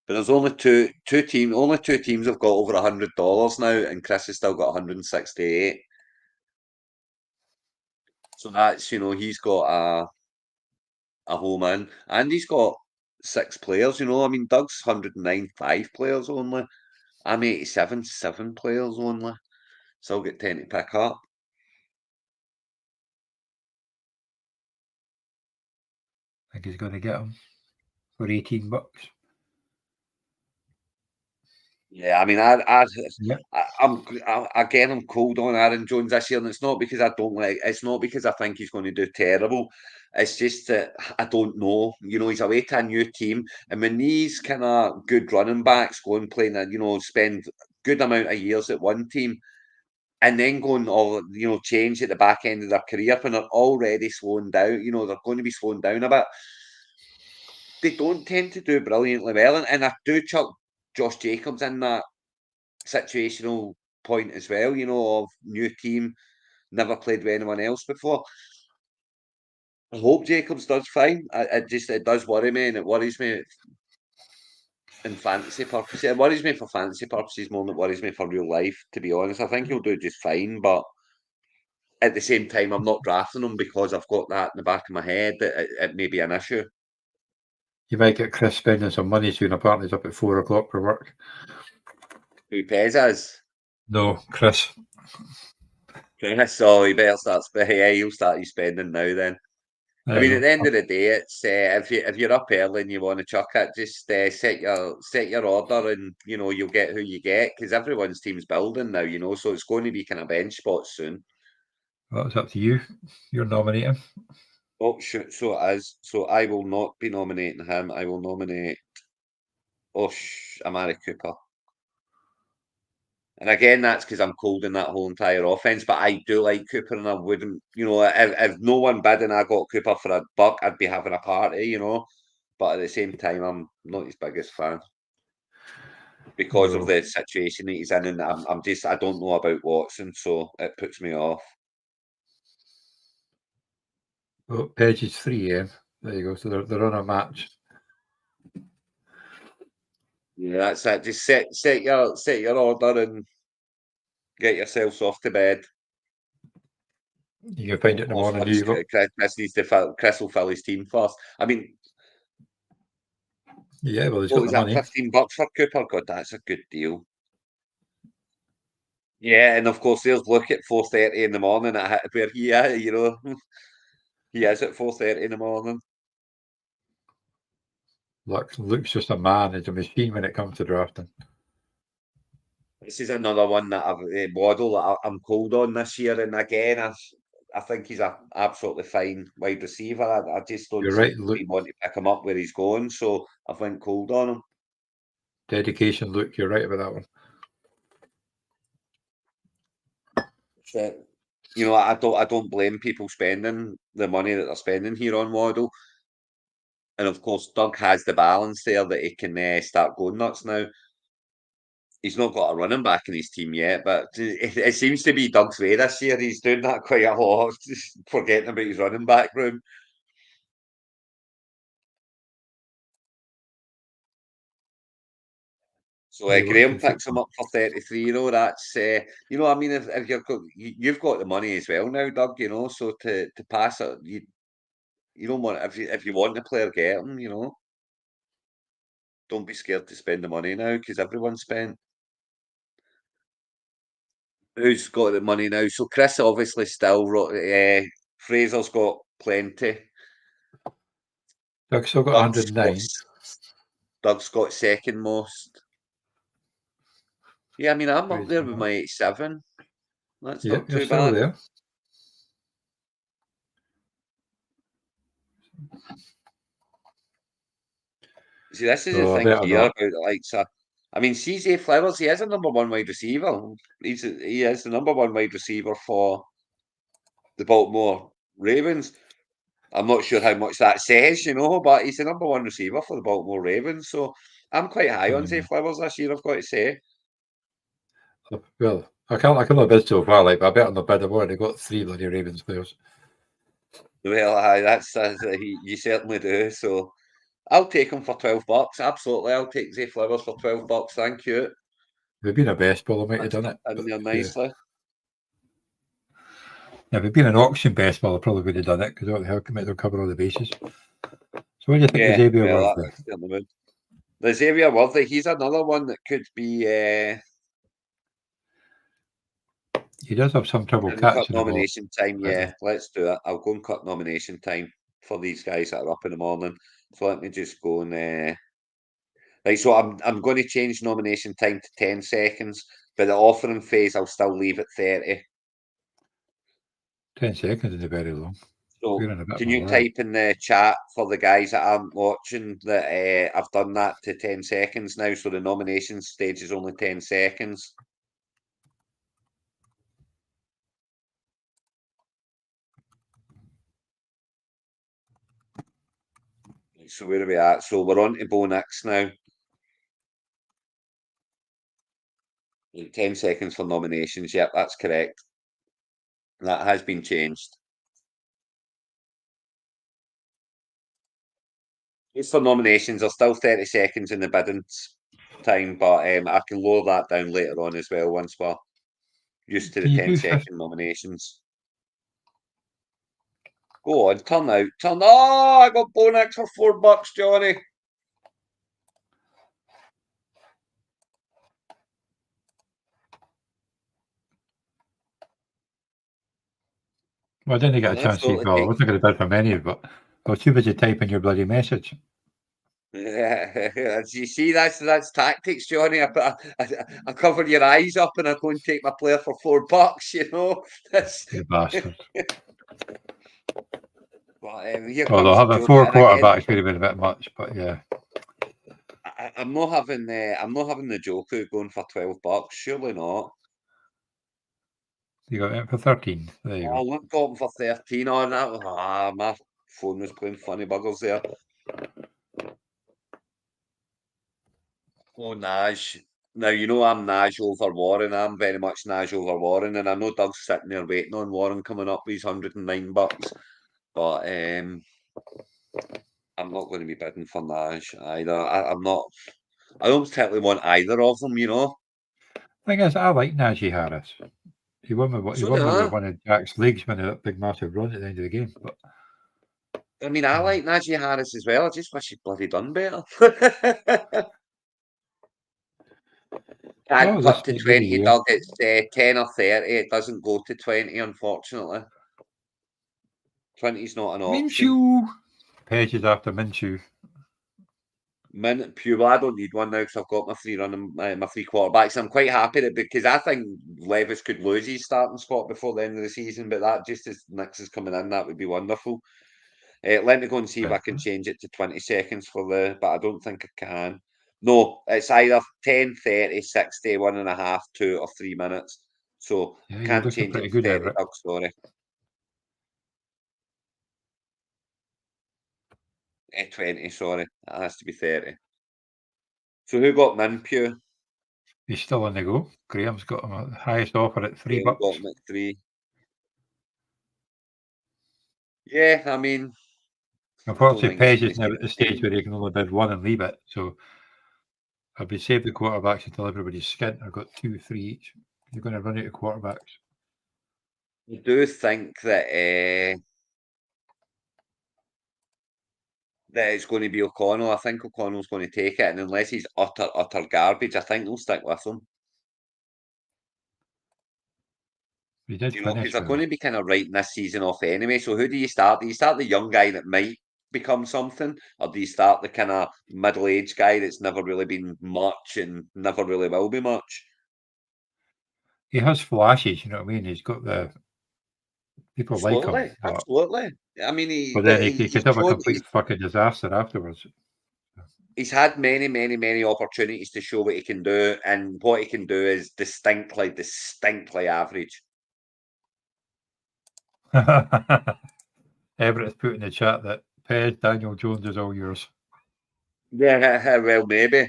Speaker 2: But there's only two teams. Only two teams have got over $100 now, and Chris has still got 168. So that's he's got a home in, and he's got 6 players. I mean, Doug's 109, 5 players only. I'm 87, 7 players only. Still get 10 to pick up.
Speaker 1: I think he's going to get him for $18.
Speaker 2: Yeah, I mean, I'm cold on Aaron Jones this year, and it's not because I don't like. It's not because I think he's going to do terrible. It's just that I don't know. You know, he's away to a new team, and when these kind of good running backs go and play, spend good amount of years at one team, and then going all change at the back end of their career when they're already slowing down. You know, they're going to be slowing down a bit. They don't tend to do brilliantly well, and I do chuck Josh Jacobs in that situational point as well, of new team, never played with anyone else before. I hope Jacobs does fine. It does worry me, and it worries me in fantasy purposes. It worries me for fantasy purposes more than it worries me for real life, to be honest. I think he'll do just fine, but at the same time, I'm not drafting him because I've got that in the back of my head that it may be an issue.
Speaker 1: You might get Chris spending some money soon. Apparently, he's up at 4 o'clock for work.
Speaker 2: Who Pez is?
Speaker 1: No, Chris.
Speaker 2: So he better start spending. Yeah, he'll start his spending now then. I mean, at the end of the day, it's if you're up early and you want to chuck it, just set your order, and you'll get who you get because everyone's team's building now, so it's going to be kind of bench spots soon.
Speaker 1: Well, it's up to you. You're nominating.
Speaker 2: Oh shoot! So it is. So I will not be nominating him. I will nominate Amari Cooper. And again, that's because I'm cold in that whole entire offense. But I do like Cooper, and I wouldn't, if no one bid and I got Cooper for $1, I'd be having a party, But at the same time, I'm not his biggest fan because of the situation that he's in, and I don't know about Watson, so it puts me off.
Speaker 1: Well, Page is 3 a.m. There you go. So they're on a match.
Speaker 2: Yeah, that's it. Just set your order and get yourselves off to bed.
Speaker 1: You can find it in the morning.
Speaker 2: Chris will fill his team first. I mean,
Speaker 1: yeah, well, he's got the money.
Speaker 2: $15 for Cooper. God, that's a good deal. Yeah, and of course, there's Luke at 4:30 in the morning where he is at 4:30 in the morning.
Speaker 1: Luke's just a man. He's a machine when it comes to drafting.
Speaker 2: This is another one that Waddle I'm cold on this year, and again, I think he's an absolutely fine wide receiver. I just don't want to pick him up where he's going, so I've went cold on him.
Speaker 1: Dedication, Luke. You're right about that one.
Speaker 2: I don't blame people spending the money that they're spending here on Waddle. And of course, Doug has the balance there that he can start going nuts now. He's not got a running back in his team yet, but it seems to be Doug's way this year. He's doing that quite a lot, just forgetting about his running back room. So Graham picks him up for 33. That's I mean, if you've got the money as well now, Doug. So to pass it, you don't want if you want the player, get him. Don't be scared to spend the money now because everyone's spent. Who's got the money now? So Chris obviously still. Fraser's got plenty.
Speaker 1: Doug's still got 109.
Speaker 2: Doug's got second most. Yeah, I mean, I'm up there with my 87. That's not too bad.
Speaker 1: There.
Speaker 2: See, this is the thing here about I mean, CJ Flowers, he is a number one wide receiver. He is the number one wide receiver for the Baltimore Ravens. I'm not sure how much that says, but he's the number one receiver for the Baltimore Ravens. So I'm quite high on Zay Flowers this year, I've got to say.
Speaker 1: Well, I can't bid so far, but I bet on the bid I've already got 3 bloody Ravens players.
Speaker 2: Well, you certainly do. So I'll take him for $12. Absolutely, I'll take Zay Flowers for $12. Thank you.
Speaker 1: If it'd been a best ball, I might have done it.
Speaker 2: In there nicely.
Speaker 1: Yeah, if it'd been an auction best ball, I probably would have done it because what the hell they'll cover all the bases. So what do you think of Xavier Worthy?
Speaker 2: The Xavier Worthy, he's another one that could be.
Speaker 1: He does have some trouble catching
Speaker 2: nomination time. Yeah, let's do it. I'll go and cut nomination time for these guys that are up in the morning. So let me just go and Right, so I'm going to change nomination time to 10 seconds, but the offering phase I'll still leave at 30.
Speaker 1: 10 seconds isn't very long.
Speaker 2: So
Speaker 1: We're in a bit
Speaker 2: can
Speaker 1: of a
Speaker 2: you
Speaker 1: hurry.
Speaker 2: type in the chat for the guys that aren't watching that I've done that to 10 seconds now, so the nomination stage is only 10 seconds. So where are we at? So we're on to Bo Nix now. 10 seconds for nominations. Yep, that's correct. That has been changed. It's for nominations. There's still 30 seconds in the bidding time, but I can lower that down later on as well once we're used to the
Speaker 1: Can you
Speaker 2: 10
Speaker 1: do
Speaker 2: second nominations. Go on, turn out. Turn. Oh, I got Bo Nix for $4, Johnny.
Speaker 1: Well, I didn't get a
Speaker 2: Well,
Speaker 1: chance to.
Speaker 2: absolutely
Speaker 1: Well, I
Speaker 2: take-
Speaker 1: wasn't going to bid for many, but I was too busy typing your bloody message.
Speaker 2: Yeah, you see, that's tactics, Johnny. I cover your eyes up and I go and take my player for $4. You know, that's.
Speaker 1: You bastard.
Speaker 2: Well, here
Speaker 1: Although
Speaker 2: comes
Speaker 1: having
Speaker 2: Johnny,
Speaker 1: 4
Speaker 2: and again,
Speaker 1: quarterbacks would have been a bit much, but yeah.
Speaker 2: I'm not having the Joker going for $12. Surely not.
Speaker 1: You got it for 13. There you
Speaker 2: Oh,
Speaker 1: go.
Speaker 2: look, got him for 13 on that. My phone was playing funny buggers there. Oh, Naj. Now, you know I'm Naj over Warren. I'm very much Naj over Warren, and I know Doug's sitting there waiting on Warren coming up with his $109. But I'm not going to be bidding for Naj either. I'm not. I don't particularly want either of them, you know.
Speaker 1: Thing is, I like Najee Harris. He won me
Speaker 2: So do
Speaker 1: with
Speaker 2: I.
Speaker 1: one of Jack's leagues when that big massive run at the end of the game. But
Speaker 2: I mean, I like Najee Harris as well. I just wish he'd bloody done better. Can't cut to
Speaker 1: this is the
Speaker 2: 20,
Speaker 1: year.
Speaker 2: Doug. It's 10 or 30. It doesn't go to 20, unfortunately. 20 is not an option.
Speaker 1: Minshew. Pages after Minshew.
Speaker 2: Well, I don't need one now because I've got my three quarterbacks. I'm quite happy that because I think Levis could lose his starting spot before the end of the season, but that just as Nix is coming in, that would be wonderful. Let me go and see if I can change it to 20 seconds but I don't think I can. No, it's either 10, 30, 60, 1.5, 2 or 3 minutes. So
Speaker 1: Yeah,
Speaker 2: I
Speaker 1: you're
Speaker 2: can't
Speaker 1: looking
Speaker 2: change it
Speaker 1: pretty
Speaker 2: to
Speaker 1: good,
Speaker 2: 30,
Speaker 1: Everett.
Speaker 2: Doug, sorry. 20, sorry. That has to be 30. So who got him in, Pew?
Speaker 1: He's still on the go. Graham's got him at the highest offer at $3.
Speaker 2: Graham got him at 3. Yeah, I mean,
Speaker 1: Unfortunately, Page
Speaker 2: he's
Speaker 1: is now at the stage where he can only bid one and leave it. So I'll be saved the quarterbacks until everybody's skint. I've got 2, 3 each. You're going to run out of quarterbacks.
Speaker 2: I do think that it's going to be O'Connell. I think O'Connell's going to take it, and unless he's utter garbage, I think they'll stick with him.
Speaker 1: He did
Speaker 2: Because
Speaker 1: finish
Speaker 2: they're
Speaker 1: well.
Speaker 2: going to be kind of writing this season off anyway. So who do you start? Do you start the young guy that might become something, or do you start the kind of middle-aged guy that's never really been much and never really will be much?
Speaker 1: He has flashes, you know what I mean? He's got the people like him,
Speaker 2: Absolutely. I mean,
Speaker 1: but then he
Speaker 2: he's
Speaker 1: could have a
Speaker 2: showed
Speaker 1: complete fucking disaster afterwards.
Speaker 2: he's had many, many, many opportunities to show what he can do, and what he can do is distinctly average.
Speaker 1: Everett has put in the chat that Pez, Daniel Jones is all yours.
Speaker 2: Yeah, well, maybe.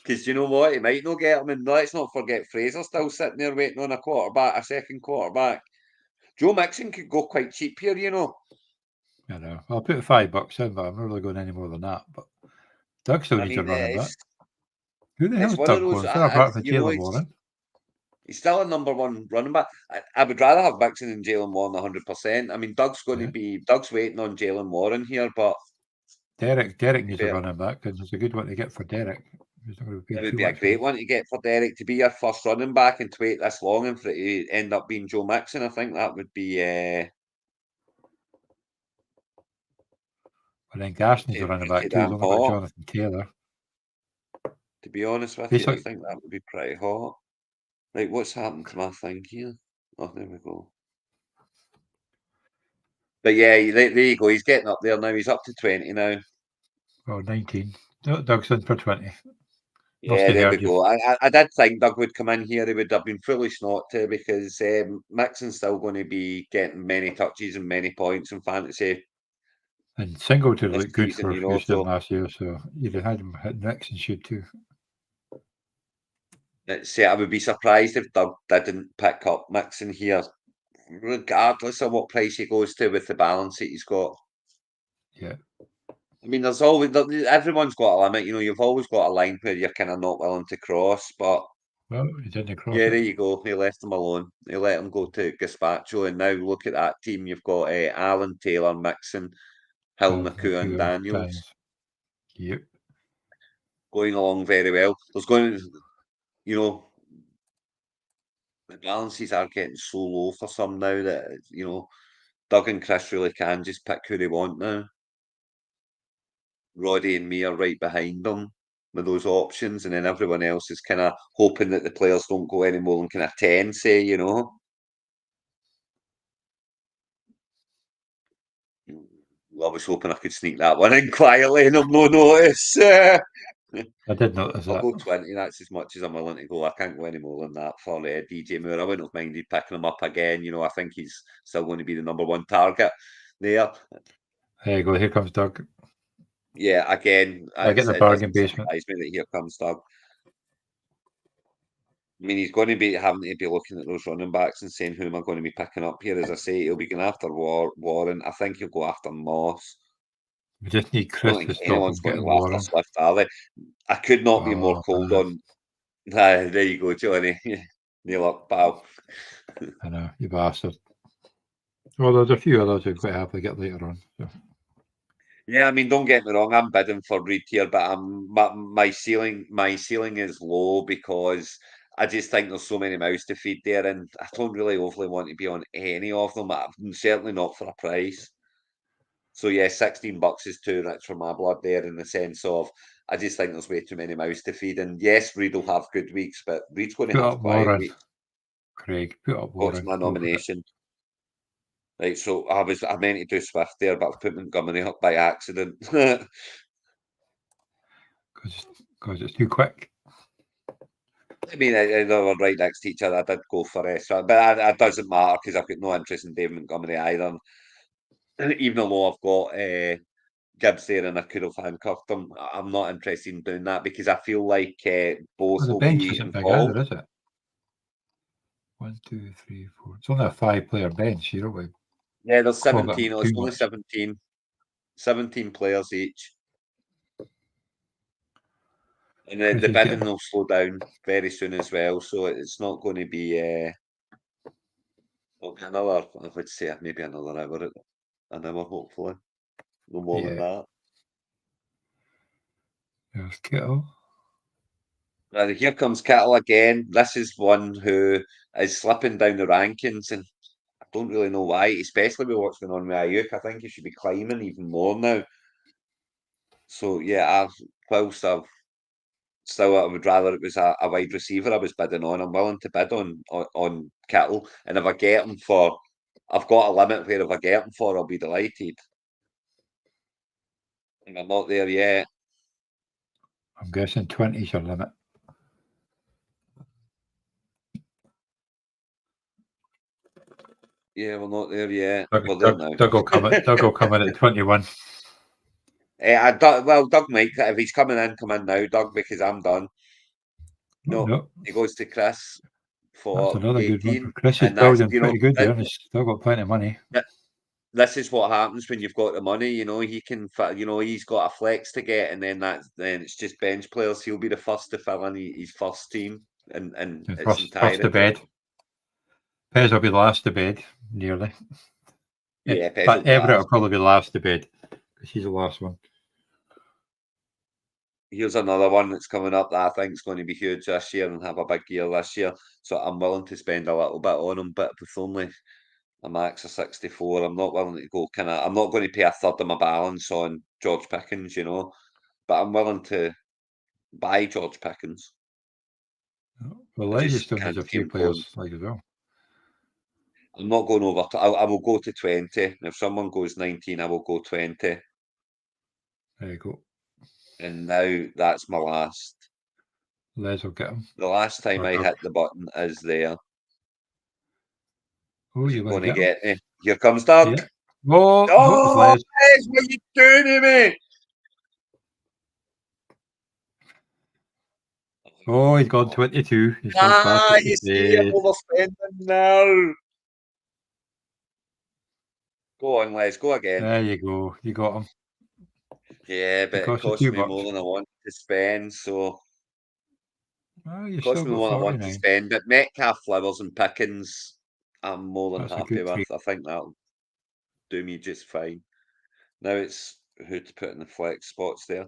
Speaker 2: Because you know what? He might not get him, and let's not forget Fraser still sitting there waiting on a second quarterback. Joe Mixon could go quite cheap here, you know.
Speaker 1: I know. I'll put $5 in, but I'm not really going any more than that. But Doug still
Speaker 2: I
Speaker 1: needs a
Speaker 2: mean,
Speaker 1: running back. Who the hell
Speaker 2: it's
Speaker 1: is
Speaker 2: one of
Speaker 1: Doug
Speaker 2: those.
Speaker 1: going for apart from
Speaker 2: You know,
Speaker 1: Jalen Warren?
Speaker 2: he's still a number one running back. I would rather have Mixon than Jalen Warren 100%. I mean, Doug's waiting on Jalen Warren here, but
Speaker 1: Derek needs a running back because it's a good one to get for Derek. He's not going to be
Speaker 2: it
Speaker 1: paid
Speaker 2: would
Speaker 1: too
Speaker 2: be a
Speaker 1: much.
Speaker 2: great one to get for Derek to be your first running back and to wait this long and for it to end up being Joe Mixon. I think that would be.
Speaker 1: And then Gas needs a running back too. He's only got Jonathan Taylor.
Speaker 2: To be honest with you, I think that would be pretty hot. Right, what's happened to my thing here? Oh, there we go. But yeah, there you go. He's getting up there now. He's up to 20 now.
Speaker 1: Oh, 19. Doug's in for 20.
Speaker 2: Yeah, there we go. I did think Doug would come in here. He would have been foolish not to, because Mixon's still going to be getting many touches and many points in fantasy.
Speaker 1: And Singleton looked good
Speaker 2: season,
Speaker 1: for
Speaker 2: you know,
Speaker 1: Houston
Speaker 2: so
Speaker 1: last year, so you'd have had him hit Nixon should too.
Speaker 2: I would be surprised if Doug didn't pick up Mixon here, regardless of what price he goes to with the balance that he's got.
Speaker 1: Yeah.
Speaker 2: I mean, everyone's got a limit. You know, you've always got a line where you're kind of not willing to cross, but
Speaker 1: well, he didn't cross
Speaker 2: yeah,
Speaker 1: it.
Speaker 2: there you go. He left him alone. He let him go to Gazpacho, and now look at that team. You've got Allen, Taylor, Mixon, Hill, McCoo, and Daniels.
Speaker 1: Yep.
Speaker 2: Going along very well. There's going to, you know, the balances are getting so low for some now that, you know, Doug and Chris really can just pick who they want now. Roddy and me are right behind them with those options, and then everyone else is kind of hoping that the players don't go any more than kind of 10, say, you know. Well, I was hoping I could sneak that one in quietly and have no notice.
Speaker 1: I did notice
Speaker 2: I'll
Speaker 1: that.
Speaker 2: go 20. That's as much as I'm willing to go. I can't go any more than that for DJ Moore. I wouldn't have minded picking him up again. You know, I think he's still going to be the #1 target there.
Speaker 1: There you go. Here comes Doug.
Speaker 2: Yeah, again,
Speaker 1: I get the bargain basement.
Speaker 2: Surprise me that here comes Doug. I mean, he's going to be having to be looking at those running backs and saying, who am I going to be picking up here? As I say, he'll be going after Warren. I think he'll go after Moss.
Speaker 1: We just need
Speaker 2: I
Speaker 1: Chris
Speaker 2: don't
Speaker 1: to
Speaker 2: think
Speaker 1: stop
Speaker 2: anyone's
Speaker 1: him
Speaker 2: going to
Speaker 1: getting
Speaker 2: go after
Speaker 1: Warren.
Speaker 2: Swift, are they? I could not be more cold on. There you go, Johnny. Neil up, pal.
Speaker 1: I know, you bastard. Well, there's a few others who quite happily get later on. So.
Speaker 2: Yeah, I mean, don't get me wrong. I'm bidding for Reed here, but my ceiling is low because I just think there's so many mouths to feed there, and I don't really overly want to be on any of them. Certainly not for a price. So yeah, $16 is too rich for my blood there, in the sense of I just think there's way too many mouths to feed. And yes, Reed will have good weeks, but Reed's going to have quiet
Speaker 1: Warren.
Speaker 2: weeks.
Speaker 1: Craig, put up Warren.
Speaker 2: What's my nomination? Right, so I meant to do Swift there, but I've put Montgomery up by accident.
Speaker 1: Because it's too quick.
Speaker 2: I mean, they were right next to each other. I did go for Swift, but it doesn't matter because I've got no interest in Dave Montgomery either. Even though I've got Gibbs there and I could have handcuffed him, I'm not interested in doing that because I feel like both
Speaker 1: Well, the
Speaker 2: will
Speaker 1: bench
Speaker 2: be
Speaker 1: isn't big
Speaker 2: involved.
Speaker 1: either, is it? 1, 2, 3, 4. It's only a 5-player bench, you know.
Speaker 2: Yeah, there's 17. It's only 17. 17 players each. And the bidding will slow down very soon as well, so it's not going to be another, I would say, maybe another hour, hopefully. No more than that.
Speaker 1: There's Kittle.
Speaker 2: Here comes Kittle again. This is one who is slipping down the rankings, and I don't really know why, especially with what's going on with Ayuk. I think he should be climbing even more now. So yeah, whilst I would rather it was a wide receiver I was bidding on. I'm willing to bid on Kittle, and if I get him for, I've got a limit where if I get him for, I'll be delighted. And I'm not there yet.
Speaker 1: I'm guessing 20 is your limit.
Speaker 2: Yeah, we're not there yet.
Speaker 1: Doug will come in at 21.
Speaker 2: Doug might, if he's coming in, come in now, Doug, because I'm done. No, he goes to Chris for
Speaker 1: That's another
Speaker 2: 18.
Speaker 1: good one for Chris. Is building pretty good there, and he's still got plenty of money.
Speaker 2: This is what happens when you've got the money. You know, he can, you know, he's got a flex to get, and then it's just bench players. He'll be the first to fill in his first team and its entirety.
Speaker 1: First to bed. Pez will be last to bed, nearly.
Speaker 2: Yeah,
Speaker 1: but Everett will probably be last to bed because he's the last one.
Speaker 2: Here's another one that's coming up that I think is going to be huge this year and have a big year this year. So I'm willing to spend a little bit on him, but with only a max of 64, I'm not willing to go I'm not going to pay a third of my balance on George Pickens, you know, but I'm willing to Buy George Pickens.
Speaker 1: Well,
Speaker 2: I
Speaker 1: Leisure
Speaker 2: just
Speaker 1: still
Speaker 2: can't
Speaker 1: needs a
Speaker 2: see
Speaker 1: few
Speaker 2: him going.
Speaker 1: players like as well.
Speaker 2: I'm not going over. I will go to 20. If someone goes 19, I will go 20.
Speaker 1: There you go.
Speaker 2: And now that's my last.
Speaker 1: Les will get him.
Speaker 2: The last time
Speaker 1: Or
Speaker 2: I
Speaker 1: Doug.
Speaker 2: hit the button is there.
Speaker 1: Oh,
Speaker 2: Is
Speaker 1: you're
Speaker 2: it
Speaker 1: going
Speaker 2: going
Speaker 1: to
Speaker 2: to
Speaker 1: get him?
Speaker 2: get me? Here comes Doug.
Speaker 1: Yeah. Oh, no, it was
Speaker 2: Oh,
Speaker 1: Les.
Speaker 2: Les, what are you doing to me?
Speaker 1: Oh, he's gone 22. He's gone past it.
Speaker 2: You see, I'm overspending now. Go on, Les, go again.
Speaker 1: There you go. You got him.
Speaker 2: Yeah, but it
Speaker 1: cost you
Speaker 2: cost me
Speaker 1: $2.
Speaker 2: more than I wanted to spend, so
Speaker 1: Oh, you
Speaker 2: cost
Speaker 1: still
Speaker 2: me
Speaker 1: got
Speaker 2: more than I want to
Speaker 1: 49.
Speaker 2: spend. But Metcalf, Flowers, and Pickens, I'm more than
Speaker 1: That's a
Speaker 2: happy
Speaker 1: good
Speaker 2: with.
Speaker 1: trade.
Speaker 2: I think that'll do me just fine. Now it's who to put in the flex spots there.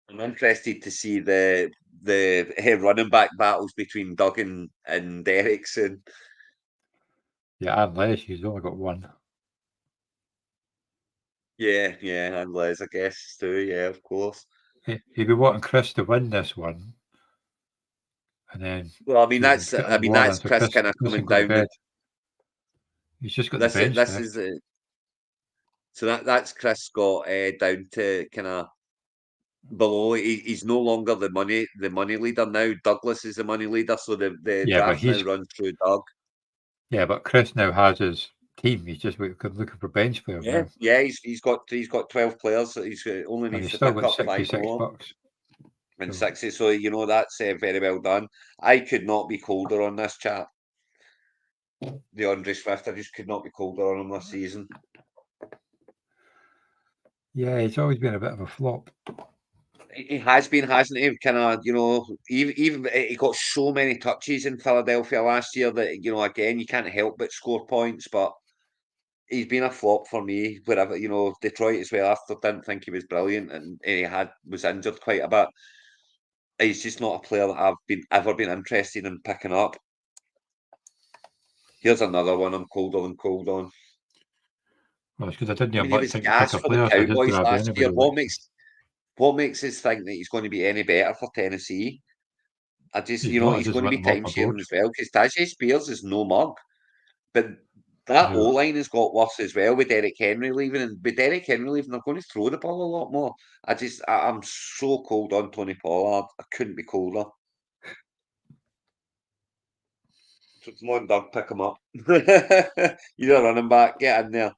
Speaker 2: I'm interested to see the running back battles between Doug and Ericsson.
Speaker 1: Yeah, and Les, he's only got one.
Speaker 2: Yeah, and Les, I guess too. Yeah, of course.
Speaker 1: He'd be wanting Chris to win this one, and then
Speaker 2: Well, I mean
Speaker 1: get
Speaker 2: that's
Speaker 1: on Warren,
Speaker 2: that's
Speaker 1: so
Speaker 2: Chris kind of
Speaker 1: Chris can
Speaker 2: coming
Speaker 1: go to
Speaker 2: down.
Speaker 1: bed. He's just got the bench
Speaker 2: This
Speaker 1: left.
Speaker 2: is so that's Chris got down to kind of below. He's no longer the money leader now. Douglas is the money leader, so the
Speaker 1: Yeah, but
Speaker 2: draft now runs through Doug.
Speaker 1: Yeah, but Chris now has his team. He's just looking for bench players now.
Speaker 2: Yeah, he's got 12 players. So he's only
Speaker 1: And
Speaker 2: needs
Speaker 1: he's
Speaker 2: to
Speaker 1: still
Speaker 2: pick
Speaker 1: got
Speaker 2: up 5
Speaker 1: $66.
Speaker 2: more and
Speaker 1: So,
Speaker 2: 60. So that's very well done. I could not be colder on this chap. The Andre Swift, I just could not be colder on him this season.
Speaker 1: yeah, he's always been a bit of a flop.
Speaker 2: He has been, hasn't he? Kind of, even he got so many touches in Philadelphia last year that again you can't help but score points. But he's been a flop for me. Wherever Detroit as well. I didn't think he was brilliant, and he was injured quite a bit. He's just not a player that I've ever been interested in picking up. Here's another one I'm cold on.
Speaker 1: Well, it's because I didn't
Speaker 2: I
Speaker 1: have
Speaker 2: mean, he
Speaker 1: much
Speaker 2: was
Speaker 1: time to pick
Speaker 2: gas
Speaker 1: a
Speaker 2: for the
Speaker 1: player, so I just
Speaker 2: Cowboys
Speaker 1: grabbed
Speaker 2: last year.
Speaker 1: anybody.
Speaker 2: What makes us think that he's going to be any better for Tennessee? I just,
Speaker 1: He's not. I
Speaker 2: he's
Speaker 1: just
Speaker 2: going to
Speaker 1: went
Speaker 2: be
Speaker 1: him off
Speaker 2: time
Speaker 1: my
Speaker 2: sharing
Speaker 1: board.
Speaker 2: as well because Tajay Spears is no mug. But that
Speaker 1: No.
Speaker 2: O-line has got worse as well with Derrick Henry leaving. And with Derrick Henry leaving, they're going to throw the ball a lot more. I'm so cold on Tony Pollard. I couldn't be colder. So come on, Doug, pick him up. You're a running back. Get in there.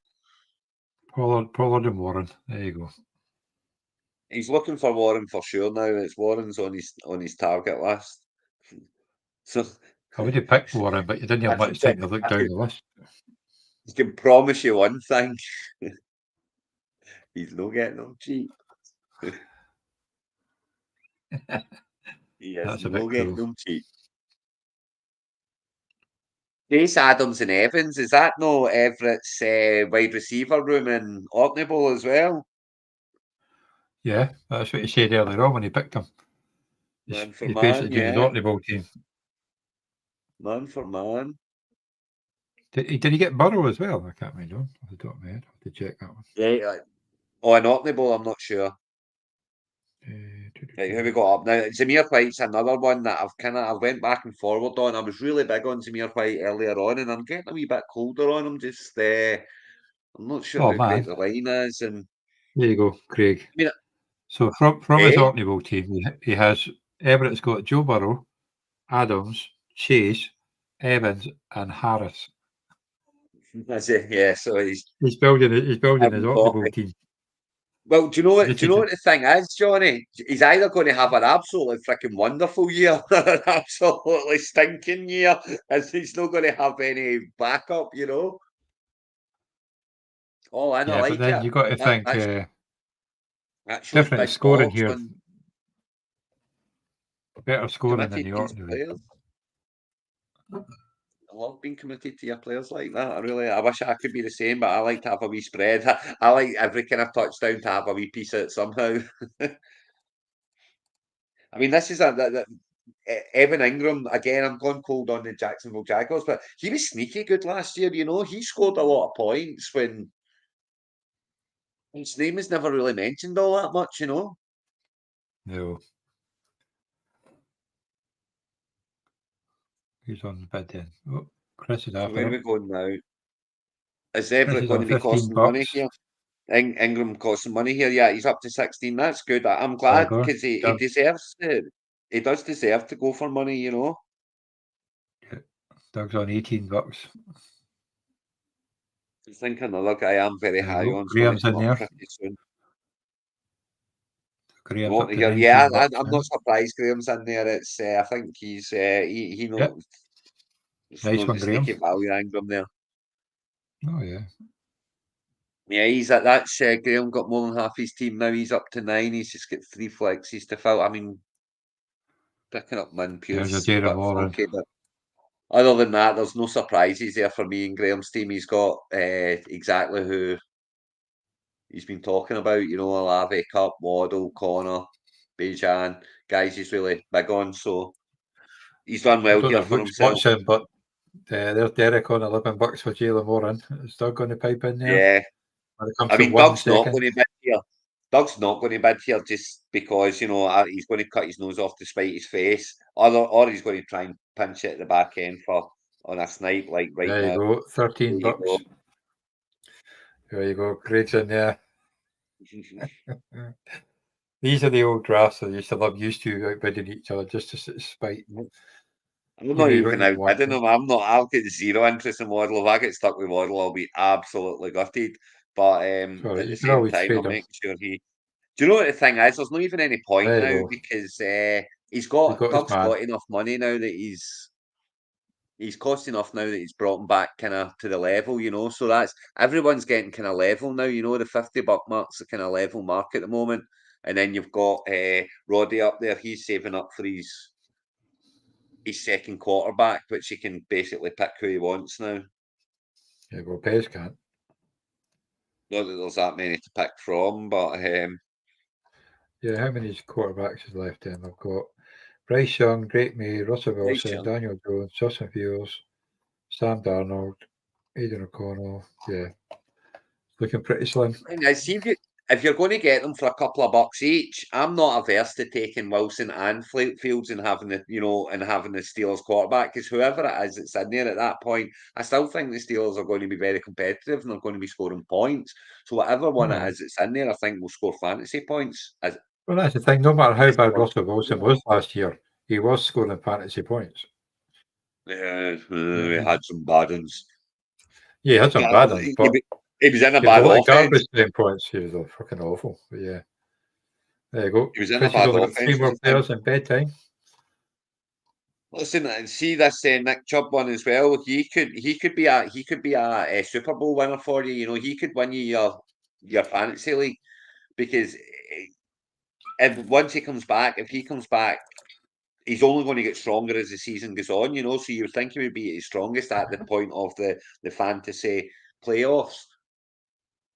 Speaker 1: Pollard and Warren. There you go.
Speaker 2: He's looking for Warren for sure now. It's Warren's on his target list. So
Speaker 1: I would have picked Warren, but you didn't have much time to look down the list.
Speaker 2: I can promise you one thing. He's not getting them cheap. He is
Speaker 1: That's a
Speaker 2: not
Speaker 1: bit
Speaker 2: getting
Speaker 1: cool.
Speaker 2: them cheap. Chase Adams and Evans, is that no Everett's wide receiver room in Orkneybowl as well?
Speaker 1: Yeah, that's what he said earlier on when he picked him.
Speaker 2: Man for
Speaker 1: He's
Speaker 2: man,
Speaker 1: basically doing his
Speaker 2: yeah.
Speaker 1: Orkneybowl team.
Speaker 2: Man for man.
Speaker 1: Did he get Burrow as well? I can't remember. Off the top of my head, I have to check that one.
Speaker 2: Yeah. Oh, in Orkneybowl, I'm not sure. Right, who we got up now? Zamir White's another one that I went back and forward on. I was really big on Zamir White earlier on, and I'm getting a wee bit colder on him. Just I'm not sure
Speaker 1: Oh,
Speaker 2: how
Speaker 1: man.
Speaker 2: great the line is, and
Speaker 1: There you go, Craig.
Speaker 2: I mean,
Speaker 1: So from his
Speaker 2: eh?
Speaker 1: Orkneybowl team, he has Everett's got Joe Burrow, Adams, Chase, Evans, and Harris.
Speaker 2: That's it. Yeah, so he's
Speaker 1: building his
Speaker 2: having
Speaker 1: Orkneybowl
Speaker 2: coffee.
Speaker 1: team.
Speaker 2: Well, do you know what?
Speaker 1: This
Speaker 2: Do you know what the thing is, Johnny? He's either going to have an absolutely freaking wonderful year, or an absolutely stinking year, and he's not going to have any backup. Oh, I
Speaker 1: Yeah, but
Speaker 2: like
Speaker 1: then
Speaker 2: it.
Speaker 1: you got to think
Speaker 2: That shows
Speaker 1: different
Speaker 2: big
Speaker 1: scoring
Speaker 2: balls
Speaker 1: here,
Speaker 2: when
Speaker 1: better scoring than
Speaker 2: committed
Speaker 1: the
Speaker 2: to his
Speaker 1: Orkney.
Speaker 2: players. I love being committed to your players like that. I wish I could be the same, but I like to have a wee spread. I like every kind of touchdown to have a wee piece of it somehow. I mean, this is Evan Ingram again. I'm going cold on the Jacksonville Jaguars, but he was sneaky good last year. He scored a lot of points when His name is never really mentioned all that much, you know.
Speaker 1: No. Who's on the bid then? Oh, Chris is
Speaker 2: So
Speaker 1: after
Speaker 2: where are we
Speaker 1: him.
Speaker 2: going now? Is
Speaker 1: Chris
Speaker 2: Everett
Speaker 1: is
Speaker 2: going
Speaker 1: on
Speaker 2: to be
Speaker 1: 15
Speaker 2: costing money
Speaker 1: bucks.
Speaker 2: here? Ingram costing money here. Yeah, he's up to 16. That's good. I'm
Speaker 1: There you
Speaker 2: glad
Speaker 1: go.
Speaker 2: because he
Speaker 1: Doug,
Speaker 2: deserves to. He does deserve to go for money, you know.
Speaker 1: Doug's on 18 bucks.
Speaker 2: I think another guy I'm very
Speaker 1: There you
Speaker 2: high
Speaker 1: go.
Speaker 2: on is going to
Speaker 1: Graham's
Speaker 2: come
Speaker 1: in
Speaker 2: up
Speaker 1: there.
Speaker 2: pretty soon.
Speaker 1: Graham's up to
Speaker 2: Yeah,
Speaker 1: 19 bucks.
Speaker 2: I'm not surprised Graham's in there. It's I think he's he knows
Speaker 1: Yep. Nice one,
Speaker 2: the
Speaker 1: Graham.
Speaker 2: sneaky value Ingram there.
Speaker 1: Oh, yeah.
Speaker 2: Yeah, he's at that's Graham got more than half his team now. He's up to 9. He's just got 3 flexes to fill. I mean, picking up Min
Speaker 1: There's a
Speaker 2: Pure's a
Speaker 1: Jada
Speaker 2: bit
Speaker 1: Moran.
Speaker 2: funky, but other than that, there's no surprises there for me in Graham's team. He's got exactly who he's been talking about. You know, Olave, Cup, Waddle, Connor, Bejan, guys he's really big on. So he's done
Speaker 1: I
Speaker 2: well
Speaker 1: don't
Speaker 2: here
Speaker 1: have
Speaker 2: for
Speaker 1: Luke's
Speaker 2: himself.
Speaker 1: watching, but there's Derek on 11 bucks for Jayla Moran. Is Doug going to pipe in there?
Speaker 2: Yeah.
Speaker 1: When it comes
Speaker 2: I
Speaker 1: to
Speaker 2: mean,
Speaker 1: 1
Speaker 2: Doug's not
Speaker 1: second.
Speaker 2: going to bid here. Doug's not going to bid here just because, you know, he's going to cut his nose off to spite his face. Or he's going to try and pinch it at the back end on a snipe like right
Speaker 1: There you
Speaker 2: now.
Speaker 1: go. 13
Speaker 2: There you
Speaker 1: bucks.
Speaker 2: go.
Speaker 1: There you go. Craig's in there. These are the old drafts that I used to love used to outbidding each other just to spite.
Speaker 2: I'm not
Speaker 1: You don't
Speaker 2: even
Speaker 1: even want
Speaker 2: outbidding
Speaker 1: to.
Speaker 2: him. I've got zero interest in Waddle. If I get stuck with Waddle, I'll be absolutely gutted. But
Speaker 1: Sorry,
Speaker 2: at the
Speaker 1: you can
Speaker 2: same
Speaker 1: always
Speaker 2: time,
Speaker 1: trade
Speaker 2: I'm
Speaker 1: him.
Speaker 2: making sure he. Do you know what the thing is? There's not even any point
Speaker 1: There you
Speaker 2: now
Speaker 1: go.
Speaker 2: because
Speaker 1: He got his
Speaker 2: Doug's
Speaker 1: man.
Speaker 2: got enough money now that he's cost enough now that he's brought him back kind of to the level, you know. So that's everyone's getting kind of level now, you know. The $50 mark's the kind of level mark at the moment, and then you've got Roddy up there. He's saving up for his second quarterback, which he can basically pick who he wants now.
Speaker 1: There you go. Pez can't.
Speaker 2: Not that there's that many to pick from, but
Speaker 1: Yeah, how many quarterbacks is left in? I've got Bryce Young, Drake May, Russell Wilson, Daniel Jones, Justin Fields, Sam Darnold, Aidan O'Connell. Yeah, looking pretty slim.
Speaker 2: I see if you're going to get them for a couple of bucks each, I'm not averse to taking Wilson and Fields and having the Steelers quarterback because whoever it is that's in there at that point, I still think the Steelers are going to be very competitive and they're going to be scoring points. So whatever one it is that's in there, I think will score fantasy points.
Speaker 1: Well, that's the thing. No matter how bad Russell Wilson was last year, he was scoring fantasy points.
Speaker 2: Yeah, we had some bad ones.
Speaker 1: Yeah, he had some bad ones, but
Speaker 2: he was in a
Speaker 1: he
Speaker 2: bad
Speaker 1: was a lot of
Speaker 2: offense.
Speaker 1: garbage time points. He was fucking awful. But yeah, there you go.
Speaker 2: He was in
Speaker 1: Chris
Speaker 2: a
Speaker 1: has
Speaker 2: bad
Speaker 1: only got
Speaker 2: offense.
Speaker 1: 3 more players in bedtime.
Speaker 2: Listen, and see this Nick Chubb one as well. He could be a Super Bowl winner for you. You know, he could win you your fantasy league because if once he comes back, if he comes back, he's only going to get stronger as the season goes on. You know, so you would think he would be at his strongest at the point of the fantasy playoffs.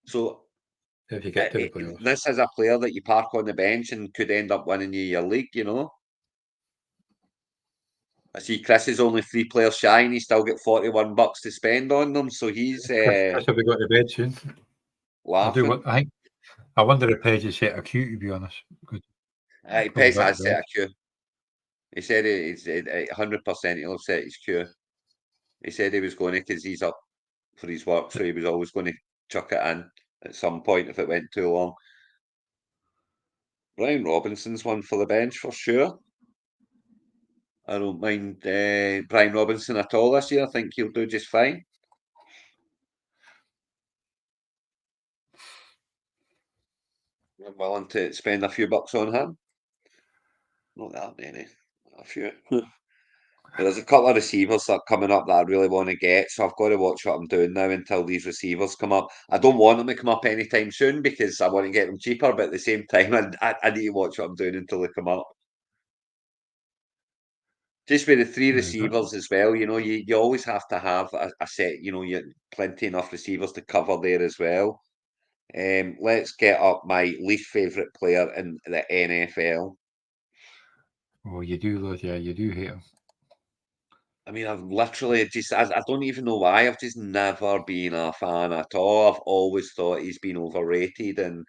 Speaker 2: So
Speaker 1: If you get to the playoffs,
Speaker 2: this is a player that you park on the bench and could end up winning you your league. You know. I see Chris is only 3 players shy and he's still got $41 to spend on them, so he's
Speaker 1: Chris will be going to bed soon.
Speaker 2: laughing.
Speaker 1: I wonder if Pez has set a queue, to be honest.
Speaker 2: Pez has set a queue. He said it's 100% he'll have set his queue. He said he was going to because he's up for his work, so he was always going to chuck it in at some point if it went too long. Brian Robinson's one for the bench for sure. I don't mind Brian Robinson at all this year. I think he'll do just fine. I'm willing to spend a few bucks on him. Not that many. A few. There's a couple of receivers that are coming up that I really want to get, so I've got to watch what I'm doing now until these receivers come up. I don't want them to come up anytime soon because I want to get them cheaper, but at the same time, I need to watch what I'm doing until they come up. Just with the 3 receivers as well, you know, you always have to have a set, you know, you plenty enough receivers to cover there as well. Let's get up my least favourite player in the NFL.
Speaker 1: Oh, you do, yeah, you do hate him.
Speaker 2: I mean, I've literally I don't even know why. I've just never been a fan at all. I've always thought he's been overrated, and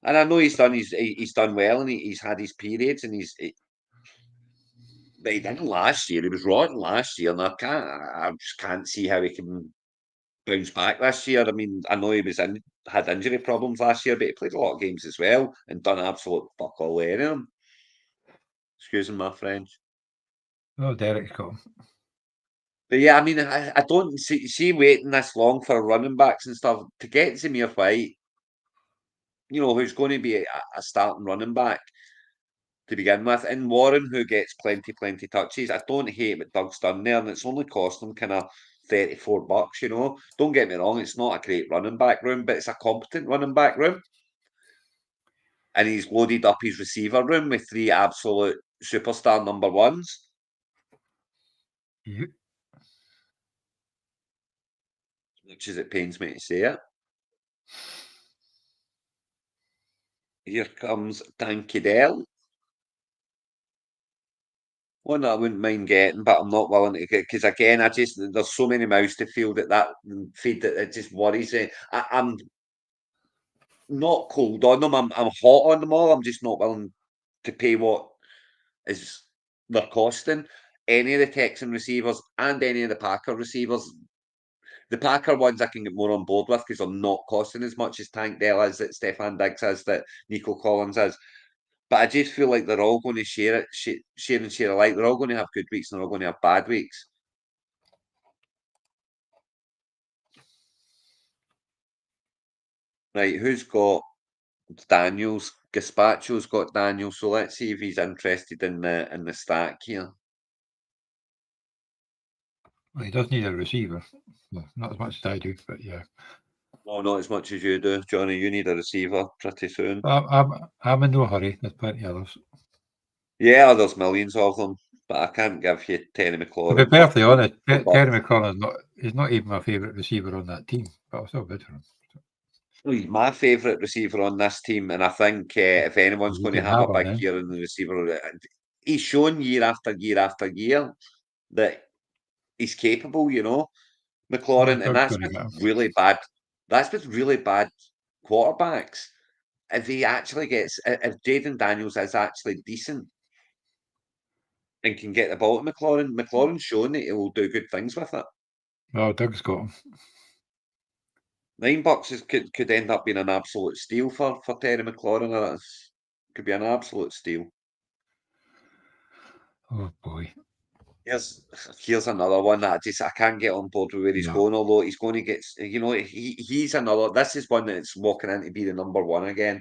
Speaker 2: I know he's done well, and he's had his periods, and but he didn't last year. He was rotten last year, and I just can't see how he can bounce back this year. I mean, I know he had injury problems last year, but he played a lot of games as well and done absolute fuck all in them. Excusing my French.
Speaker 1: Oh, Derek's got him.
Speaker 2: But yeah, I mean, I don't see waiting this long for running backs and stuff to get Zamir White, who's going to be a starting running back to begin with, and Warren, who gets plenty touches. I don't hate what Doug's done there, and it's only cost him kind of $34. Don't get me wrong, it's not a great running back room, but it's a competent running back room. And he's loaded up his receiver room with 3 absolute superstar number ones.
Speaker 1: Yep.
Speaker 2: Much as it pains me to say it. Here comes Dan Cadell. One that I wouldn't mind getting, but I'm not willing to get, because again, there's so many mouths to feed that feed that it just worries me. I'm not cold on them. I'm hot on them all. I'm just not willing to pay what is they're costing. Any of the Texan receivers and any of the Packer receivers. The Packer ones I can get more on board with because they're not costing as much as Tank Dell is, that Stefan Diggs is, that Nico Collins is. But I just feel like they're all going to share and share alike. They're all going to have good weeks and they're all going to have bad weeks. Right, who's got Daniels? Gazpacho's got Daniels, so let's see if he's interested in the stack here.
Speaker 1: Well, he does need a receiver. Well, not as much as I do, but yeah.
Speaker 2: No, not as much as you do, Johnny. You need a receiver pretty soon.
Speaker 1: I'm in no hurry. There's plenty of others.
Speaker 2: Yeah, there's millions of them, but I can't give you Terry McLaurin.
Speaker 1: To be perfectly honest, Terry McLaurin is not even my favourite receiver on that team, but I'm still good for him.
Speaker 2: He's my favourite receiver on this team, and I think if anyone's going to have a big year in the receiver, he's shown year after year after year that he's capable. McLaurin, and that's with really bad. That's with really bad quarterbacks. If he actually if Jaden Daniels is actually decent and can get the ball to McLaurin's shown that he will do good things with it.
Speaker 1: Oh, Doug's got him.
Speaker 2: $9 could end up being an absolute steal for Terry McLaurin. That could be an absolute steal.
Speaker 1: Oh boy.
Speaker 2: Here's another one that I can't get on board with where he's going, although he's going to get, he's another, this is one that's walking in to be the number one again,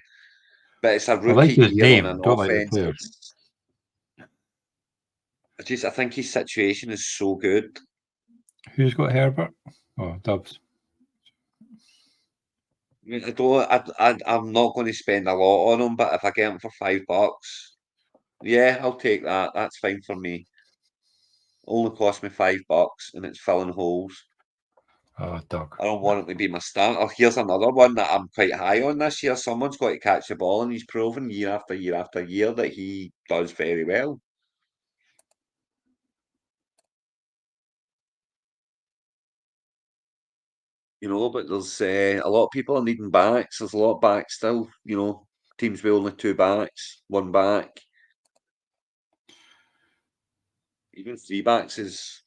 Speaker 2: but it's a rookie year on an offense. I think his situation is so good.
Speaker 1: Who's got Herbert? Oh, Dubs.
Speaker 2: I'm not going to spend a lot on him, but if I get him for $5, yeah, I'll take that. That's fine for me. Only cost me $5 and it's filling holes.
Speaker 1: Oh, Doug.
Speaker 2: I don't want it to be my starter. Here's another one that I'm quite high on this year. Someone's got to catch the ball, and he's proven year after year after year that he does very well. But there's a lot of people are needing backs. There's a lot of backs still. Teams with only 2 backs, 1 back. Even 3 backs is,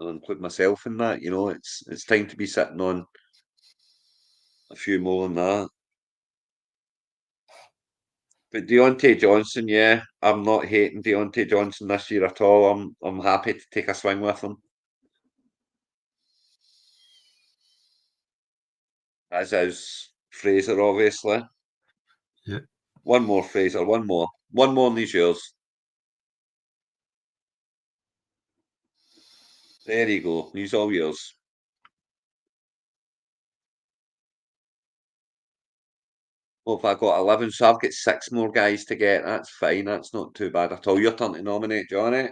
Speaker 2: I'll include myself in that. It's time to be sitting on a few more than that. But Deontay Johnson, yeah, I'm not hating Deontay Johnson this year at all. I'm happy to take a swing with him. As is Fraser, obviously.
Speaker 1: Yeah.
Speaker 2: One more, Fraser. One more. One more, and he's yours. There you go. He's all yours. Well, if I got 11, so I've got 6 more guys to get. That's fine. That's not too bad at all. Your turn to nominate, Johnny.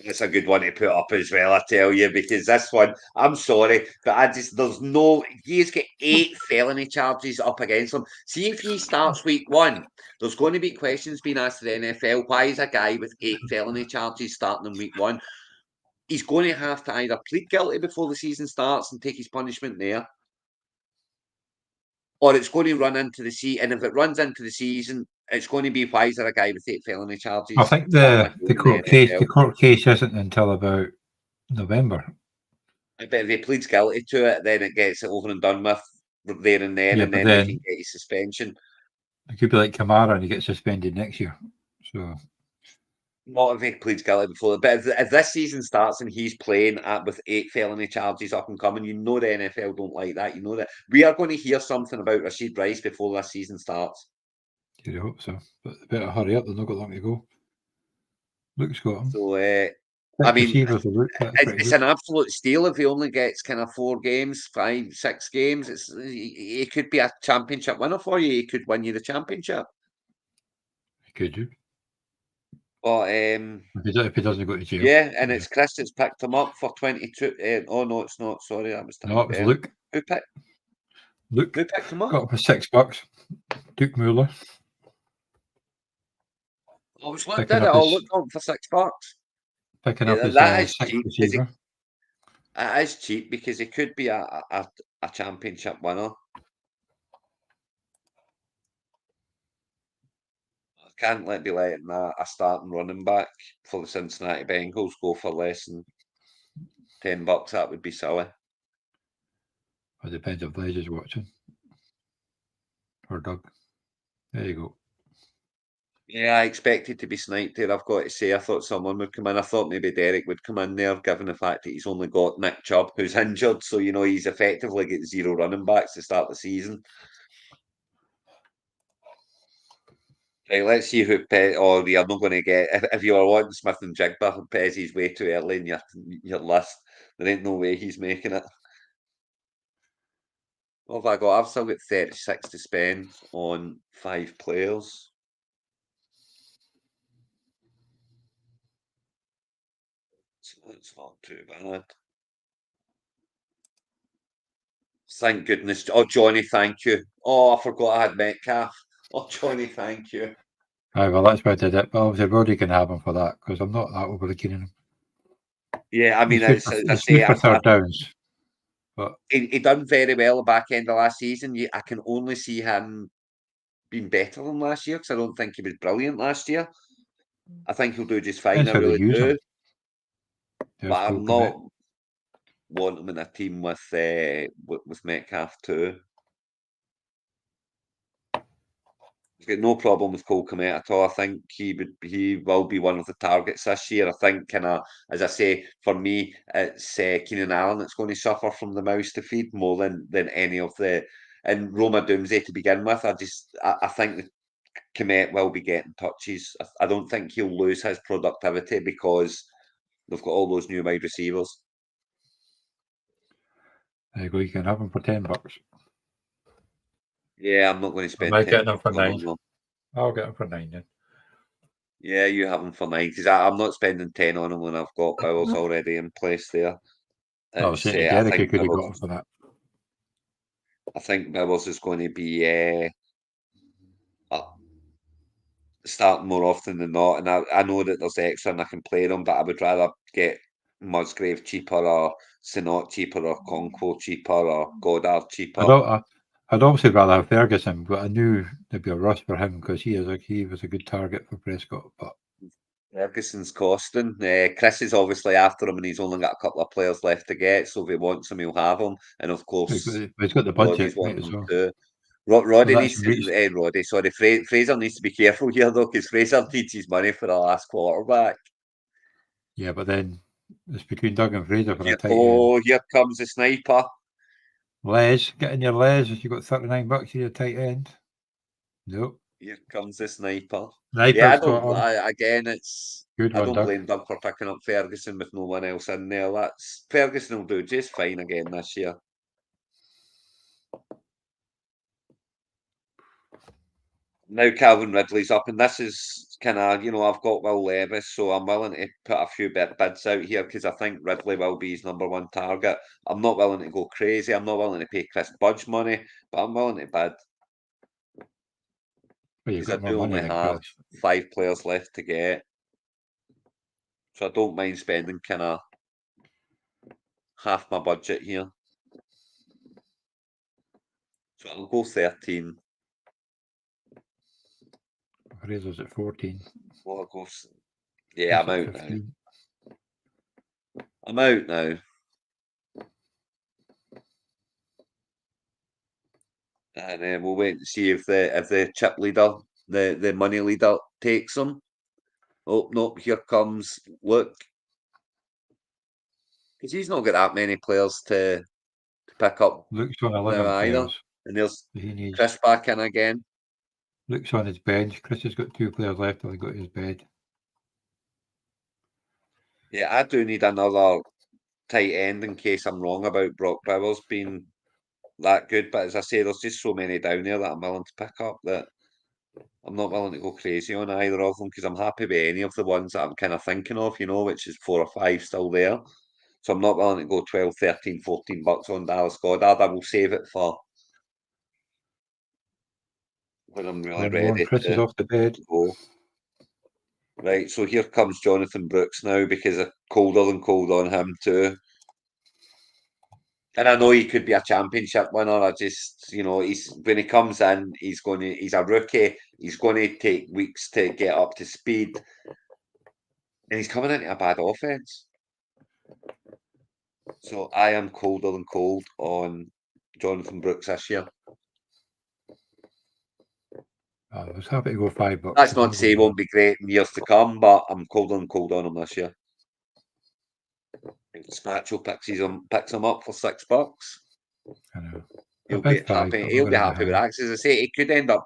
Speaker 2: It's a good one to put up as well, I tell you, because this one, I'm sorry, but he's got 8 felony charges up against him. See, if he starts week 1, there's going to be questions being asked to the NFL. Why is a guy with 8 felony charges starting in week 1? He's going to have to either plead guilty before the season starts and take his punishment there, or it's going to run into the season. And if it runs into the season, it's going to be, why is there a guy with 8 felony charges?
Speaker 1: I think the court case isn't until about November.
Speaker 2: But if he pleads guilty to it, then it gets it over and done with there and then,
Speaker 1: Yeah,
Speaker 2: and
Speaker 1: but
Speaker 2: then he can get his suspension.
Speaker 1: It could be like Kamara and he gets suspended next year. So
Speaker 2: not if he pleads guilty before. But if this season starts and he's playing with 8 felony charges up and coming, you know the NFL don't like that. You know that we are going to hear something about Rashid Rice before this season starts.
Speaker 1: You'd hope so, but they better hurry up. They've not got long to go. Luke's got him.
Speaker 2: So I mean, it's an absolute steal if he only gets kind of 4 games, 5, 6 games. It could be a championship winner for you. He could win you the championship.
Speaker 1: He could do.
Speaker 2: But
Speaker 1: if he doesn't go to jail.
Speaker 2: Yeah, and it's Chris that's picked him up for 22. Oh no, it's not. Sorry, that was
Speaker 1: no, it was Luke.
Speaker 2: Who picked?
Speaker 1: Luke.
Speaker 2: Who picked him up?
Speaker 1: Got him for $6. Duke Mueller.
Speaker 2: I was looked at it. I'll look on for $6.
Speaker 1: Picking up his
Speaker 2: cheap.
Speaker 1: Receiver.
Speaker 2: It is cheap because he could be a championship winner. I can't be letting a starting running back for the Cincinnati Bengals go for less than $10. That would be silly.
Speaker 1: It depends if Les is watching. Or Doug. There you go.
Speaker 2: Yeah, I expected to be sniped there, I've got to say. I thought someone would come in. I thought maybe Derek would come in there, given the fact that he's only got Nick Chubb, who's injured. So, he's effectively got 0 running backs to start the season. Right, let's see who Pez. Oh, you're not going to get. If you were wanting Smith and Jigba, Pez is way too early in your list. There ain't no way he's making it. What have I got? I've still got 36 to spend on 5 players. So it's not too bad. Thank goodness. Oh, Johnny, thank you. Oh, I forgot I had Metcalf. Oh, Johnny, thank you.
Speaker 1: Aye, well, that's why I did it. But obviously, Roddy can have him for that because I'm not that overly keen on him.
Speaker 2: Yeah, I mean,
Speaker 1: he's for third downs. But
Speaker 2: he done very well the back end of last season. I can only see him being better than last year because I don't think he was brilliant last year. I think he'll do just fine. I really do. But I'm not wanting him in a team with Metcalf too. He's got no problem with Cole Kmet at all. I think he will be one of the targets this year. I think as I say, for me, it's Keenan Allen that's going to suffer from the mouths to feed more than any of and Roma Doomsday to begin with. I think that Kmet will be getting touches. I don't think he'll lose his productivity because they've got all those new wide receivers.
Speaker 1: There you go. You can have him for $10.
Speaker 2: Yeah, I'm not going to spend.
Speaker 1: I might get him for 9. I'll get him for 9 then.
Speaker 2: Yeah, you have him for 9 because I'm not spending 10 on him when I've got Bowers already in place there.
Speaker 1: I was saying Derek, you could have got him for that.
Speaker 2: I think Bowers is going to be starting more often than not, and I know that there's extra and I can play them, but I would rather get Musgrave cheaper or Sinot cheaper or Conco cheaper or Goddard cheaper.
Speaker 1: I'd obviously rather have Ferguson, but I knew there'd be a rush for him because he was a good target for Prescott. But
Speaker 2: Ferguson's costing. Chris is obviously after him, and he's only got a couple of players left to get. So if he wants him, he'll have him. And of course,
Speaker 1: he's got the budget.
Speaker 2: Too. Roddy needs to. Roddy, sorry, Fraser needs to be careful here though, because Fraser needs his money for the last quarterback.
Speaker 1: Yeah, but then it's between Doug and Fraser for a tight end.
Speaker 2: Oh, here comes the sniper.
Speaker 1: Les, get in your Les. If you got $39 for your tight end. Nope.
Speaker 2: Here comes the sniper.
Speaker 1: Sniper's
Speaker 2: yeah, I don't blame Doug for picking up Ferguson with no one else in there. Ferguson will do just fine again this year. Now Calvin Ridley's up, and this is kind of, I've got Will Levis, so I'm willing to put a few bids out here because I think Ridley will be his number one target. I'm not willing to go crazy. I'm not willing to pay Chris Budge money, but I'm willing to bid
Speaker 1: Well, you've
Speaker 2: because I
Speaker 1: got more
Speaker 2: do
Speaker 1: money
Speaker 2: only
Speaker 1: than
Speaker 2: have
Speaker 1: Chris.
Speaker 2: 5 players left to get. So I don't mind spending kind of half my budget here. So I'll go 13.
Speaker 1: Fraser's at 14.
Speaker 2: Well, I'll go. Yeah, I'm
Speaker 1: He's
Speaker 2: out
Speaker 1: at
Speaker 2: now.
Speaker 1: 15.
Speaker 2: I'm out now. And we'll wait and see if the chip leader, the money leader, takes him. Oh no, here comes Luke. Because he's not got that many players to pick up
Speaker 1: Luke's on 11
Speaker 2: now either.
Speaker 1: players.
Speaker 2: And there's
Speaker 1: He needs.
Speaker 2: Chris back in again.
Speaker 1: Luke's on his bench. Chris has got 2 players left till he got his bed.
Speaker 2: Yeah, I do need another tight end in case I'm wrong about Brock Bowers being that good. But as I say, there's just so many down there that I'm willing to pick up that I'm not willing to go crazy on either of them because I'm happy with any of the ones that I'm kind of thinking of, which is 4 or 5 still there. So I'm not willing to go 12, 13, 14 bucks on Dallas Goddard. I will save it for when I'm really
Speaker 1: One more and
Speaker 2: ready
Speaker 1: Chris is
Speaker 2: to
Speaker 1: off the bed.
Speaker 2: go. Right, so here comes Jonathan Brooks now because it's colder than cold on him too. And I know he could be a championship winner. I just, he's when he comes in, he's a rookie. He's going to take weeks to get up to speed, and he's coming into a bad offense. So I am colder than cold on Jonathan Brooks this year.
Speaker 1: I was happy to go $5.
Speaker 2: That's not to say he won't be great in years to come, but I'm colder than cold on him this year. Spatchel picks him up for $6.
Speaker 1: I know.
Speaker 2: He'll
Speaker 1: A
Speaker 2: be
Speaker 1: big 5.
Speaker 2: happy.
Speaker 1: I'm
Speaker 2: He'll
Speaker 1: not
Speaker 2: be
Speaker 1: going to
Speaker 2: happy with that. 'Cause as I say, he could end up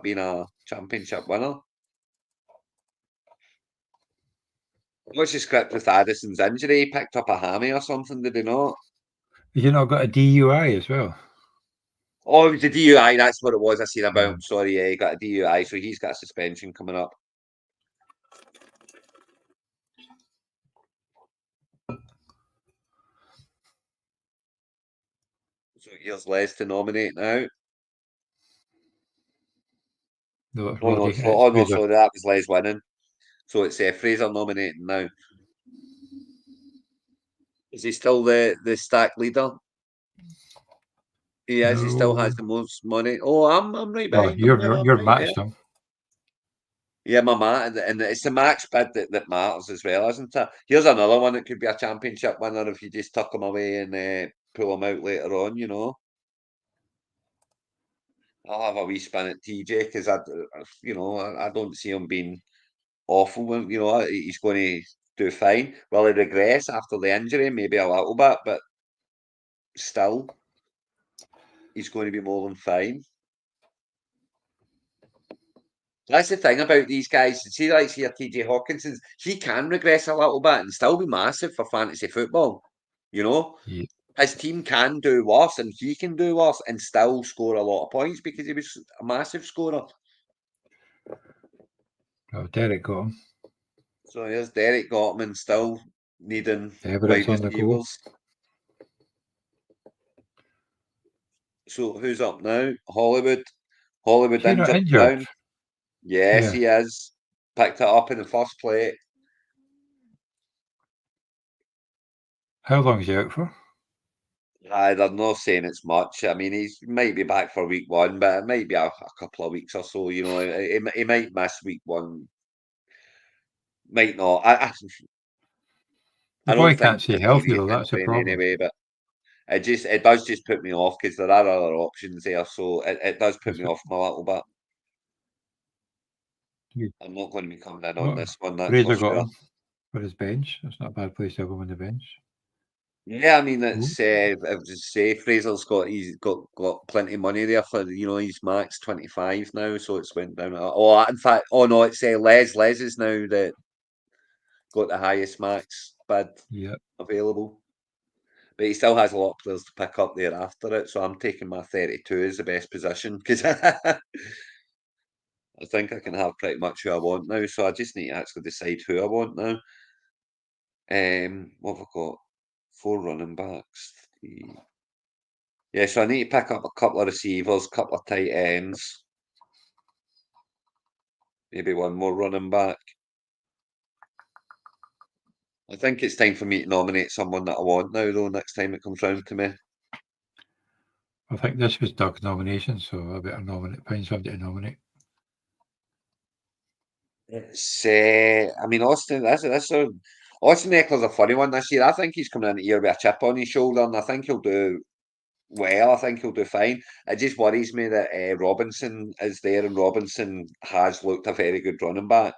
Speaker 2: being a championship winner. What's the script with Addison's injury? He picked up a hammy or something, did he not?
Speaker 1: Has he not got a DUI as well?
Speaker 2: Oh, it was a DUI. That's what it was. I seen about him. Sorry, yeah, he got a DUI, so he's got a suspension coming up. So here's Les to nominate now.
Speaker 1: No, it's
Speaker 2: Oh no,
Speaker 1: Roddy.
Speaker 2: sorry, that was Les winning. So it's Fraser nominating now. Is he still the stack leader? He is. He still has the most money. Oh, I'm right
Speaker 1: Well,
Speaker 2: behind him. I'm
Speaker 1: you're
Speaker 2: right
Speaker 1: matched
Speaker 2: there.
Speaker 1: him.
Speaker 2: Yeah, and it's the max bid that matters as well, isn't it? Here's another one that could be a championship winner if you just tuck him away and pull him out later on. I'll have a wee spin at TJ because I don't see him being awful. He's going to do fine. Will he regress after the injury? Maybe a little bit, but still, he's going to be more than fine. That's the thing about these guys. See, like here, TJ Hawkinson, he can regress a little bit and still be massive for fantasy football.
Speaker 1: Yeah.
Speaker 2: His team can do worse and he can do worse and still score a lot of points because he was a massive scorer.
Speaker 1: Oh, Derek got him.
Speaker 2: So here's Derek got him and still needing
Speaker 1: Everett's
Speaker 2: wide
Speaker 1: on the go.
Speaker 2: receivers. So who's up now? Hollywood. Hollywood
Speaker 1: Is he not
Speaker 2: injured
Speaker 1: injured?
Speaker 2: down. Yes,
Speaker 1: Yeah.
Speaker 2: he is. Picked it up in the first play.
Speaker 1: How long is he out for?
Speaker 2: They're not saying it's much. I mean, he might be back for week 1, but it might be a couple of weeks or so. He might miss week 1. Might not. I
Speaker 1: The
Speaker 2: don't
Speaker 1: boy
Speaker 2: think
Speaker 1: can't stay
Speaker 2: he's
Speaker 1: healthy
Speaker 2: serious
Speaker 1: though. That's the
Speaker 2: injury in any
Speaker 1: problem.
Speaker 2: way, but it does just put me off because there are other options there. So it does put me off a little bit. I'm not going to be coming in on this one. That's
Speaker 1: Fraser
Speaker 2: for
Speaker 1: got
Speaker 2: sure.
Speaker 1: him for his bench. That's not a bad place to have him on the bench.
Speaker 2: Yeah, I mean it's I would just say he's got plenty of money there for he's max 25 now, so it's went down. Oh, in fact, no, it's Les. Les is now got the highest max bid available, but he still has a lot of players to pick up there after it. So I'm taking my 32 as the best position because I think I can have pretty much who I want now, so I just need to actually decide who I want now. What have I got? 4 running backs. 3. Yeah, so I need to pick up a couple of receivers, a couple of tight ends. Maybe one more running back. I think it's time for me to nominate someone that I want now, though, next time it comes round to me.
Speaker 1: I think this was Doug's nomination, so I better find somebody to nominate.
Speaker 2: It's, I mean, Austin Eckler's a funny one this year. I think he's coming in here with a chip on his shoulder, and I think he'll do well. I think he'll do fine. It just worries me that Robinson is there, and Robinson has looked a very good running back.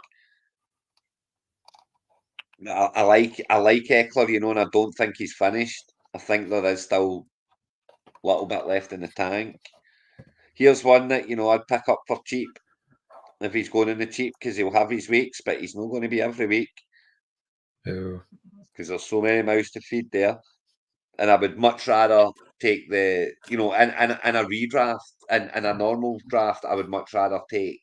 Speaker 2: I like Eckler, you know, and I don't think he's finished. I think there is still a little bit left in the tank. Here's one that, you know, I'd pick up for cheap if he's going in the cheap, because he'll have his weeks, but he's not going to be every week
Speaker 1: So
Speaker 2: because there's so many mouths to feed there. And I would much rather take the, you know, in a redraft, in a normal draft, I would much rather take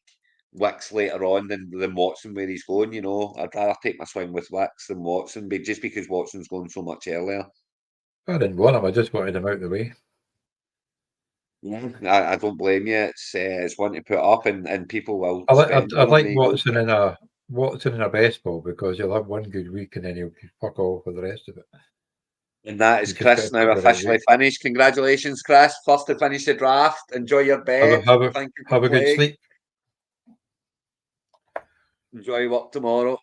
Speaker 2: Wicks later on than Watson where he's going, you know. I'd rather take my swing with Wicks than Watson, but just because Watson's going so much earlier.
Speaker 1: I didn't want him. I just wanted him out of the way.
Speaker 2: Yeah, I don't blame you. It's one to put up, and people will
Speaker 1: I
Speaker 2: spend more
Speaker 1: like
Speaker 2: than
Speaker 1: Watson in a best ball because you'll have one good week and then he'll fuck all for the rest of it.
Speaker 2: And that is
Speaker 1: You just
Speaker 2: Chris
Speaker 1: gotta
Speaker 2: now
Speaker 1: pick the right
Speaker 2: officially
Speaker 1: week.
Speaker 2: finished. Congratulations, Chris. First to finish the draft. Enjoy your bet. Thank you for
Speaker 1: have a good
Speaker 2: playing.
Speaker 1: sleep.
Speaker 2: Enjoy work tomorrow.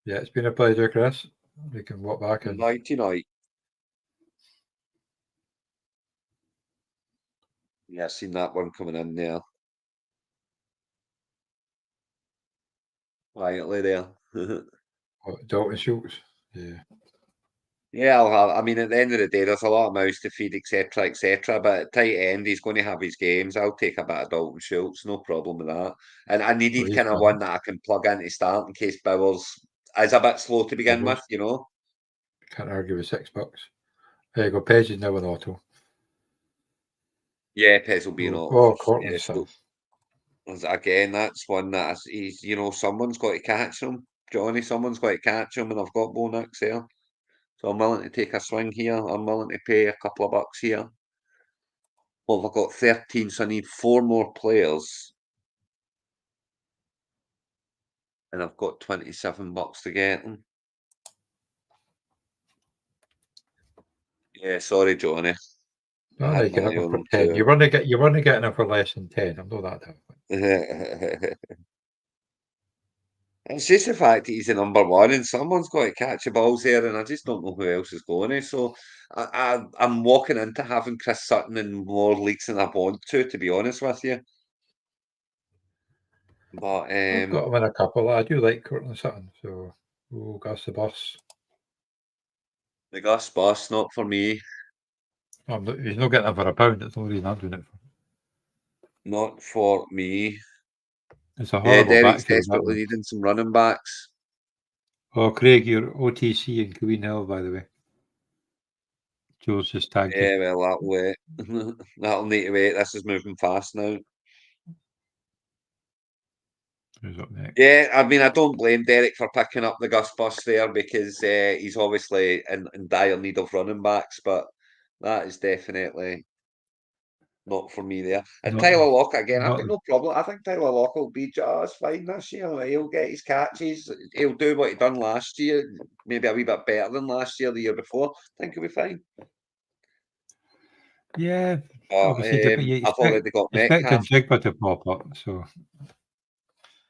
Speaker 1: Yeah, it's been a pleasure, Chris. We can walk back and
Speaker 2: Nighty night. Yeah, seen that one coming in there. Quietly there.
Speaker 1: Dalton Schultz. Yeah.
Speaker 2: Yeah, I mean, at the end of the day, there's a lot of mouths to feed, etc., etc. But at tight end, he's going to have his games. I'll take a bit of Dalton Schultz, no problem with that. And I needed
Speaker 1: he's
Speaker 2: kind of
Speaker 1: done
Speaker 2: one
Speaker 1: it.
Speaker 2: that I can plug in to start in case Bowers is a bit slow to begin with, you know.
Speaker 1: Can't argue with $6. There you go. Pez is now an auto.
Speaker 2: Yeah, Pez will be an auto.
Speaker 1: Oh, Cortland
Speaker 2: Yeah, so again, that's one that he's, you know, someone's got to catch him, Johnny. Someone's got to catch him, and I've got Bo Nix there. So I'm willing to take a swing here. I'm willing to pay a couple of bucks here. Well, I've got 13, so I need 4 more players. And I've got 27 bucks to get them. Yeah, sorry, Johnny.
Speaker 1: No, you can have him for 10. You want to get him for less than 10. I'm not that different.
Speaker 2: It's just the fact that he's the number one, and someone's got to catch the balls there, and I just don't know who else is going to. So I'm walking into having Chris Sutton in more leagues than I want to be honest with you. But
Speaker 1: I've got him in a couple. I do like Cortland Sutton, so we'll Gus the Bus.
Speaker 2: The Gus Bus, not for me.
Speaker 1: He's not getting it for £1. That's the only reason I'm doing it for.
Speaker 2: Not for me.
Speaker 1: It's a horrible
Speaker 2: Derek's
Speaker 1: backfield.
Speaker 2: desperately needing some running backs.
Speaker 1: Oh, Craig, you're OTC in Queen Hill, by the way. Joe's just tagged you.
Speaker 2: Yeah, well, that'll wait. That'll need to wait. This is moving fast now.
Speaker 1: Who's up next?
Speaker 2: Yeah, I mean, I don't blame Derek for picking up the Gus Bus there because he's obviously in dire need of running backs, but that is definitely not for me there. And Tyler Lockett, again, I've got no problem. I think Tyler Lockett will be just fine this year. He'll get his catches. He'll do what he done last year, maybe a wee bit better than last year, the year before. I think he'll be fine.
Speaker 1: Yeah,
Speaker 2: obviously, I've already got
Speaker 1: expecting
Speaker 2: Metcalf.
Speaker 1: Jigba to pop up, so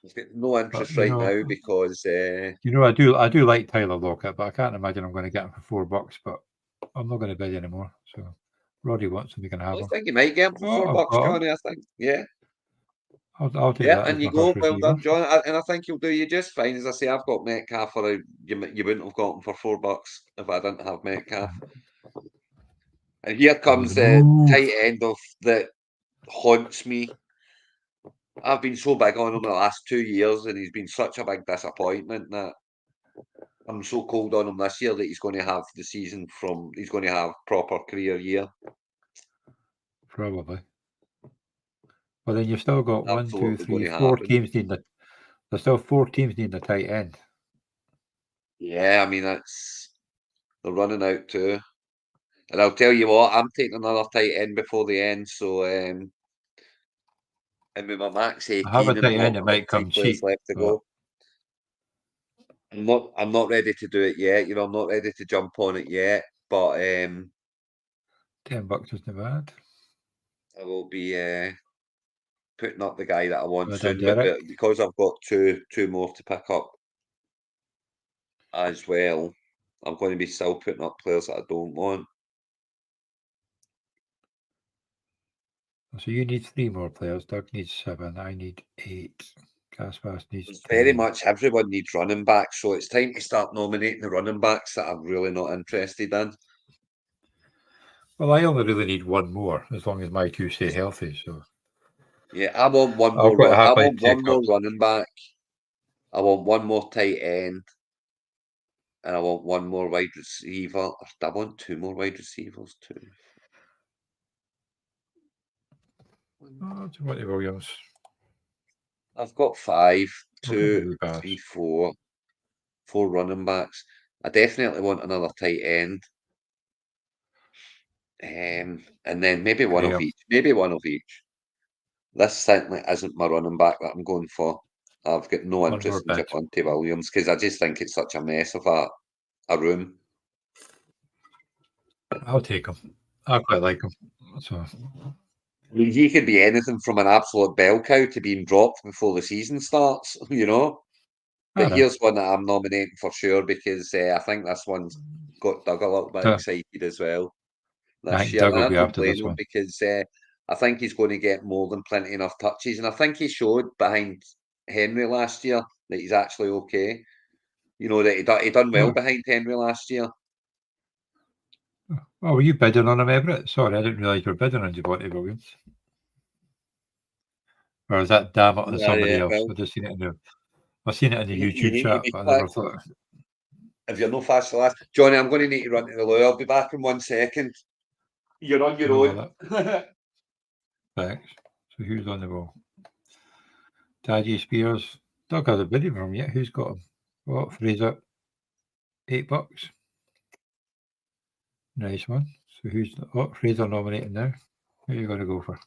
Speaker 2: He's got no interest right now because
Speaker 1: you know I do like Tyler Lockett, but I can't imagine I'm going to get him for $4. But I'm not going to bid anymore. So Roddy wants him, we can have him.
Speaker 2: I think you might get him for $4, Johnny. I think, yeah.
Speaker 1: I'll take that.
Speaker 2: And you go, well done, John. And I think you'll do you just fine. As I say, I've got Metcalf for you wouldn't have got him for $4 if I didn't have Metcalf. And here comes the tight end of that haunts me. I've been so big on him the last 2 years, and he's been such a big disappointment that I'm so cold on him this year that he's going to have the season he's going to have proper career year.
Speaker 1: Probably. Well, then you've still got
Speaker 2: Absolutely gonna
Speaker 1: 4
Speaker 2: happen.
Speaker 1: teams needing there's still 4 teams needing a tight end.
Speaker 2: Yeah, I mean they're running out too. And I'll tell you what, I'm taking another tight end before the end. So and with my max
Speaker 1: I have
Speaker 2: 18
Speaker 1: a
Speaker 2: and I've
Speaker 1: tight end
Speaker 2: got
Speaker 1: that
Speaker 2: about
Speaker 1: might
Speaker 2: 3
Speaker 1: come
Speaker 2: players
Speaker 1: cheap,
Speaker 2: left to
Speaker 1: but
Speaker 2: go. I'm not ready to do it yet. I'm not ready to jump on it yet. But
Speaker 1: $10 isn't bad.
Speaker 2: I will be putting up the guy that I want
Speaker 1: Well done,
Speaker 2: soon. But
Speaker 1: Derek.
Speaker 2: because I've got two more to pick up as well, I'm going to be still putting up players that I don't want.
Speaker 1: So you need 3 more players. Doug needs 7. I need 8. Gaspas needs
Speaker 2: It's
Speaker 1: 10.
Speaker 2: very much everyone needs running backs, so it's time to start nominating the running backs that I'm really not interested in.
Speaker 1: Well, I only really need 1 more, as long as my 2 stay healthy. So
Speaker 2: Yeah, I want one
Speaker 1: I'll
Speaker 2: more.
Speaker 1: quite
Speaker 2: I
Speaker 1: happily
Speaker 2: want
Speaker 1: take
Speaker 2: one
Speaker 1: up.
Speaker 2: more running back. I want one more tight end, and I want one more wide receiver. I want 2 more wide receivers too.
Speaker 1: Oh, Timothy Williams.
Speaker 2: I've got 5,
Speaker 1: I'll give
Speaker 2: 2,
Speaker 1: you a
Speaker 2: 3,
Speaker 1: pass.
Speaker 2: 4 running backs. I definitely want another tight end. And then maybe one of
Speaker 1: Graham.
Speaker 2: each. Maybe one of each. This certainly isn't my running back that I'm going for. I've got no
Speaker 1: 1 more
Speaker 2: interest in
Speaker 1: bid.
Speaker 2: Javonte Williams because I just think it's such a mess of a room.
Speaker 1: I'll take him. I quite like him. So
Speaker 2: I mean, he could be anything from an absolute bell cow to being dropped before the season starts, you know.
Speaker 1: I
Speaker 2: But
Speaker 1: know.
Speaker 2: here's one that I'm nominating for sure because I think this one's got Doug a little bit excited as well
Speaker 1: I
Speaker 2: this
Speaker 1: think
Speaker 2: year.
Speaker 1: Doug
Speaker 2: And
Speaker 1: will
Speaker 2: I
Speaker 1: be
Speaker 2: don't
Speaker 1: after
Speaker 2: blame
Speaker 1: this
Speaker 2: him
Speaker 1: one.
Speaker 2: because I think he's going to get more than plenty enough touches. And I think he showed behind Henry last year that he's actually okay. You know, that he done well behind Henry last year.
Speaker 1: Oh, were you bidding on him, Everett? Sorry, I didn't realise you were bidding on Javonte Williams. Or is that damn it on somebody else?
Speaker 2: Well,
Speaker 1: I've just seen it in the
Speaker 2: you
Speaker 1: YouTube
Speaker 2: need to
Speaker 1: chat,
Speaker 2: be
Speaker 1: but I
Speaker 2: quick.
Speaker 1: never thought.
Speaker 2: If you're no fast the last, Johnny, I'm going to need to run to the loo. I'll be back in 1 second. You're on your own.
Speaker 1: Thanks. So who's on the ball? Tajay Spears. Doug has a bidding for him yet. Who's got him? Oh, Fraser. $8. Nice one. So who's Fraser nominating now? Who are you going to go for?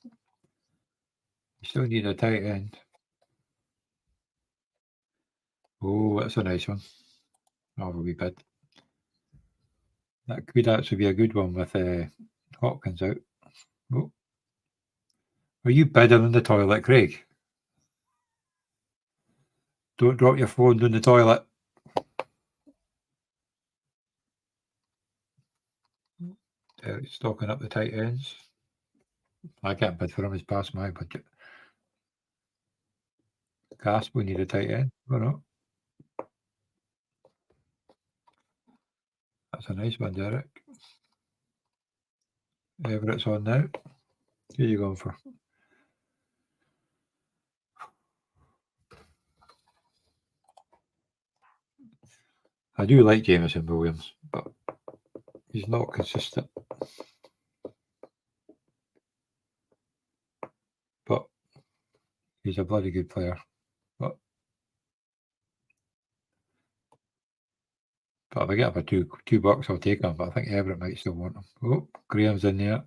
Speaker 1: You still need a tight end. Oh, that's a nice one. I'll have a wee bid. That could actually be a good one with Hopkins out. Oh. Are you bidding in the toilet, Craig? Don't drop your phone down the toilet. Stocking up the tight ends. I can't bid for him. He's past my budget. Gasp, we need a tight end. Or not? That's a nice one, Derek. Everett's on now. Who are you going for? I do like Jameson Williams, but he's not consistent. But he's a bloody good player. But if I get him for $2, I'll take him. But I think Everett might still want him. Oh, Graham's in there.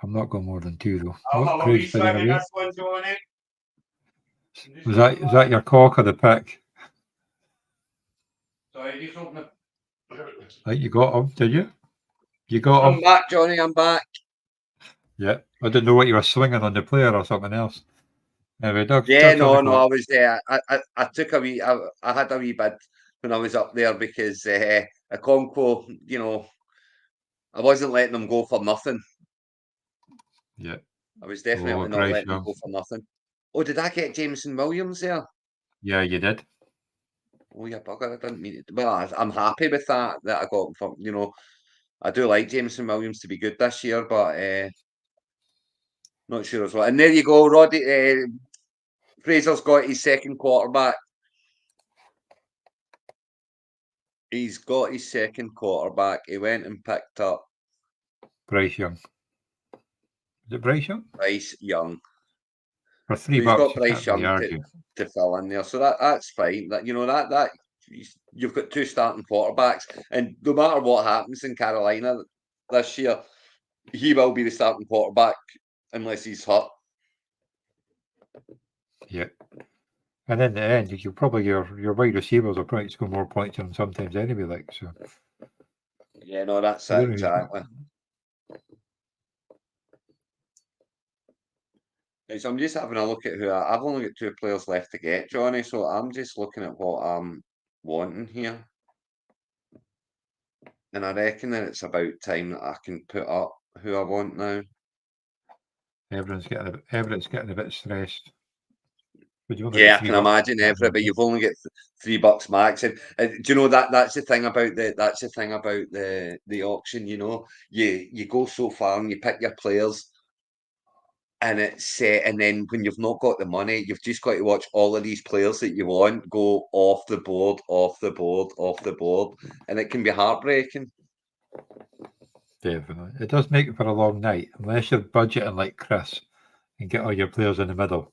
Speaker 1: I'm not going more than 2 though. Oh, Craig's bidding away. Is that your cock or the pick?
Speaker 4: Sorry, just open it.
Speaker 1: Like you got him, did you? You got him.
Speaker 2: I'm back, Johnny. I'm back.
Speaker 1: Yeah, I didn't know what you were swinging on the player or something else. Anyway, Doug's
Speaker 2: Yeah,
Speaker 1: on the
Speaker 2: no,
Speaker 1: clock.
Speaker 2: I was there. I took a wee. I had a wee bid when I was up there because a Conco, you know, I wasn't letting them go for nothing.
Speaker 1: Yeah.
Speaker 2: I was definitely not
Speaker 1: Christ,
Speaker 2: letting them go for nothing. Oh, did I get Jameson Williams there?
Speaker 1: Yeah, you did.
Speaker 2: Oh, yeah, bugger! I didn't mean it. Well, I'm happy with that I got him for. You know, I do like Jameson Williams to be good this year, but not sure as well. And there you go, Roddy. Fraser's got his second quarterback. He's got his second quarterback. He went and picked up
Speaker 1: Bryce Young. Is it Bryce Young?
Speaker 2: Bryce Young.
Speaker 1: For $3,
Speaker 2: So he's got
Speaker 1: you
Speaker 2: Bryce
Speaker 1: can't really
Speaker 2: Young
Speaker 1: argue.
Speaker 2: to fill in there. So that's fine. That that you've got two starting quarterbacks, and no matter what happens in Carolina this year, he will be the starting quarterback unless he's hurt.
Speaker 1: Yeah. And in the end, you'll probably your wide receivers will probably score more points than sometimes anyway. Like so.
Speaker 2: Yeah, no, that's it exactly. So I'm just having a look at who I've only got 2 players left to get, Johnny. So I'm just looking at what I'm wanting here, and I reckon that it's about time that I can put up who I want now.
Speaker 1: Everyone's getting a bit stressed.
Speaker 2: Yeah, I can imagine Everett, but you've only got $3 max, and do you know that's the thing about the auction. You know, you go so far and you pick your players, and it's set, and then when you've not got the money, you've just got to watch all of these players that you want go off the board, and it can be heartbreaking.
Speaker 1: Definitely, it does make it for a long night unless you're budgeting like Chris and get all your players in the middle.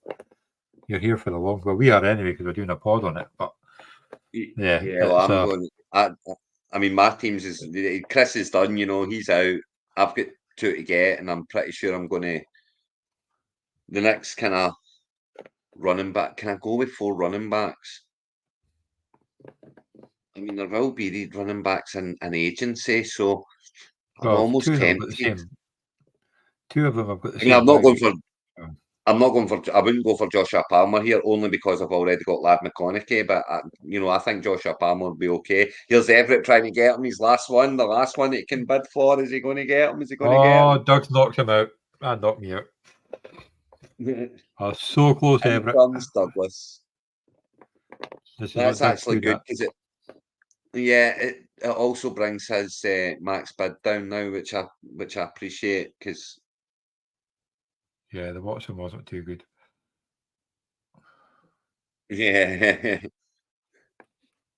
Speaker 1: You're here for the long. Well, we are anyway because we're doing a pod on it. But yeah,
Speaker 2: well, I'm going. I mean, my team's Chris is done. You know, he's out. I've got 2 to get, and I'm pretty sure I'm going to. The next kind of running back. Can I go with 4 running backs? I mean, there will be these running backs in an agency, so I'm almost tempted.
Speaker 1: 2 of them have got the
Speaker 2: I mean,
Speaker 1: same.
Speaker 2: I'm not going for. I wouldn't go for Joshua Palmer here only because I've already got Lad McConaughey. But I think Joshua Palmer will be okay. Here's Everett trying to get him his last one, the last one that he can bid for. Is he going to get him? Is he going to get him?
Speaker 1: Doug's knocked him out. That knocked me out. I was so close,
Speaker 2: In
Speaker 1: Everett.
Speaker 2: comes Douglas.
Speaker 1: That's
Speaker 2: actually good because it also brings his max bid down now, which I appreciate because.
Speaker 1: Yeah, the Watson wasn't too good.
Speaker 2: Yeah.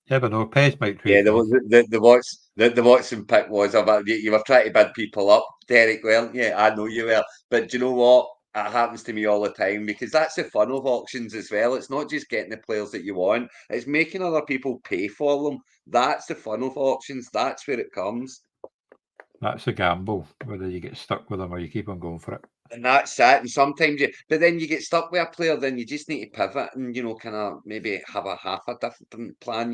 Speaker 1: Yeah, but no, Pez might trade.
Speaker 2: Yeah, the Watson pick was about you were trying to bid people up, Derek, weren't you? I know you were. But do you know what? It happens to me all the time because that's the fun of auctions as well. It's not just getting the players that you want, it's making other people pay for them. That's the fun of auctions. That's where it comes.
Speaker 1: That's a gamble, whether you get stuck with them or you keep on going for it.
Speaker 2: And that's it. And sometimes but then you get stuck with a player, then you just need to pivot and, kind of maybe have a half a different plan,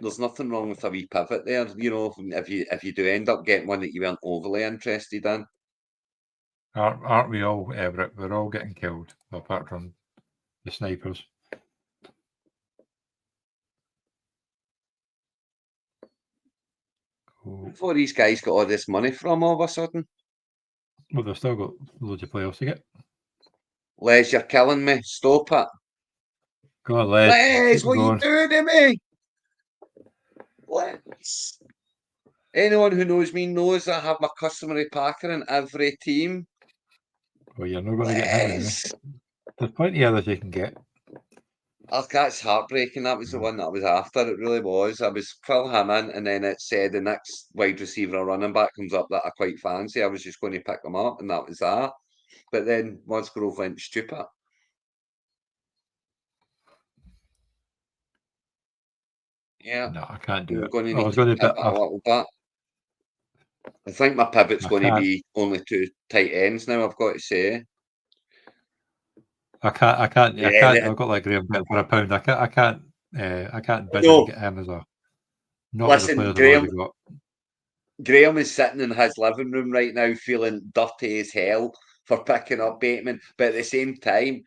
Speaker 2: There's nothing wrong with a wee pivot there, if you do end up getting one that you weren't overly interested in.
Speaker 1: Aren't we all, Everett? We're all getting killed, apart from the snipers.
Speaker 2: Before these guys got all this money from all of a sudden.
Speaker 1: Well, they've still got loads of players to get.
Speaker 2: Les, you're killing me. Stop it.
Speaker 1: Go on, Les.
Speaker 2: Les, what are you doing to me? Les. Anyone who knows me knows I have my customary packer in every team.
Speaker 1: Well, you're not going to get him anyway. There's plenty of others you can get.
Speaker 2: Oh, that's heartbreaking. That was the one that I was after. It really was. I was fill him in, and then it said the next wide receiver or running back comes up that I quite fancy. I was just going to pick them up, and that was that. But then Musgrove went stupid. Yeah.
Speaker 1: No, I can't do it.
Speaker 2: Going to need to pivot a little bit. I think my pivot's going to be only 2 tight ends now, I've got to say.
Speaker 1: I can't. I've got like Graham for £1. I can't bid and get him as a. Not
Speaker 2: Listen,
Speaker 1: with the players I've already got.
Speaker 2: Graham is sitting in his living room right now feeling dirty as hell for picking up Bateman. But at the same time,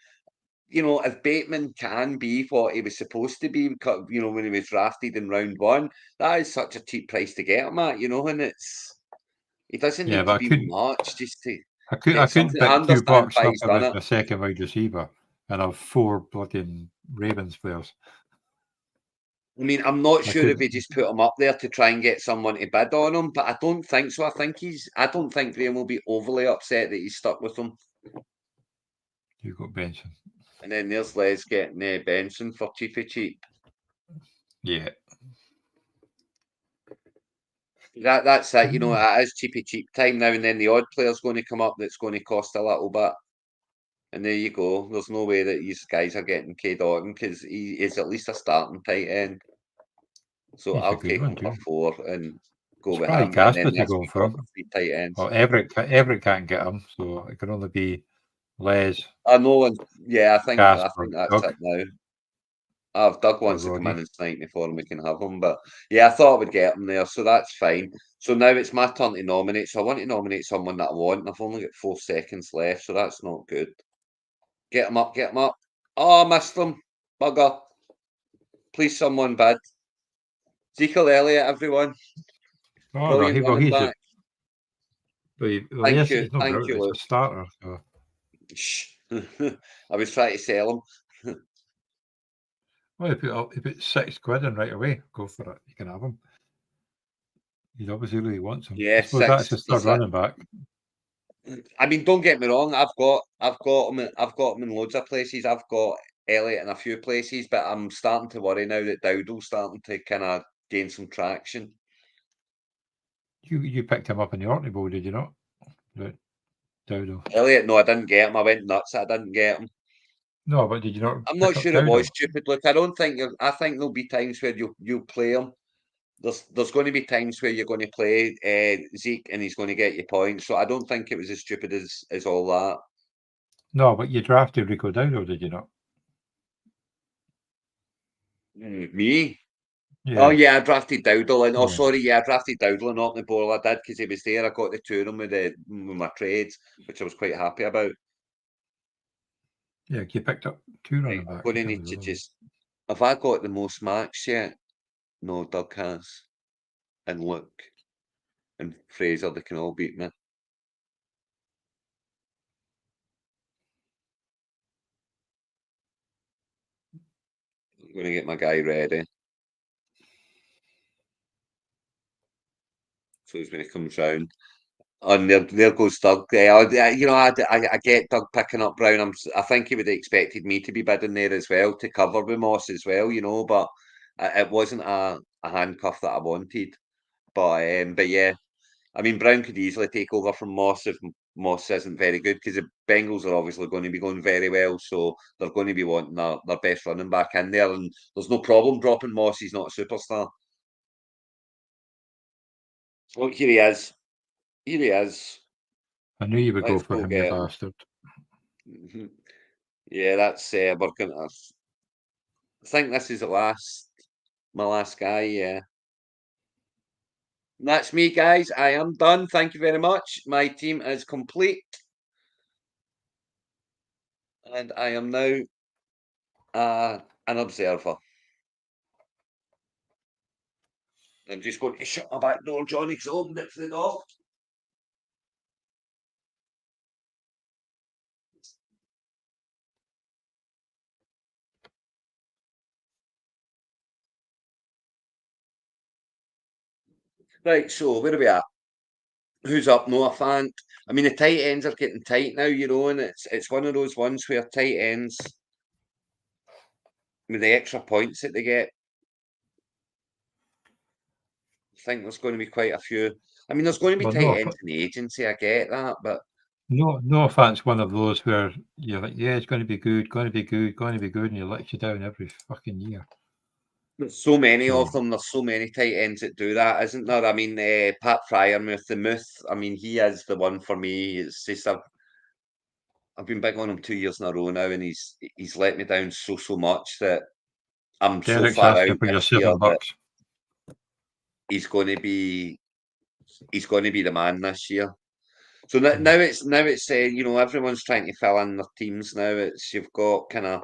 Speaker 2: if Bateman can be what he was supposed to be, when he was drafted in round 1, that is such a cheap price to get him at, and he doesn't need to be much just to.
Speaker 1: I couldn't pick $2 up about a second wide receiver and have 4 bloody Ravens players.
Speaker 2: I mean, I'm not sure if he just put him up there to try and get someone to bid on him, but I don't think so. I don't think Graham will be overly upset that he's stuck with him.
Speaker 1: You've got Benson.
Speaker 2: And then there's Les getting Benson for cheapy cheap.
Speaker 1: Yeah.
Speaker 2: That's it. You know, it is cheap time now and then. The odd player's going to come up that's going to cost a little bit. And there you go. There's no way that these guys are getting K Dawson because he is at least a starting tight end. So I'll take him for 4 and go with him. And then
Speaker 1: next week
Speaker 2: for 3 tight ends.
Speaker 1: Well, Everett can't get him, so it can only be Les.
Speaker 2: I know, yeah, I think that's
Speaker 1: Doug.
Speaker 2: it now. If Doug wants to come in and snipe me for him, we can have him. But yeah, I thought I would get him there, so that's fine. So now it's my turn to nominate. So I want to nominate someone that I want, and I've only got 4 seconds left, so that's not good. Get him up, get him up. Oh, I missed him. Bugger. Please, someone bid. Ezekiel Elliott, everyone.
Speaker 1: Oh,
Speaker 2: Brilliant running back.
Speaker 1: Thank
Speaker 2: you,
Speaker 1: Luke. He's a starter. So.
Speaker 2: Shh. I was trying to sell him.
Speaker 1: Well, he put £6 in right away. Go for it. You can have him. He obviously really wants him.
Speaker 2: Yeah,
Speaker 1: I suppose that's his third running back.
Speaker 2: I mean, don't get me wrong. I've got him in loads of places. I've got Elliott in a few places, but I'm starting to worry now that Dowdle's starting to kind of gain some traction.
Speaker 1: You picked him up in the Orkney Bowl, did you not? Dowdle.
Speaker 2: Elliott, no, I didn't get him. I went nuts. I didn't get him.
Speaker 1: No, but did you not?
Speaker 2: I'm not sure it was stupid. Look, I think there'll be times where you play him. There's going to be times where you're going to play Zeke and he's going to get you points. So I don't think it was as stupid as all that.
Speaker 1: No, but you drafted Rico Dowdle, did you not?
Speaker 2: Me?
Speaker 1: Yeah.
Speaker 2: Oh yeah, I drafted Dowdle and I drafted Dowdle and not the ball. I did because he was there. I got the 2 of them with my trades, which I was quite happy about.
Speaker 1: Yeah, you picked up 2 running backs.
Speaker 2: I'm going to need to just. Have I got the most marks yet? No, Doug has, and Luke, and Fraser. They can all beat me. I'm going to get my guy ready. So when he comes round. And there goes Doug. I get Doug picking up Brown. I think he would have expected me to be bidding there as well to cover with Moss as well, but it wasn't a handcuff that I wanted. But yeah, I mean Brown could easily take over from Moss if Moss isn't very good because the Bengals are obviously going to be going very well, so they're going to be wanting their best running back in there, and there's no problem dropping Moss. He's not a superstar. Look, here he is. Here he is.
Speaker 1: I knew you would go for him, you bastard.
Speaker 2: Yeah, that's working. I think this is my last guy. Yeah, that's me, guys. I am done. Thank you very much. My team is complete, and I am now an observer. I'm just going to shut my back door, Johnny, because I opened it for the dog. Right, so where are we at? Who's up? Noah Fant. I mean, the tight ends are getting tight now, and it's one of those ones where tight ends, with the extra points that they get, I think there's going to be quite a few. I mean, there's going to be tight ends in the agency. I get that, but
Speaker 1: no offense. One of those where you're like, yeah, it's going to be good, going to be good, going to be good, and he lets you down every fucking year.
Speaker 2: There's so many of them. There's so many tight ends that do that, isn't there? I mean, Pat Fryermuth, the Myth. I mean, he is the one for me. It's just I've been big on him 2 years in a row now, and he's let me down so much that I'm
Speaker 1: Derek's
Speaker 2: so far out
Speaker 1: for your
Speaker 2: this year
Speaker 1: $7.
Speaker 2: he's going to be the man this year. So now it's everyone's trying to fill in their teams now. It's you've got kind of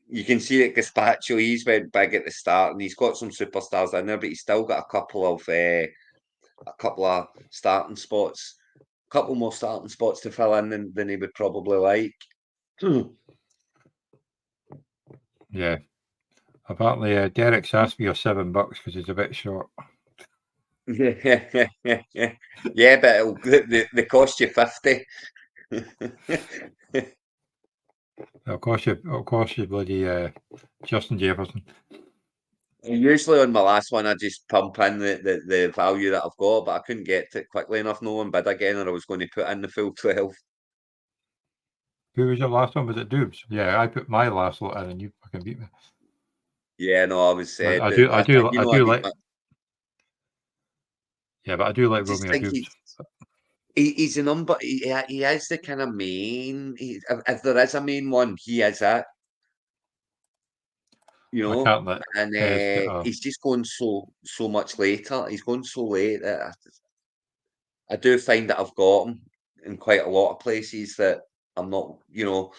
Speaker 2: you can see that Gazpacho, he's went big at the start and he's got some superstars in there, but he's still got a couple of starting spots, a couple more starting spots to fill in than he would probably like.
Speaker 1: Yeah. Apparently, Derek's asked me your $7 because he's a bit short.
Speaker 2: Yeah, but they cost you 50.
Speaker 1: It'll cost you bloody Justin Jefferson.
Speaker 2: Usually on my last one, I just pump in the value that I've got, but I couldn't get to it quickly enough. No one bid again, or I was going to put in the full 12.
Speaker 1: Who was your last one? Was it Dubes? Yeah, I put my last lot in and you fucking beat me.
Speaker 2: Yeah, no, I was.
Speaker 1: I
Speaker 2: I
Speaker 1: do
Speaker 2: beat
Speaker 1: like.
Speaker 2: my,
Speaker 1: Yeah, but I do like
Speaker 2: I just
Speaker 1: Romeo
Speaker 2: think
Speaker 1: Dubes.
Speaker 2: he's a number. He is the kind of main. If there is a main one, he is it. You
Speaker 1: I
Speaker 2: know,
Speaker 1: can't let
Speaker 2: and
Speaker 1: Pez get a.
Speaker 2: he's just going so much later. He's going so late that I do find that I've got him in quite a lot of places that I'm not. You know,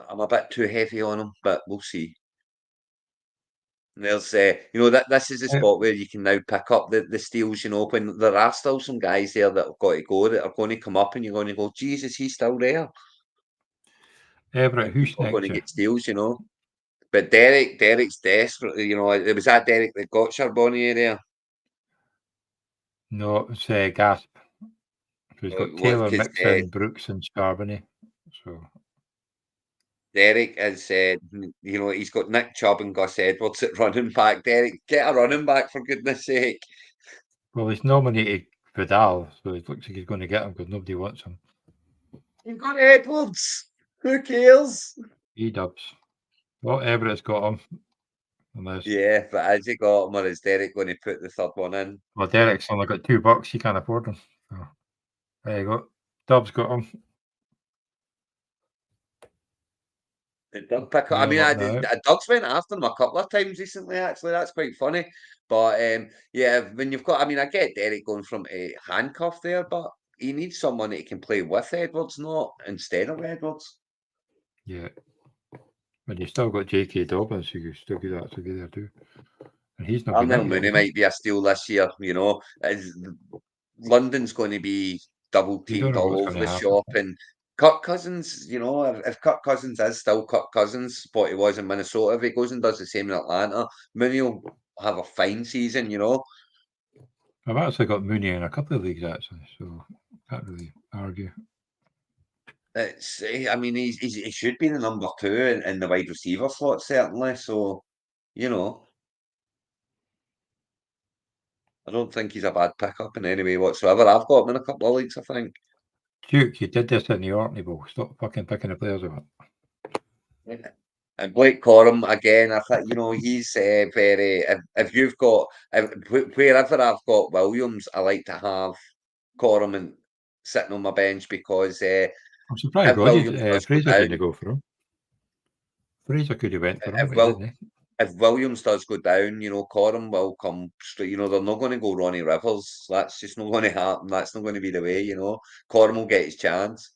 Speaker 2: I'm a bit too heavy on him, but we'll see. And there's, that this is a spot where you can now pick up the steals. You know, when there are still some guys there that have got to go, that are going to come up, and you're going to go, Jesus, he's still there.
Speaker 1: Everett,
Speaker 2: And
Speaker 1: who's
Speaker 2: people are going
Speaker 1: next
Speaker 2: to
Speaker 1: year?
Speaker 2: get steals, you know. But Derek's desperate. You know, it was that Derek that got Charbonnier there.
Speaker 1: No, it's Gasp. So he's got Taylor,
Speaker 2: Because
Speaker 1: Mixon, Brooks, and Charbonnet. So
Speaker 2: Derek has said, you know, he's got Nick Chubb and Gus Edwards at running back. Derek, get a running back for goodness sake.
Speaker 1: well, he's nominated Vidal, so it looks like he's going to get him because nobody wants him.
Speaker 2: You've got Edwards. Who cares?
Speaker 1: E-dubs. Well, Everett's got him. Unless,
Speaker 2: Yeah, but has he got him, or is Derek going to put the third one in?
Speaker 1: well, Derek's only got $2. He can't afford him. So there you go. Dub's got him.
Speaker 2: Doug pick up. I
Speaker 1: Nailed
Speaker 2: mean,
Speaker 1: up now.
Speaker 2: Doug's went after him a couple of times recently. Actually, that's quite funny. But yeah, when you've got, I mean, I get Derek going from a handcuff there, but he needs someone that he can play with Edwards, not instead of Edwards.
Speaker 1: Yeah. But you still got J.K. Dobbins, who you still get that to be there too. And he's not been
Speaker 2: Arnell
Speaker 1: out yet.
Speaker 2: Mooney might be a steal this year. You know, London's going to be double
Speaker 1: You don't
Speaker 2: teamed
Speaker 1: know
Speaker 2: all
Speaker 1: what's
Speaker 2: over
Speaker 1: going to
Speaker 2: the
Speaker 1: happen.
Speaker 2: shop, and Kirk Cousins. You know, if Kirk Cousins is still Kirk Cousins, what he was in Minnesota, if he goes and does the same in Atlanta, Mooney will have a fine season. You know.
Speaker 1: I've actually got Mooney in a couple of leagues actually, so can't really argue.
Speaker 2: It's, I mean, he should be the number two in the wide receiver slot, certainly. So, you know, I don't think he's a bad pickup in any way whatsoever. I've got him in a couple of leagues, I think.
Speaker 1: Duke, you did this in the Orkney Bowl. Stop fucking picking the players about.
Speaker 2: And Blake Corum, again, I think, you know, he's very, if you've got, wherever I've got Williams, I like to have Corum and sitting on my bench because
Speaker 1: I'm surprised
Speaker 2: if Williams does go
Speaker 1: Fraser
Speaker 2: down,
Speaker 1: didn't go for him. Fraser could have went for him,
Speaker 2: if
Speaker 1: but he
Speaker 2: Will,
Speaker 1: didn't.
Speaker 2: if Williams does go down, you know, Corum will come straight. You know, they're not going to go Ronnie Rivers. That's just not going to happen. That's not going to be the way, you know. Corum will get his chance.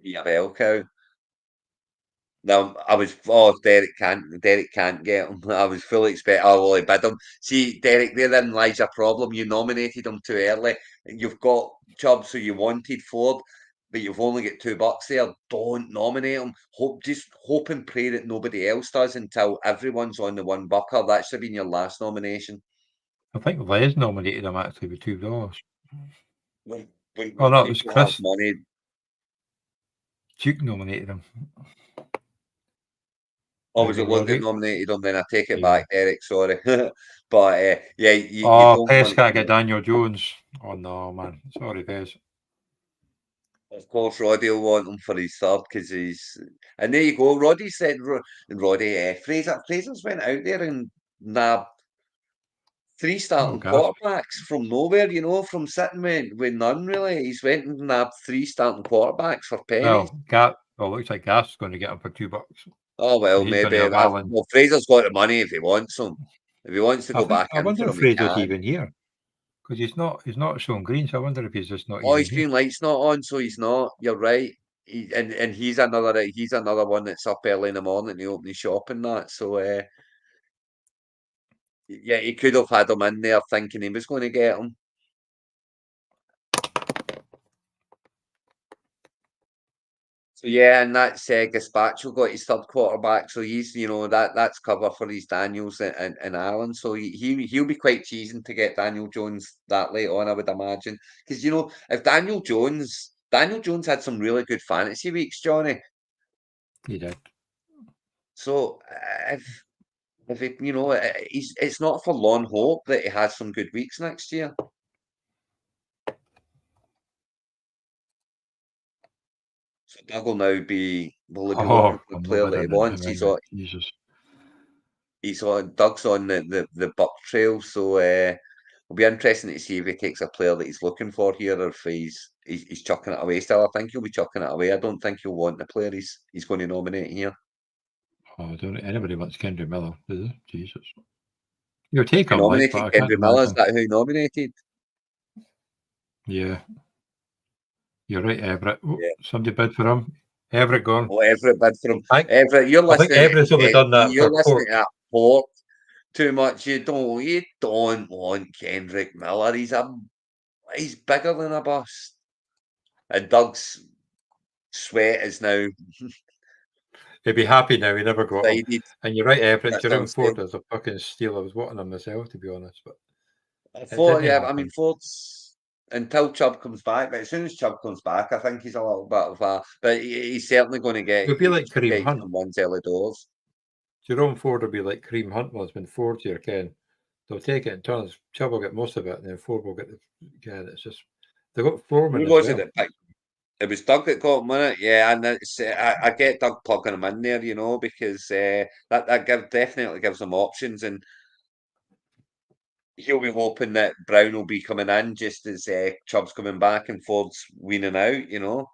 Speaker 2: Be a bell cow. No, I was. Oh, Derek can't get him. I was fully expecting. Oh, well, he bid him. See, Derek, therein lies a problem. You nominated him too early. You've got Chubb, so you wanted Ford, but you've only got $2 there. Don't nominate him. Just hope and pray that nobody else does until everyone's on the one bucker. That should have been your last nomination.
Speaker 1: I think Les nominated him actually with $2.
Speaker 2: When,
Speaker 1: Oh
Speaker 2: when
Speaker 1: no, it was
Speaker 2: people have
Speaker 1: Chris
Speaker 2: money,
Speaker 1: Duke nominated him.
Speaker 2: oh, was it Luke that
Speaker 1: Roddy?
Speaker 2: nominated him? Then I take it
Speaker 1: Yeah.
Speaker 2: back, Derek. Sorry, but yeah, you
Speaker 1: Oh,
Speaker 2: don't
Speaker 1: Pez
Speaker 2: want.
Speaker 1: can't get Daniel Jones. Oh no, man. Sorry, Pez.
Speaker 2: Of course, Roddy will want him for his third because he's. And there you go. Roddy said, and Roddy, Fraser's went out there and nabbed three
Speaker 1: Oh,
Speaker 2: starting
Speaker 1: gasp.
Speaker 2: quarterbacks from nowhere, you know, from sitting with none really. He's went and nabbed three starting quarterbacks for pennies.
Speaker 1: Well, looks like Gas's going to get him for $2.
Speaker 2: Oh,
Speaker 1: So
Speaker 2: well,
Speaker 1: he's going
Speaker 2: maybe.
Speaker 1: to have Allen.
Speaker 2: Well, Fraser's got the money if he wants him. If he wants to go back
Speaker 1: I
Speaker 2: in
Speaker 1: wonder
Speaker 2: for
Speaker 1: if
Speaker 2: him, he
Speaker 1: Fraser's
Speaker 2: can.
Speaker 1: even here because he's not showing green. So I wonder if he's just not
Speaker 2: Oh,
Speaker 1: even
Speaker 2: his
Speaker 1: here.
Speaker 2: green light's not on, so he's not. You're right. And he's another one that's up early in the morning to open his shop and that. So yeah, he could have had him in there thinking he was going to get him. So yeah, and that's Gazpacho got his third quarterback, so he's that's cover for his Daniels and Allen. So he'll be quite cheesing to get Daniel Jones that late on, I would imagine, because if Daniel Jones had some really good fantasy weeks, Johnny.
Speaker 1: He did.
Speaker 2: So if it, it's not for long hope that he has some good weeks next year. So Doug will now be will he be looking for the
Speaker 1: I'm
Speaker 2: player
Speaker 1: not
Speaker 2: that he
Speaker 1: better than
Speaker 2: wants?
Speaker 1: him anyway. Jesus.
Speaker 2: Doug's on the Buck trail, so it'll be interesting to see if he takes a player that he's looking for here, or if he's chucking it away still. I think he'll be chucking it away. I don't think he'll want the player he's going to nominate here.
Speaker 1: Oh, I don't think anybody wants Kendrick Miller, does it? Jesus. You'll take
Speaker 2: Who
Speaker 1: him, like,
Speaker 2: nominated
Speaker 1: but I can't
Speaker 2: Kendrick Miller? Is
Speaker 1: imagine.
Speaker 2: that who he nominated?
Speaker 1: Yeah. You're right, Everett. Oh,
Speaker 2: Yeah.
Speaker 1: somebody bid for him. Everett gone.
Speaker 2: Oh, Everett bid for him.
Speaker 1: I
Speaker 2: Everett, you're
Speaker 1: think
Speaker 2: listening.
Speaker 1: Everett's only done that
Speaker 2: You're
Speaker 1: for
Speaker 2: listening
Speaker 1: Port.
Speaker 2: to that Port too much. You don't want Kendrick Miller. He's bigger than a bus. And Doug's sweat is now
Speaker 1: He'd be happy now. He never got him.
Speaker 2: decided.
Speaker 1: And you're right, Everett.
Speaker 2: That's what I'm
Speaker 1: Jerome Ford
Speaker 2: saying.
Speaker 1: is a fucking steal. I was wanting him myself, to be honest, but
Speaker 2: Ford,
Speaker 1: didn't
Speaker 2: yeah, I mean
Speaker 1: happen.
Speaker 2: Ford's until Chubb comes back, but as soon as Chubb comes back, I think he's a little bit of a. But he's certainly going to get
Speaker 1: He'll be like Kareem
Speaker 2: get
Speaker 1: Hunt.
Speaker 2: some ones early doors.
Speaker 1: Jerome Ford will be like Kareem Hunt was when Ford's here, Ken. They'll take it in turns. Chubb will get most of it, and then Ford will get the Ken. It's just they got Foreman
Speaker 2: Who
Speaker 1: as
Speaker 2: was
Speaker 1: well.
Speaker 2: it that picked? It was Doug that got him, wasn't it? Yeah, and I get Doug plugging him in there, because that definitely gives him options, and he'll be hoping that Brown will be coming in just as Chubb's coming back and Ford's weaning out.
Speaker 1: No,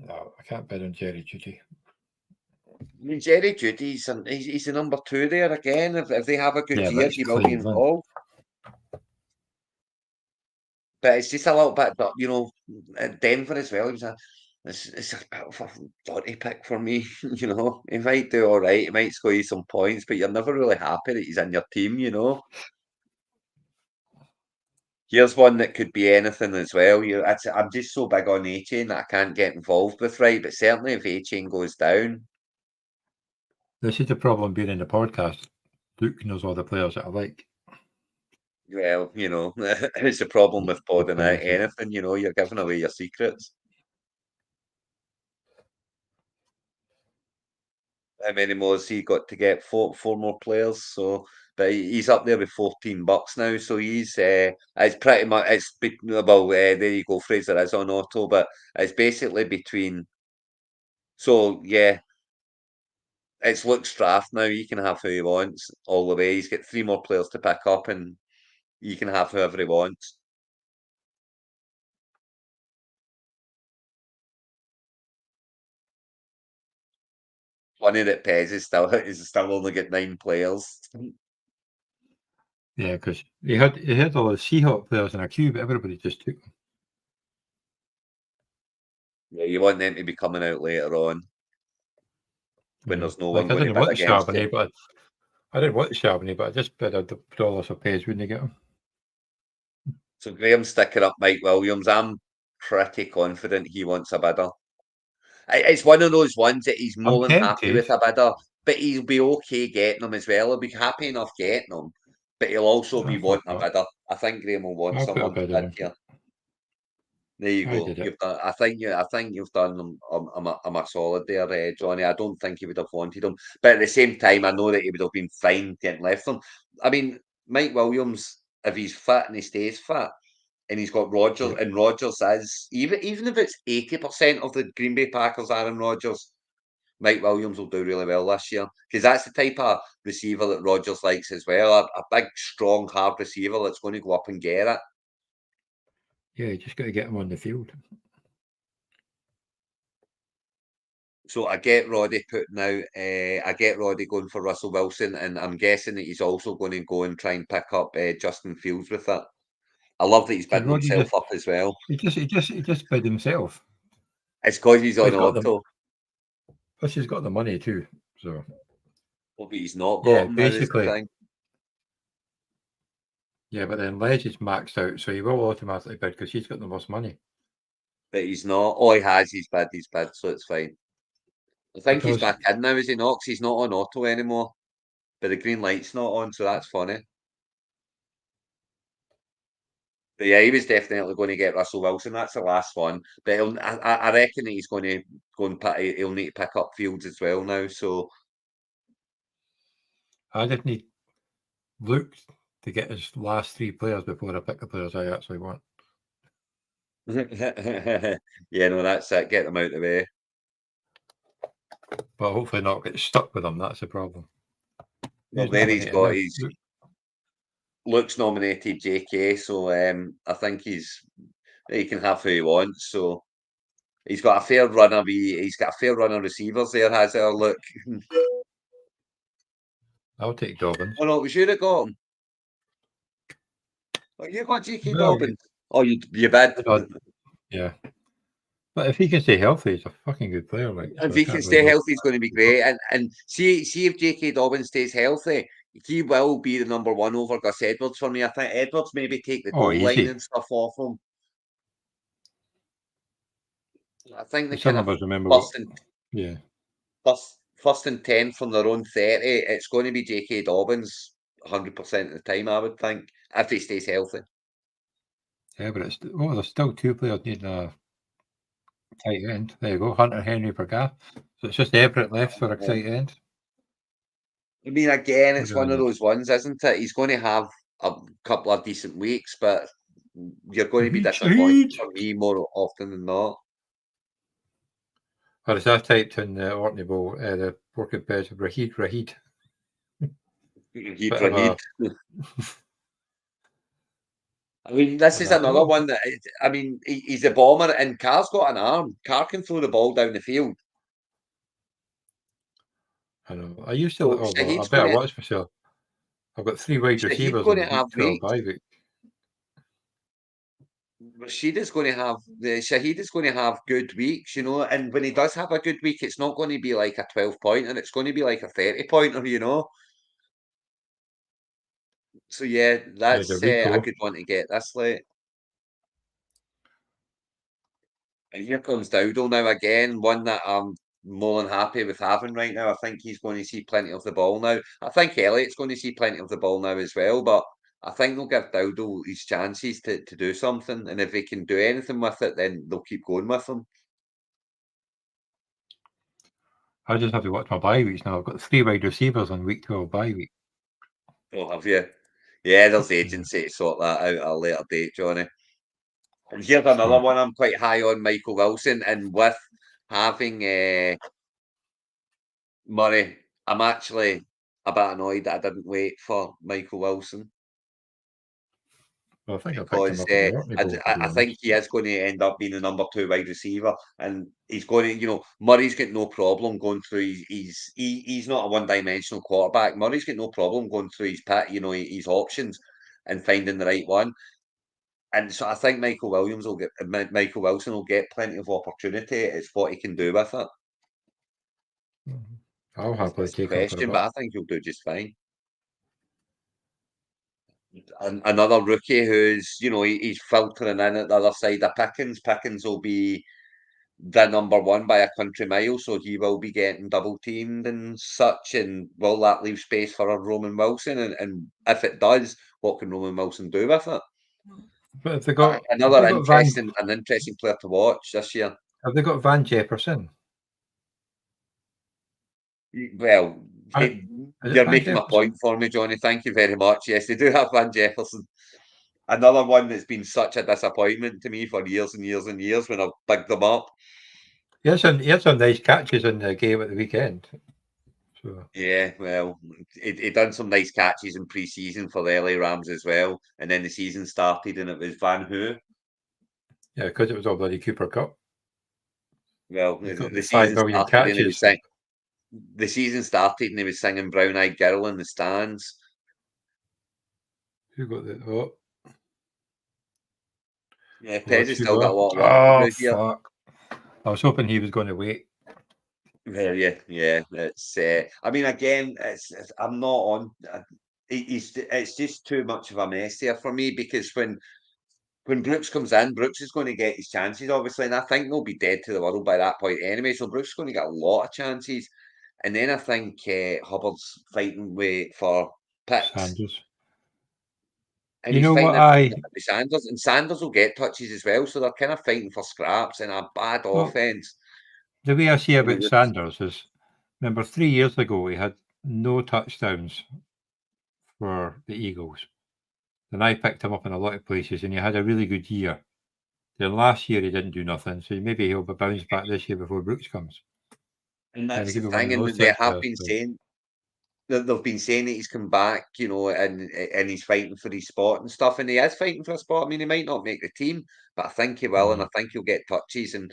Speaker 1: I can't bet on Jerry Judy.
Speaker 2: I mean, Jerry Judy's he's the number 2 there again. If they have a good year, he will be involved. But it's just a little bit, at Denver as well. It's a bit of a dirty pick for me. He might do all right. He might score you some points, but you're never really happy that he's in your team. Here's one that could be anything as well. I'm just so big on A-Chain that I can't get involved with, right? But certainly if A-Chain goes down.
Speaker 1: This is the problem being in the podcast. Luke knows all the players that I like.
Speaker 2: Well, it's the problem with podding out anything, you're giving away your secrets. How many more has he got to get? Four more players. So, but he's up there with $14 now. So it's pretty much there you go. Fraser is on auto, but it's basically between. So yeah, it's Luke's draft now. He can have who he wants all the way. He's got 3 more players to pick up, and he can have whoever he wants. Funny that Pez is still only got 9 players.
Speaker 1: Yeah, because he had all the Seahawk players in a queue, but everybody just took them.
Speaker 2: Yeah, you want them to be coming out later on when there's no one
Speaker 1: I
Speaker 2: going to
Speaker 1: didn't
Speaker 2: bid
Speaker 1: want
Speaker 2: against
Speaker 1: Charbonnet,
Speaker 2: you.
Speaker 1: but I didn't want Charbonnet, but I just bid $1 of Page, wouldn't you get him?
Speaker 2: So Graham's sticking up Mike Williams. I'm pretty confident he wants a bidder. It's one of those ones that he's more than happy with a bidder, but he'll be okay getting them as well. He'll be happy enough getting them, but he'll also be wanting a bidder. I think Graham will want someone to bid here. There you go. You've done. I think you've done him a solid there, Johnny. I don't think he would have wanted him, but at the same time, I know that he would have been fine getting left them. I mean, Mike Williams, if he's fit and he stays fit, and he's got Rodgers, and Rodgers is even if it's 80% of the Green Bay Packers are in Rodgers, Mike Williams will do really well this year because that's the type of receiver that Rodgers likes as well. A big, strong, hard receiver that's going to go up and get it.
Speaker 1: Yeah, you just got to get him on the field.
Speaker 2: So I get Roddy putting out. I get Roddy going for Russell Wilson, and I'm guessing that he's also going to go and try and pick up Justin Fields with it. I love that he's bidding himself up as well.
Speaker 1: He just bid himself.
Speaker 2: It's because he's on auto.
Speaker 1: Plus, he's got the money too. So,
Speaker 2: well, but he's not got him.
Speaker 1: Basically. Yeah, but then Ledge is maxed out, so he will automatically bid because he's got the most money.
Speaker 2: But he's not. All he has, he's bid, so it's fine. I think he's back in now, is he not? 'Cause he's not on auto anymore. But the green light's not on, so that's funny. But yeah, he was definitely going to get Russell Wilson. That's the last one. But I reckon that he's going to go and he'll need to pick up Fields as well now. So
Speaker 1: I just need Luke to get his last 3 players before I pick the players I actually want.
Speaker 2: yeah, no, that's it. Get them out of the way.
Speaker 1: But hopefully not get stuck with them. That's the problem.
Speaker 2: Well, there he's got Luke's nominated JK, so I think he can have who he wants. So he's got a fair run of receivers there, has he? Look.
Speaker 1: I'll take Dobbins.
Speaker 2: Oh no, we should have got him. Oh, you got JK Dobbins. Oh, you bid.
Speaker 1: Yeah. But if he can stay healthy, he's a fucking good player. Like,
Speaker 2: if he can stay healthy, he's going to be great. And see if J.K. Dobbins stays healthy, he will be the number 1 over Gus Edwards for me. I think Edwards maybe take the goal line and stuff off him. I think the kind of first and 10 from their own 30, it's going to be J.K. Dobbins 100% of the time, I would think, if he stays healthy.
Speaker 1: Yeah, but there's still 2 players needing a tight end. There you go, Hunter Henry for Gaff. So it's just Everett left for a tight end.
Speaker 2: I mean, again, it's one of those ones, isn't it? He's going to have a couple of decent weeks, but you're going to be disappointed for me more often than not.
Speaker 1: Or as I typed in the Orkney Bowl, the working page of Rahid.
Speaker 2: Rahid. I mean, this is another one that, I mean, he's a bomber and Carr's got an arm. Carr can throw the ball down the field.
Speaker 1: I know. I used to, I better watch myself. I've got 3 wide receivers in week 12 bye week.
Speaker 2: Shahid is going to have good weeks, you know, and when he does have a good week, it's not going to be like a 12-pointer, it's going to be like a 30-pointer, you know. So yeah, that's a good one to get this late. And here comes Dowdle now again, one that I'm more than happy with having right now. I think he's going to see plenty of the ball now. I think Elliott's going to see plenty of the ball now as well, but I think they'll give Dowdle his chances to do something, and if he can do anything with it, then they'll keep going with him.
Speaker 1: I just have to watch my bye weeks now. I've got 3 wide receivers on week 12 bye week.
Speaker 2: Oh, have you? Yeah, there's agency to sort that out at a later date, Johnny. And here's another one I'm quite high on, Michael Wilson, and with having Murray, I'm actually a bit annoyed that I didn't wait for Michael Wilson.
Speaker 1: Well, I think
Speaker 2: because I think he is going to end up being the number 2 wide receiver, and he's going to, you know, Murray's got no problem going through. He's not a one-dimensional quarterback. Murray's got no problem going through his options and finding the right one. And so I think Michael Wilson will get plenty of opportunity. It's what he can do with it.
Speaker 1: I'll happily take
Speaker 2: question, but I think he'll do just fine. Another rookie who's, you know, he's filtering in at the other side of Pickens. Pickens will be the number 1 by a country mile, so he will be getting double teamed and such. And will that leave space for a Roman Wilson? And if it does, what can Roman Wilson do with it?
Speaker 1: But if they got
Speaker 2: interesting player to watch this year.
Speaker 1: Have they got Van Jefferson?
Speaker 2: Well, you're making my point for me, Johnny. Thank you very much. Yes, they do have Van Jefferson. Another one that's been such a disappointment to me for years and years and years when I've picked them up.
Speaker 1: He had some nice catches in the game at the weekend. So.
Speaker 2: Yeah, well, he done some nice catches in pre-season for the LA Rams as well, and then the season started and it was Van Who.
Speaker 1: Yeah, because it was all bloody Cooper Kupp.
Speaker 2: Well, the season started and he was saying. The season started and he was singing Brown Eyed Girl in the stands.
Speaker 1: Who got the... Oh.
Speaker 2: Yeah, Pez has still got a lot of work to do here.
Speaker 1: Fuck. I was hoping he was going to wait.
Speaker 2: Well, yeah. It's. I mean, again, I'm not on... It's just too much of a mess here for me, because when Brooks comes in, Brooks is going to get his chances, obviously, and I think they'll be dead to the world by that point anyway, so Brooks is going to get a lot of chances. And then I think Hubbard's fighting for picks.
Speaker 1: Sanders.
Speaker 2: And
Speaker 1: You
Speaker 2: he's
Speaker 1: know
Speaker 2: finding
Speaker 1: what
Speaker 2: it
Speaker 1: I?
Speaker 2: with Sanders, and Sanders will get touches as well, so they're kind of fighting for scraps in a bad
Speaker 1: Well,
Speaker 2: offense.
Speaker 1: the way I see
Speaker 2: You know,
Speaker 1: about Sanders is, remember 3 years ago he had no touchdowns for the Eagles. Then I picked him up in a lot of places, and he had a really good year. Then last year he didn't do nothing, so maybe he'll bounce back this year before Brooks comes.
Speaker 2: and that's
Speaker 1: he
Speaker 2: the
Speaker 1: could be one
Speaker 2: thing,
Speaker 1: of
Speaker 2: and
Speaker 1: those
Speaker 2: they
Speaker 1: types
Speaker 2: have
Speaker 1: of.
Speaker 2: been saying that they've been saying that he's come back, you know, and he's fighting for his spot and stuff, and he is fighting for a spot. I mean, he might not make the team, but I think he will, and I think he'll get touches. And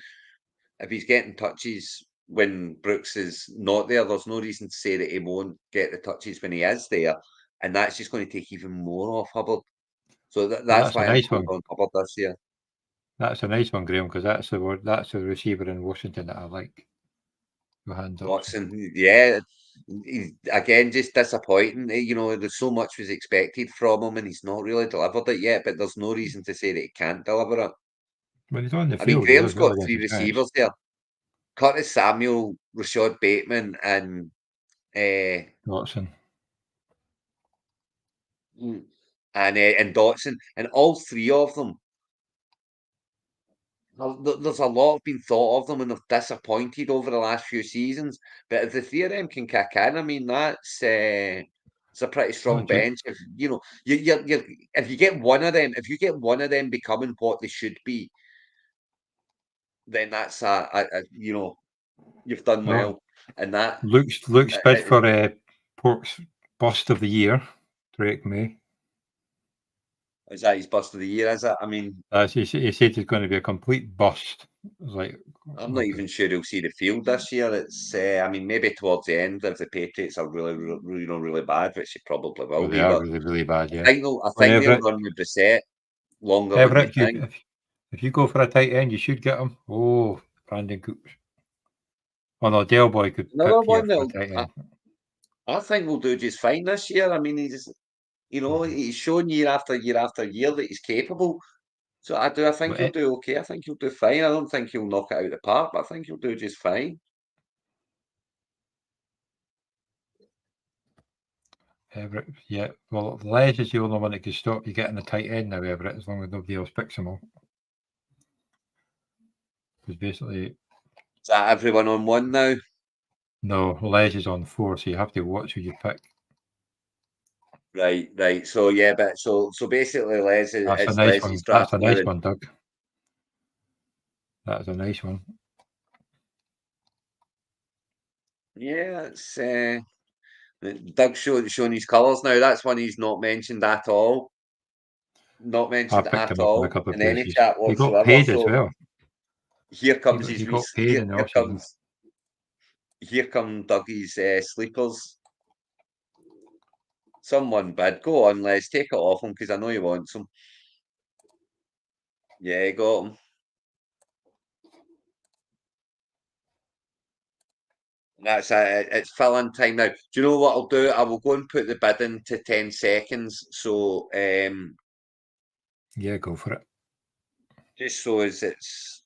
Speaker 2: if he's getting touches when Brooks is not there, there's no reason to say that he won't get the touches when he is there, and that's just going to take even more off Hubbard. So
Speaker 1: Well,
Speaker 2: that's
Speaker 1: that's a
Speaker 2: why I'm
Speaker 1: nice
Speaker 2: sold
Speaker 1: one.
Speaker 2: on Hubbard this year.
Speaker 1: That's a nice one, Graham, because that's the receiver in Washington that I like. Johan Dotson.
Speaker 2: Watson, yeah, again, just disappointing. You know, there's so much was expected from him, and he's not really delivered it yet. But there's no reason to say that he can't deliver it.
Speaker 1: When he's on the
Speaker 2: I mean,
Speaker 1: field, he
Speaker 2: Graham's
Speaker 1: does well
Speaker 2: got
Speaker 1: against
Speaker 2: three
Speaker 1: the Giants.
Speaker 2: receivers there: Curtis Samuel, Rashad Bateman, and
Speaker 1: Dotson.
Speaker 2: and Dotson, and all three of them. There's a lot been thought of them, and they've disappointed over the last few seasons. But if the three of them can kick in, I mean, that's it's a pretty strong bench. If you know, if you get one of them, if you get one of them becoming what they should be, then that's you know, you've done well. And that
Speaker 1: Luke's bid for Pork's Bust of the Year, Drake May.
Speaker 2: is that his bust of the year? Is it? I mean,
Speaker 1: He said it's going to be a complete bust. Like,
Speaker 2: I'm not even sure he'll see the field this year. It's, I mean, maybe towards the end if the Patriots are really bad, which they probably will
Speaker 1: well, they
Speaker 2: be.
Speaker 1: are
Speaker 2: But
Speaker 1: really bad. Yeah.
Speaker 2: I think they'll run with Brissett longer than you think.
Speaker 1: If you go for a tight end, you should get him. Oh, Brandon Cooks. Oh no, Del Boy could
Speaker 2: Another
Speaker 1: pip you
Speaker 2: one
Speaker 1: for a
Speaker 2: that
Speaker 1: tight end.
Speaker 2: I think will do just fine this year. I mean, he's shown year after year after year that he's capable. So I think he'll do okay. I think he'll do fine. I don't think he'll knock it out of the park, but I think he'll do just fine.
Speaker 1: Everett, yeah. Well, Les is the only one that can stop you getting a tight end now, Everett, as long as nobody else picks him up. Because basically,
Speaker 2: Is that everyone on one now?
Speaker 1: No, Les is on 4, so you have to watch who you pick.
Speaker 2: Right. So yeah, but so basically,
Speaker 1: That's a nice one. That's a nice one, Doug. That's a nice one.
Speaker 2: Yeah, it's Doug's showing his colours now. That's one he's not mentioned at all. Not mentioned
Speaker 1: I picked
Speaker 2: at
Speaker 1: him up in a
Speaker 2: all
Speaker 1: couple of
Speaker 2: in any
Speaker 1: places.
Speaker 2: chat
Speaker 1: He got
Speaker 2: whatsoever.
Speaker 1: paid as
Speaker 2: So
Speaker 1: well.
Speaker 2: here comes
Speaker 1: He got paid in the
Speaker 2: here
Speaker 1: off-season.
Speaker 2: come Dougie's sleepers. Someone bid. Go on, Les. Take it off him because I know he wants him. Yeah, he got him. That's it. It's fill-in time now. Do you know what I'll do? I will go and put the bid into 10 seconds. So
Speaker 1: Yeah, go for it.
Speaker 2: just so as it's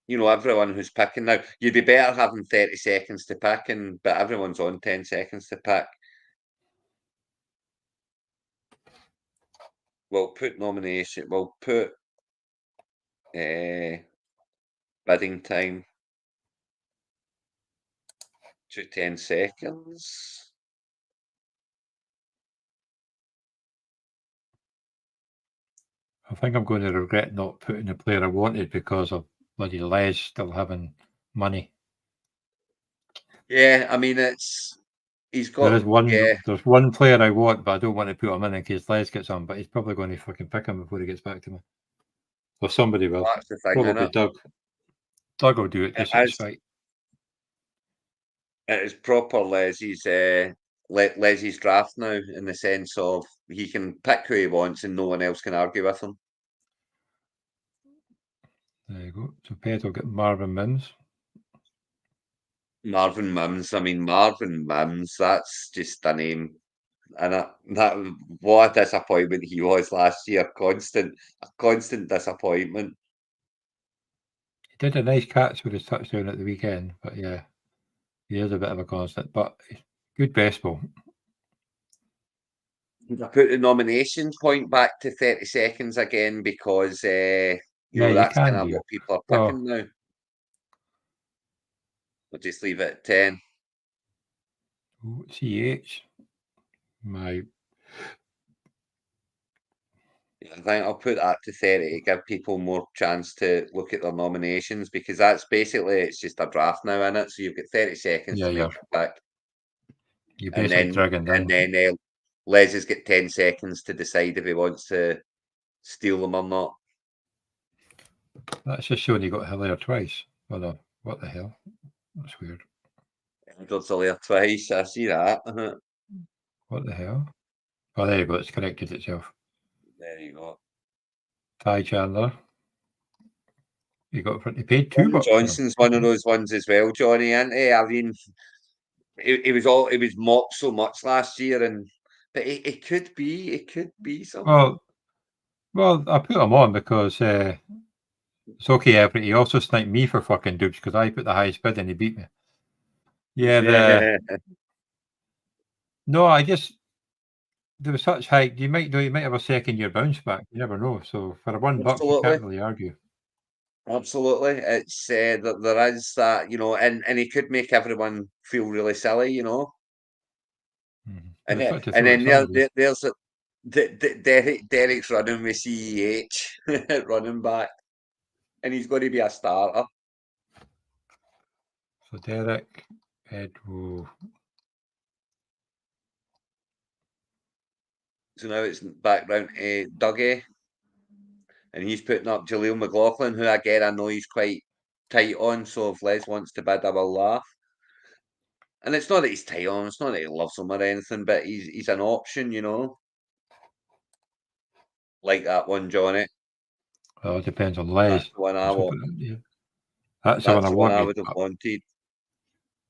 Speaker 2: everyone who's picking now. You'd be better having 30 seconds to pick, but everyone's on 10 seconds to pick. We'll put nomination. We'll put bidding time to 10 seconds.
Speaker 1: I think I'm going to regret not putting the player I wanted because of bloody Les still having money.
Speaker 2: Yeah, I mean he's got.
Speaker 1: There's one player I want, but I don't want to put him in case Les gets on. But he's probably going to fucking pick him before he gets back to me. Or somebody will.
Speaker 2: That's the thing,
Speaker 1: Probably Doug. Doug will do it just to spite.
Speaker 2: It is proper Leslie's draft now, in the sense of he can pick who he wants and no one else can argue with him.
Speaker 1: There you go. So Pet will get Marvin Mims.
Speaker 2: Marvin Mims. I mean, Marvin Mims, that's just a name. And what a disappointment he was last year. Constant disappointment.
Speaker 1: He did a nice catch with his touchdown at the weekend, but yeah, he is a bit of a constant. But good baseball.
Speaker 2: I put the nominations point back to 30 seconds again because
Speaker 1: Yeah, you
Speaker 2: that's kind
Speaker 1: can
Speaker 2: of
Speaker 1: do.
Speaker 2: what people are
Speaker 1: Oh,
Speaker 2: picking now. I'll just leave it at 10.
Speaker 1: CH. My
Speaker 2: I think I'll put that to 30 to give people more chance to look at their nominations because that's basically it's just a draft now, isn't it? So you've got 30 seconds
Speaker 1: yeah,
Speaker 2: to make a pick,
Speaker 1: you're
Speaker 2: and
Speaker 1: basically dragging down.
Speaker 2: Les has got 10 seconds to decide if he wants to steal them or not.
Speaker 1: That's just showing you got Hillier twice. Oh no, what the hell? That's weird.
Speaker 2: Edward's there twice. I see that.
Speaker 1: What the hell? Oh, there you go. It's corrected itself.
Speaker 2: There you go.
Speaker 1: Ty Chandler. You got he paid $2 for him.
Speaker 2: Johnson's one of those ones as well, Johnny, isn't he? I mean, it was mocked so much last year, but it could be something.
Speaker 1: Well, I put him on because it's okay, Everett. He also sniped me for fucking dupes because I put the highest bid and he beat me. Yeah, no, I just there was such hype. You might have a second year bounce back. You never know. So for $1, you
Speaker 2: Absolutely.
Speaker 1: can't really argue.
Speaker 2: Absolutely, it's that there is that, and he could make everyone feel really silly,
Speaker 1: Mm-hmm.
Speaker 2: and
Speaker 1: It's got to
Speaker 2: and
Speaker 1: throw
Speaker 2: then
Speaker 1: somebody.
Speaker 2: there's Derek's running with CEH running back, and he's going to be a starter.
Speaker 1: So Derek, Edwo.
Speaker 2: So now it's back round to Dougie, and he's putting up Jaleel McLaughlin, who again I know he's quite tight on. So if Les wants to bid, I will laugh. And it's not that he's tight on, it's not that he loves him or anything, but he's an option, like that one, Johnny.
Speaker 1: Well, it depends on Les.
Speaker 2: That's the one I want.
Speaker 1: That's the one I
Speaker 2: That's the one I
Speaker 1: wanted.
Speaker 2: would have wanted.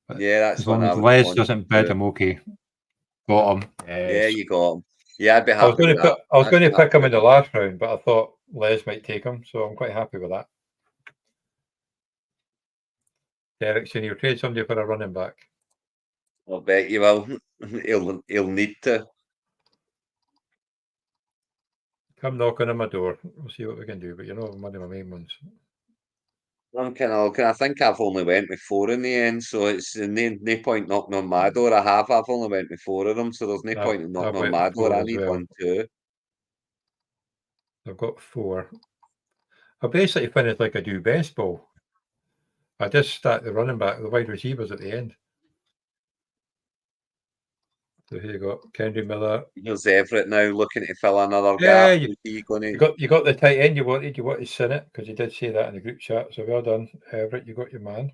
Speaker 1: But
Speaker 2: Yeah, that's
Speaker 1: as
Speaker 2: the one
Speaker 1: long
Speaker 2: I
Speaker 1: as
Speaker 2: would have
Speaker 1: Les
Speaker 2: wanted.
Speaker 1: doesn't bid, I'm okay. Got him.
Speaker 2: Yeah,
Speaker 1: Yes.
Speaker 2: you got him. Yeah, I'd be
Speaker 1: I was
Speaker 2: happy with that.
Speaker 1: I was going to pick him in the last round, but I thought Les might take him, so I'm quite happy with that. Derek, so you trade somebody for a running back?
Speaker 2: I'll bet you will. He'll need to.
Speaker 1: Come knocking on my door. We'll see what we can do, but one of my main ones.
Speaker 2: I'm kind of looking. I think I've only went with 4 in the end, so it's no point knocking on my door. I've only went with 4 of them, so there's no point in knocking on my door. I need one too.
Speaker 1: I've got 4. I basically finished like I do baseball. I just start the running back, the wide receivers at the end. So here you go, Kendry Miller.
Speaker 2: Here's Everett now looking to fill another
Speaker 1: Yeah,
Speaker 2: gap.
Speaker 1: you got the tight end you wanted. You wanted to sin it because you did say that in the group chat. So well done, Everett. You got your man.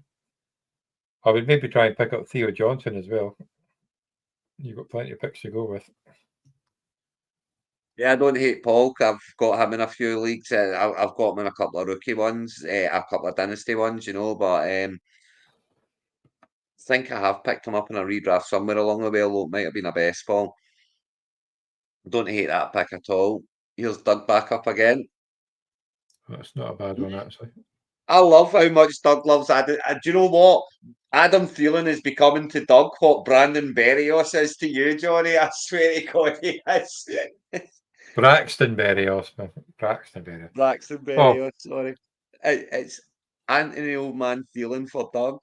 Speaker 1: I would maybe try and pick up Theo Johnson as well. You've got plenty of picks to go with.
Speaker 2: Yeah, I don't hate Paul. I've got him in a few leagues. I've got him in a couple of rookie ones, a couple of dynasty ones, but I think I have picked him up in a redraft somewhere along the way, although it might have been a best ball. Don't hate that pick at all. Here's Doug back up again.
Speaker 1: That's not a bad one, actually.
Speaker 2: I love how much Doug loves Adam. Do you know what? Adam Thielen is becoming to Doug what Brandon Berrios is to you, Johnny. I swear to God, he is.
Speaker 1: Braxton Berrios, man. Braxton
Speaker 2: Berrios, sorry. It's Anthony Old Man Thielen for Doug.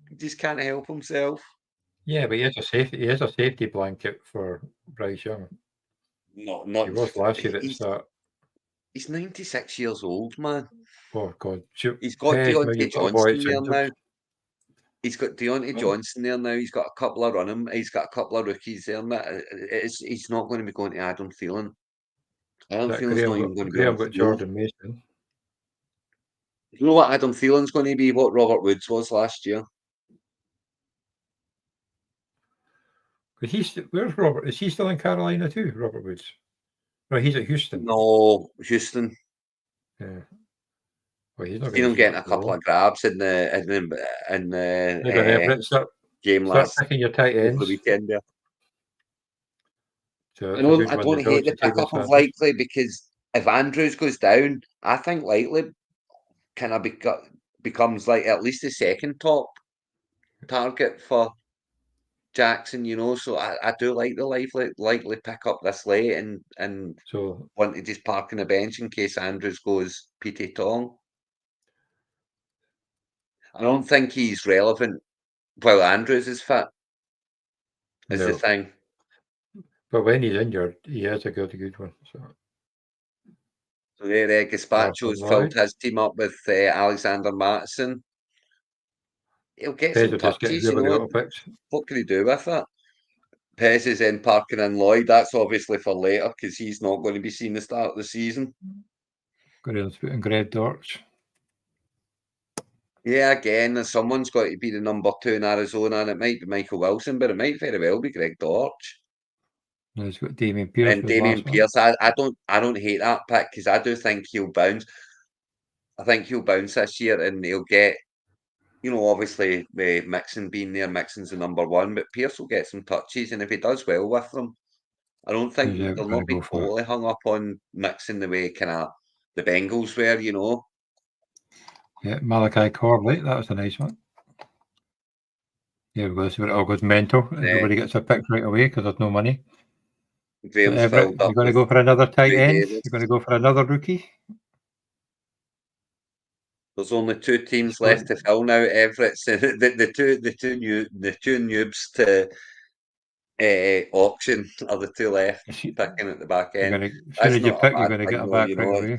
Speaker 2: He just can't help himself.
Speaker 1: Yeah, but he is a safety blanket for Bryce Young.
Speaker 2: No, not
Speaker 1: he was last year at the start.
Speaker 2: He's 96 years old, man.
Speaker 1: Oh God,
Speaker 2: he's got Deontay Johnson there now. He's got Deontay Johnson there now. He's got a couple of He's got a couple of rookies there. He's not going to be going to Adam Thielen. Adam Thielen's not even going to be on the field.
Speaker 1: Jordan Mason.
Speaker 2: You know what Adam Thielen's going to be? What Robert Woods was last year.
Speaker 1: Where's Robert? Is he still in Carolina too, Robert Woods? No, he's at Houston.
Speaker 2: No, Houston.
Speaker 1: Yeah. Well, he's not
Speaker 2: seen him getting a couple of grabs in the game last
Speaker 1: picking your tight ends
Speaker 2: over the weekend there.
Speaker 1: So
Speaker 2: I don't hate the pick up of Likely because if Andrews goes down, I think Likely kind of becomes like at least the second top target for Jackson, you know, so I do like the likely pick up this late and
Speaker 1: So
Speaker 2: want to just park on the bench in case Andrews goes Pete Tong. I don't think he's relevant while Andrews is fit, is the
Speaker 1: no.
Speaker 2: thing.
Speaker 1: But when he's injured, he is a good one.
Speaker 2: So there, Gazpacho's filled his team up with Alexander Mattson. He'll get some
Speaker 1: Just get
Speaker 2: touches, you
Speaker 1: whoever the
Speaker 2: know.
Speaker 1: auto picks.
Speaker 2: What can he do with it? Pez is in parking in Lloyd. That's obviously for later because he's not going to be seen the start of the season.
Speaker 1: And Greg Dortch.
Speaker 2: Yeah, again, someone's got to be the number 2 in Arizona, and it might be Michael Wilson, but it might very well be Greg Dortch.
Speaker 1: And he's got Damien Pierce.
Speaker 2: And Damien Pierce, I don't hate that pick because I do think he'll bounce. I think he'll bounce this year, and he'll get, you know, obviously Mixon being there, Mixon's the number 1, but Pierce will get some touches, and if he does well with them, I don't think they'll not be totally hung up on Mixon the way kind of the Bengals were, you know.
Speaker 1: Yeah, Malachi Corley, that was a nice one. Here we go. So it all goes mental. Everybody gets a pick right away because there's no money.
Speaker 2: Graham's
Speaker 1: Everett, you're going to go for another tight end? You're going to go for another rookie?
Speaker 2: There's only 2 teams left to fill now. Everett's the two noobs to auction are the 2 left picking at the back end.
Speaker 1: As soon as you pick, you're going to get a back right away.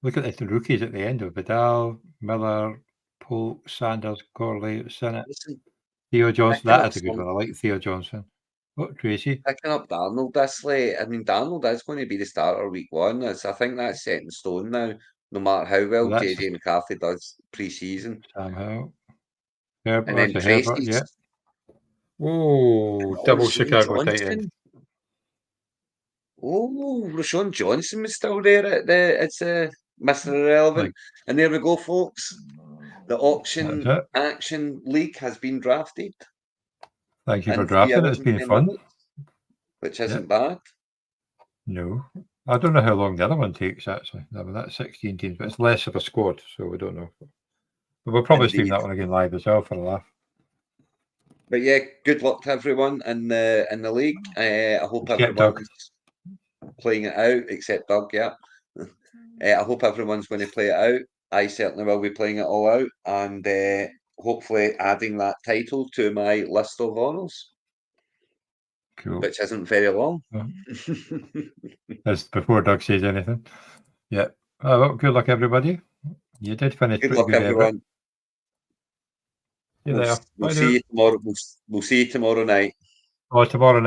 Speaker 1: Look at the rookies at the end of Vidal, Miller, Polk, Sanders, Corley, Sinnott, Theo Johnson. That is a good one. I like Theo Johnson. What, Tracy?
Speaker 2: Picking up Darnold this late. I mean, Darnold is going to be the starter week 1. I think that's set in stone now, no matter how well JJ McCarthy does pre-season.
Speaker 1: Sam Howell.
Speaker 2: And then Tracy's.
Speaker 1: Yeah. Oh, double Chicago tight end.
Speaker 2: Oh, Rashawn Johnson was still there at it's Mr. Irrelevant. And there we go, folks. The auction action league has been drafted.
Speaker 1: Thank you for drafting. It's been fun.
Speaker 2: Which isn't bad.
Speaker 1: No. I don't know how long the other one takes, actually. I mean, that's 16 teams, but it's less of a squad, so we don't know. But we'll probably stream that one again live as well for a laugh.
Speaker 2: But yeah, good luck to everyone in the league. I hope everyone's playing it out, except Doug, yeah. I hope everyone's going to play it out. I certainly will be playing it all out, and hopefully adding that title to my list of honours.
Speaker 1: Cool.
Speaker 2: Which isn't very long.
Speaker 1: That's before Doug says anything. Yeah. Well, good luck, everybody. You did finish
Speaker 2: good
Speaker 1: pretty
Speaker 2: luck,
Speaker 1: good,
Speaker 2: everyone.
Speaker 1: We'll
Speaker 2: see you tomorrow. We'll see you tomorrow night.
Speaker 1: Oh, tomorrow night.